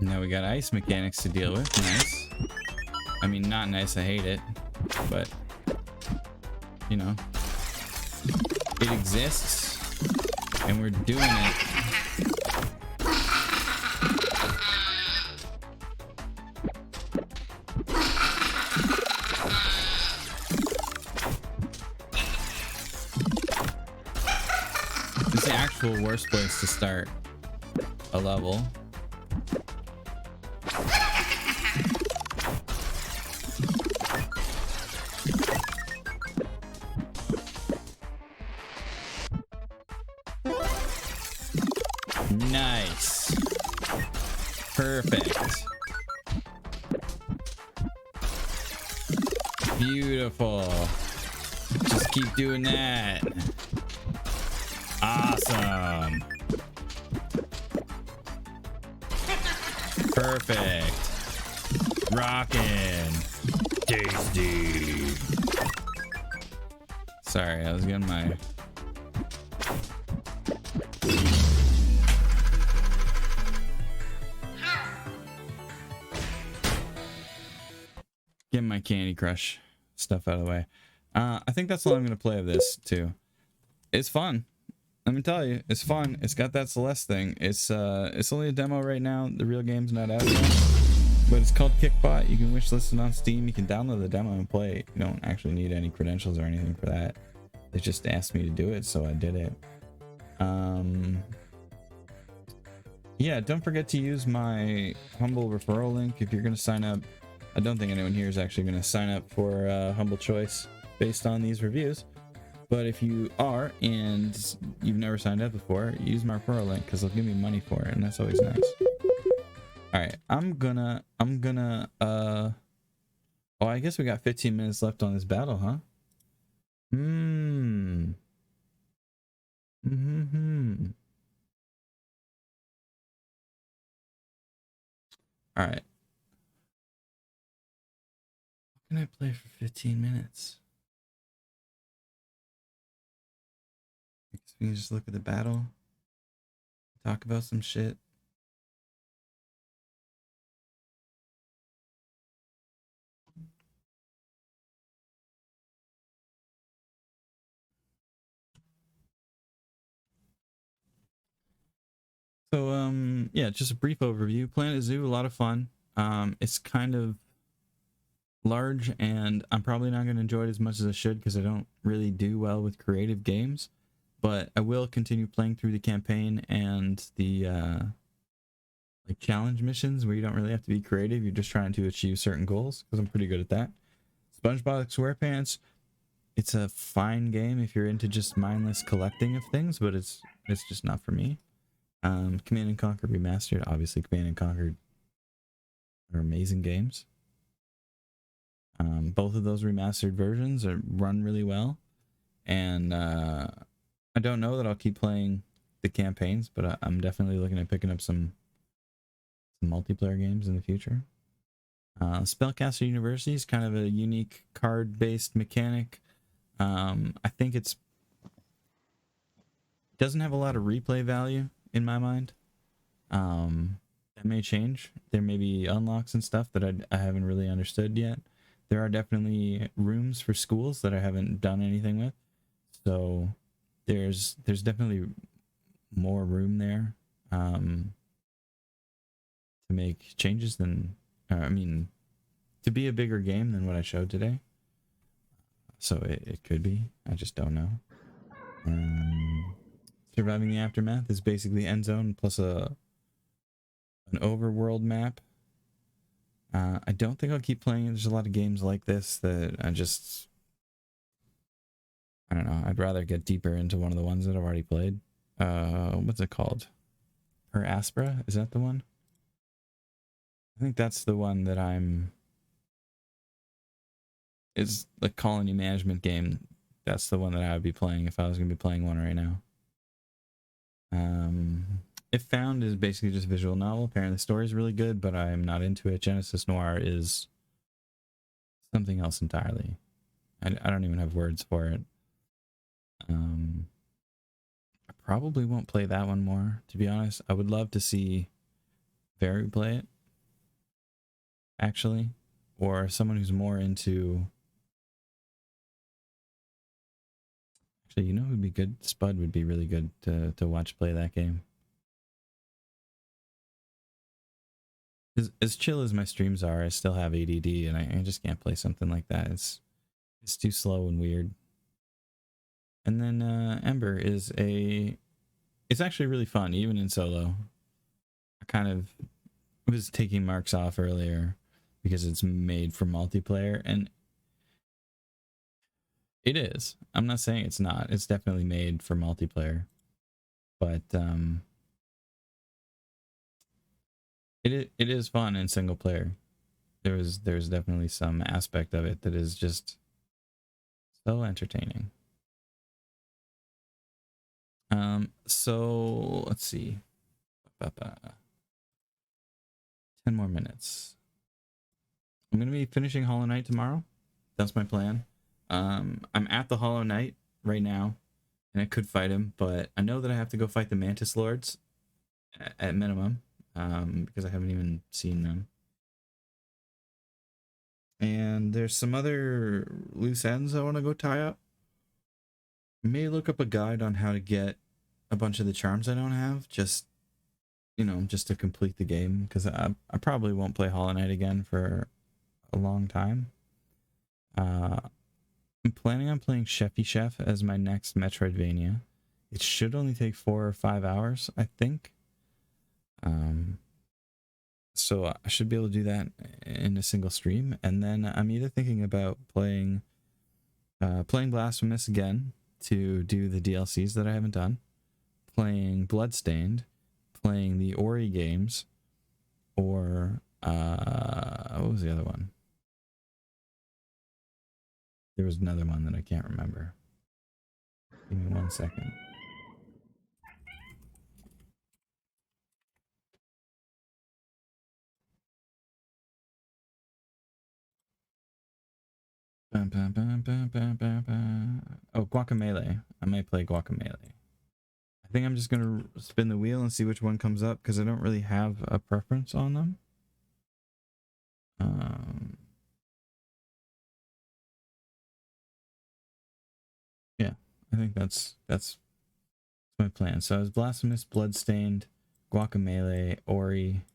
Now we got ice mechanics to deal with. Nice. I mean, not nice. I hate it. But, you know, it exists. And we're doing it. This is the actual worst place to start a level. Nice. Perfect. Beautiful. Just keep doing that. Awesome. Perfect. Rockin'. Tasty. Sorry, I was getting my... Getting my Candy Crush stuff out of the way. I think that's all I'm going to play of this, too. It's fun. Let me tell you, it's fun. It's got that Celeste thing. It's only a demo right now. The real game's not out yet. But it's called Kickbot. You can wishlist it on Steam. You can download the demo and play it. You don't actually need any credentials or anything for that. They just asked me to do it, so I did it. Yeah, don't forget to use my Humble referral link if you're going to sign up. I don't think anyone here is actually going to sign up for Humble Choice based on these reviews. But if you are and you've never signed up before, use my referral link because they'll give me money for it, and that's always nice. All right, I'm gonna oh, I guess we got 15 minutes left on this battle, huh? All right. What can I play for 15 minutes? I guess we can just look at the battle, talk about some shit. So, yeah, just a brief overview. Planet Zoo, a lot of fun. It's kind of large, and I'm probably not going to enjoy it as much as I should because I don't really do well with creative games. But I will continue playing through the campaign and the like challenge missions where you don't really have to be creative. You're just trying to achieve certain goals because I'm pretty good at that. SpongeBob SquarePants. It's a fine game if you're into just mindless collecting of things, but it's just not for me. Command & Conquer Remastered. Obviously, Command & Conquer are amazing games. Both of those remastered versions run really well. And I don't know that I'll keep playing the campaigns, but I'm definitely looking at picking up some multiplayer games in the future. Spellcaster University is kind of a unique card-based mechanic. I think it's doesn't have a lot of replay value in my mind. That may change. There may be unlocks and stuff that I haven't really understood yet. There are definitely rooms for schools that I haven't done anything with. So there's definitely more room there to make changes than, I mean, to be a bigger game than what I showed today. So it could be. I just don't know. Surviving the Aftermath is basically End Zone plus an overworld map. I don't think I'll keep playing. There's a lot of games like this that I don't know. I'd rather get deeper into one of the ones that I've already played. What's it called? Per Aspera? Is that the one? I think that's the one that it's the colony management game. That's the one that I would be playing if I was going to be playing one right now. If Found is basically just a visual novel. Apparently the story is really good, but I'm not into it. Genesis Noir is something else entirely. I don't even have words for it. I probably won't play that one more, to be honest. I would love to see Very play it, actually, or someone who's more into... Actually, you know who'd be good? Spud would be really good to watch play that game. As chill as my streams are, I still have ADD, and I just can't play something like that. It's too slow and weird. And then Ember is it's actually really fun, even in solo. I kind of was taking marks off earlier because it's made for multiplayer, and it is. I'm not saying it's not. It's definitely made for multiplayer, but it is fun in single player. There's definitely some aspect of it that is just so entertaining. So let's see. 10 more minutes. I'm gonna be finishing Hollow Knight tomorrow. That's my plan. I'm at the Hollow Knight right now, and I could fight him, but I know that I have to go fight the Mantis Lords at minimum, because I haven't even seen them. And there's some other loose ends I want to go tie up. May look up a guide on how to get a bunch of the charms I don't have, just, you know, just to complete the game, because I probably won't play Hollow Knight again for a long time. I'm planning on playing Sheffy Chef as my next Metroidvania. It should only take 4 or 5 hours, I think. So I should be able to do that in a single stream, and then I'm either thinking about playing Blasphemous again to do the DLCs that I haven't done, playing Bloodstained, playing the Ori games, or what was the other one? There was another one that I can't remember. Give me 1 second. Oh, Guacamelee. I might play Guacamelee. I think I'm just gonna spin the wheel and see which one comes up, because I don't really have a preference on them. Yeah, I think that's my plan. So I was Blasphemous, Bloodstained, Guacamelee, Ori.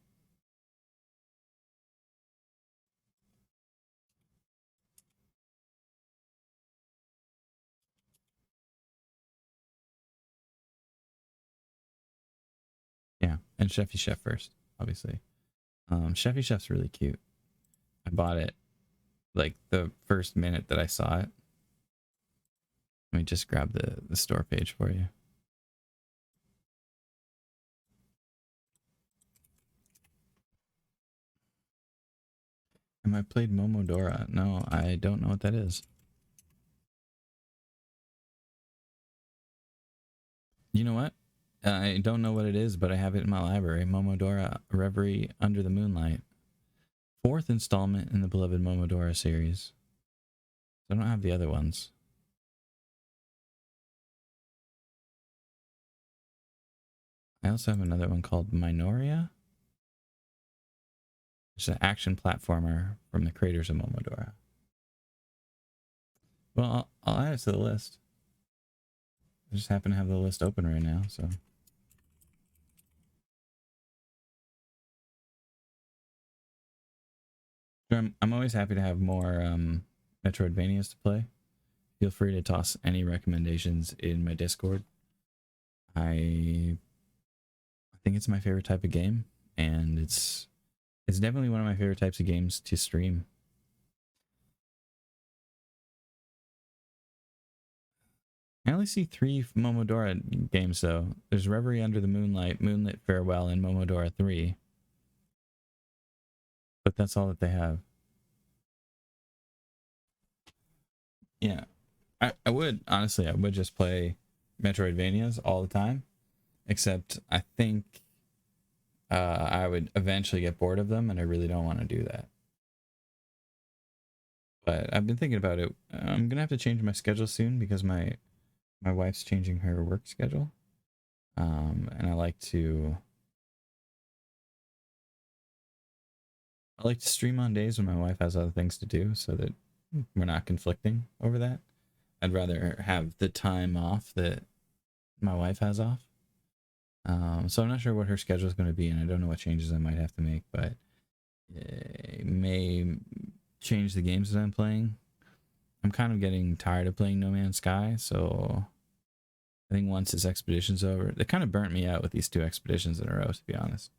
Yeah, and Sheffy Chef first, obviously. Sheffy Chef's really cute. I bought it like the first minute that I saw it. Let me just grab the store page for you. Am I played Momodora? No, I don't know what that is. You know what? I don't know what it is, but I have it in my library. Momodora Reverie Under the Moonlight. 4th installment in the beloved Momodora series. I don't have the other ones. I also have another one called Minoria. It's an action platformer from the creators of Momodora. Well, I'll add it to the list. I just happen to have the list open right now, so. I'm always happy to have more Metroidvanias to play. Feel free to toss any recommendations in my Discord. I think it's my favorite type of game, and it's definitely one of my favorite types of games to stream. I only see 3 Momodora games though. There's Reverie Under the Moonlight, Moonlit Farewell, and Momodora 3. But that's all that they have. Yeah. I would, honestly, I would just play Metroidvanias all the time. Except I think I would eventually get bored of them, and I really don't want to do that. But I've been thinking about it. I'm going to have to change my schedule soon because my wife's changing her work schedule. And I like to stream on days when my wife has other things to do so that we're not conflicting over that. I'd rather have the time off that my wife has off. So I'm not sure what her schedule is going to be, and I don't know what changes I might have to make, but it may change the games that I'm playing. I'm kind of getting tired of playing No Man's Sky, so I think once this expedition's over, they kind of burnt me out with these 2 expeditions in a row, to be honest.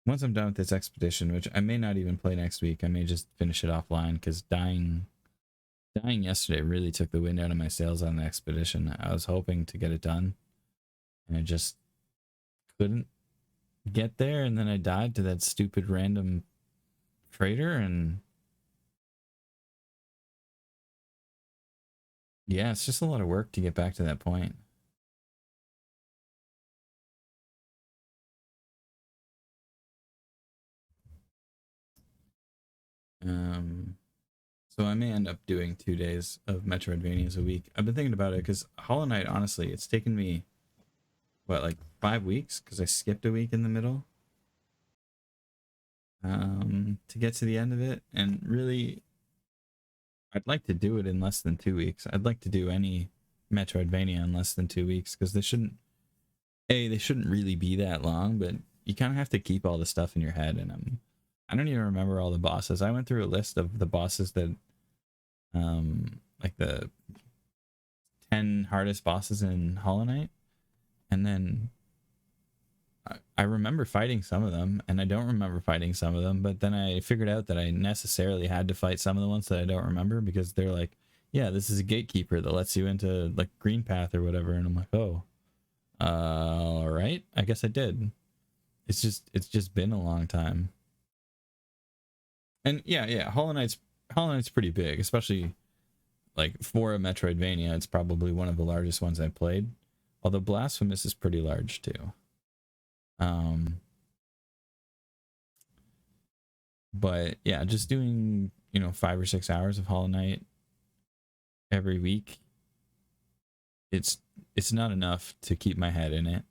Once I'm done with this expedition, which I may not even play next week, I may just finish it offline, because dying yesterday really took the wind out of my sails on the expedition. I was hoping to get it done, and I just couldn't get there, and then I died to that stupid random freighter, and yeah, it's just a lot of work to get back to that point. So I may end up doing 2 days of Metroidvanias a week. I've been thinking about it because Hollow Knight, honestly, it's taken me, what, like 5 weeks? Because I skipped a week in the middle to get to the end of it. And really, I'd like to do it in less than 2 weeks. I'd like to do any Metroidvania in less than 2 weeks because they shouldn't really be that long, but you kind of have to keep all the stuff in your head, and I don't even remember all the bosses. I went through a list of the bosses that, like the 10 hardest bosses in Hollow Knight, and then I remember fighting some of them, and I don't remember fighting some of them, but then I figured out that I necessarily had to fight some of the ones that I don't remember because they're like, yeah, this is a gatekeeper that lets you into like Green Path or whatever, and I'm like, oh, all right, I guess I did. It's just been a long time. And yeah, Hollow Knight's pretty big, especially like for a Metroidvania. It's probably one of the largest ones I've played. Although Blasphemous is pretty large too. But yeah, just doing, 5 or 6 hours of Hollow Knight every week, it's not enough to keep my head in it.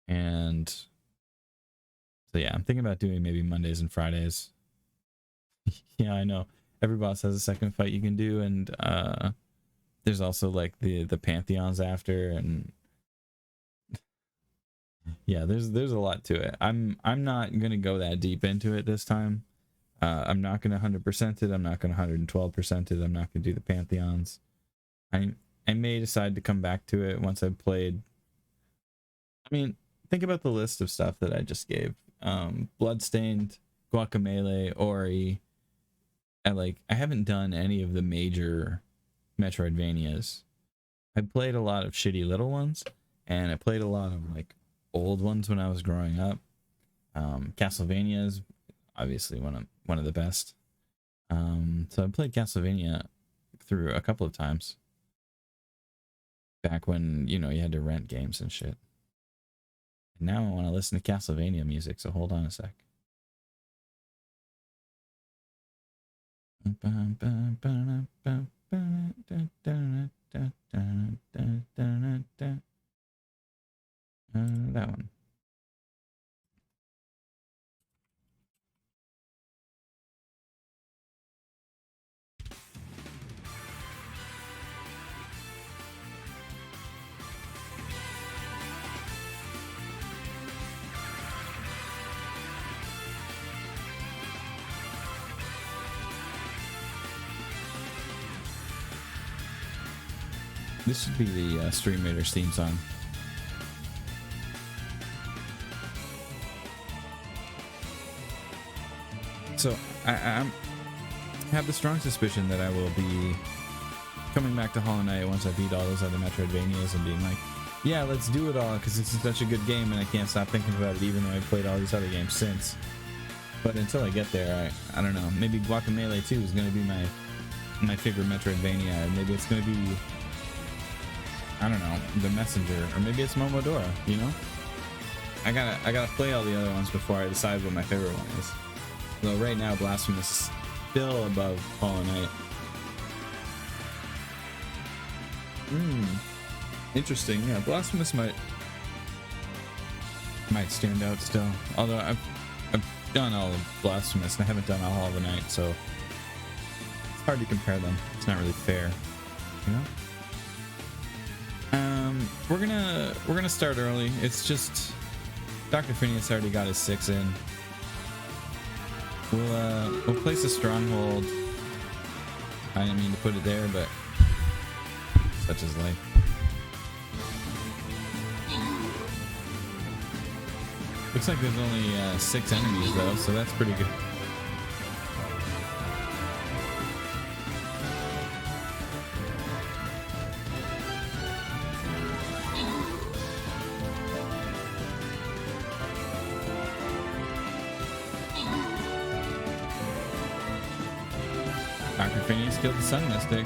And so yeah, I'm thinking about doing maybe Mondays and Fridays. Yeah, I know. Every boss has a second fight you can do, and there's also like the Pantheons after, and yeah, there's a lot to it. I'm not gonna go that deep into it this time. I'm not gonna 100% it. I'm not gonna 112% it. I'm not gonna do the Pantheons. I may decide to come back to it once I've played. I mean, think about the list of stuff that I just gave. Bloodstained, Guacamelee, Ori. I haven't done any of the major Metroidvanias. I played a lot of shitty little ones, and I played a lot of like old ones when I was growing up. Castlevania is obviously one of the best. So I played Castlevania through a couple of times back when you had to rent games and shit. And now I want to listen to Castlevania music, so hold on a sec. That one. This should be the Stream Raiders theme song. So I have the strong suspicion that I will be coming back to Hollow Knight once I beat all those other Metroidvanias and being like, yeah, let's do it all because it's such a good game and I can't stop thinking about it even though I've played all these other games since. But until I get there, I don't know. Maybe Guacamelee 2 is going to be my favorite Metroidvania. Or maybe it's going to be, I don't know, The Messenger. Or maybe it's Momodora, you know? I gotta play all the other ones before I decide what my favorite one is. Though right now, Blasphemous is still above Hollow Knight. Interesting. Yeah, Blasphemous might stand out still. Although I've done all of Blasphemous and I haven't done all Hollow Knight, so it's hard to compare them. It's not really fair, you know. We're gonna start early. It's just Dr. Phineas already got his 6 in. We'll place a stronghold. I didn't mean to put it there, but such is life. Looks like there's only 6 enemies though, so that's pretty good. Dr. Phineas killed the Sun Mystic.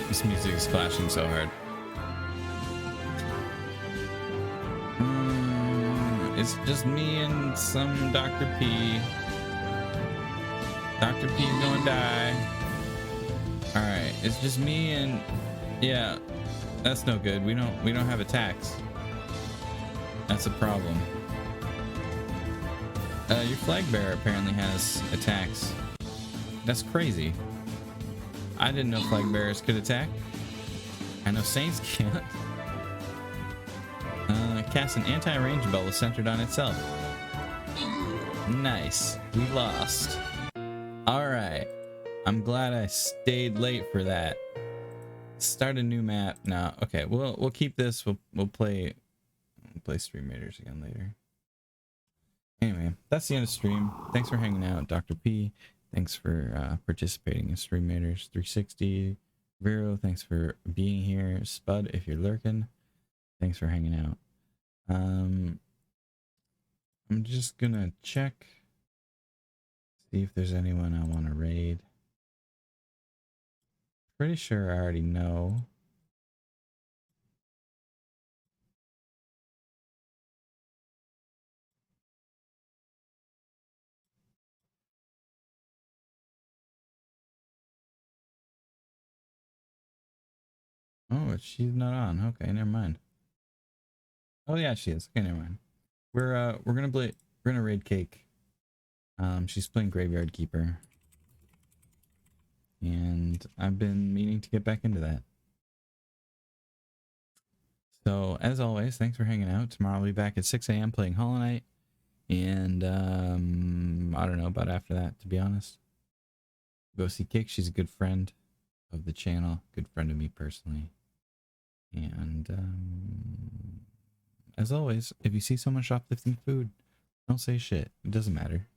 This music is clashing so hard. It's just me and some Dr. P. Dr. P is gonna die. Alright, it's just me and... Yeah, that's no good. We don't have attacks. That's a problem. Your flag bearer apparently has attacks. That's crazy. I didn't know flag bearers could attack. I know Saints can't. Cast an anti-range bubble centered on itself. Nice. We lost. Alright. I'm glad I stayed late for that. Start a new map. No, okay. We'll keep this. We'll play Stream Raiders again later. Anyway, that's the end of stream. Thanks for hanging out, Dr. P. Thanks for participating in Stream Raiders 360. Vero, thanks for being here. Spud, if you're lurking, thanks for hanging out. I'm just gonna check, see if there's anyone I want to raid. Pretty sure I already know. Oh, she's not on. Okay, never mind. Oh yeah, she is. Okay, never mind. We're gonna raid Cake. She's playing Graveyard Keeper. And I've been meaning to get back into that. So as always, thanks for hanging out. Tomorrow I'll be back at 6 a.m. playing Hollow Knight. And I don't know about after that, to be honest. Go see Cake. She's a good friend of the channel, good friend of me personally. And as always, if you see someone shoplifting food, don't say shit. It doesn't matter.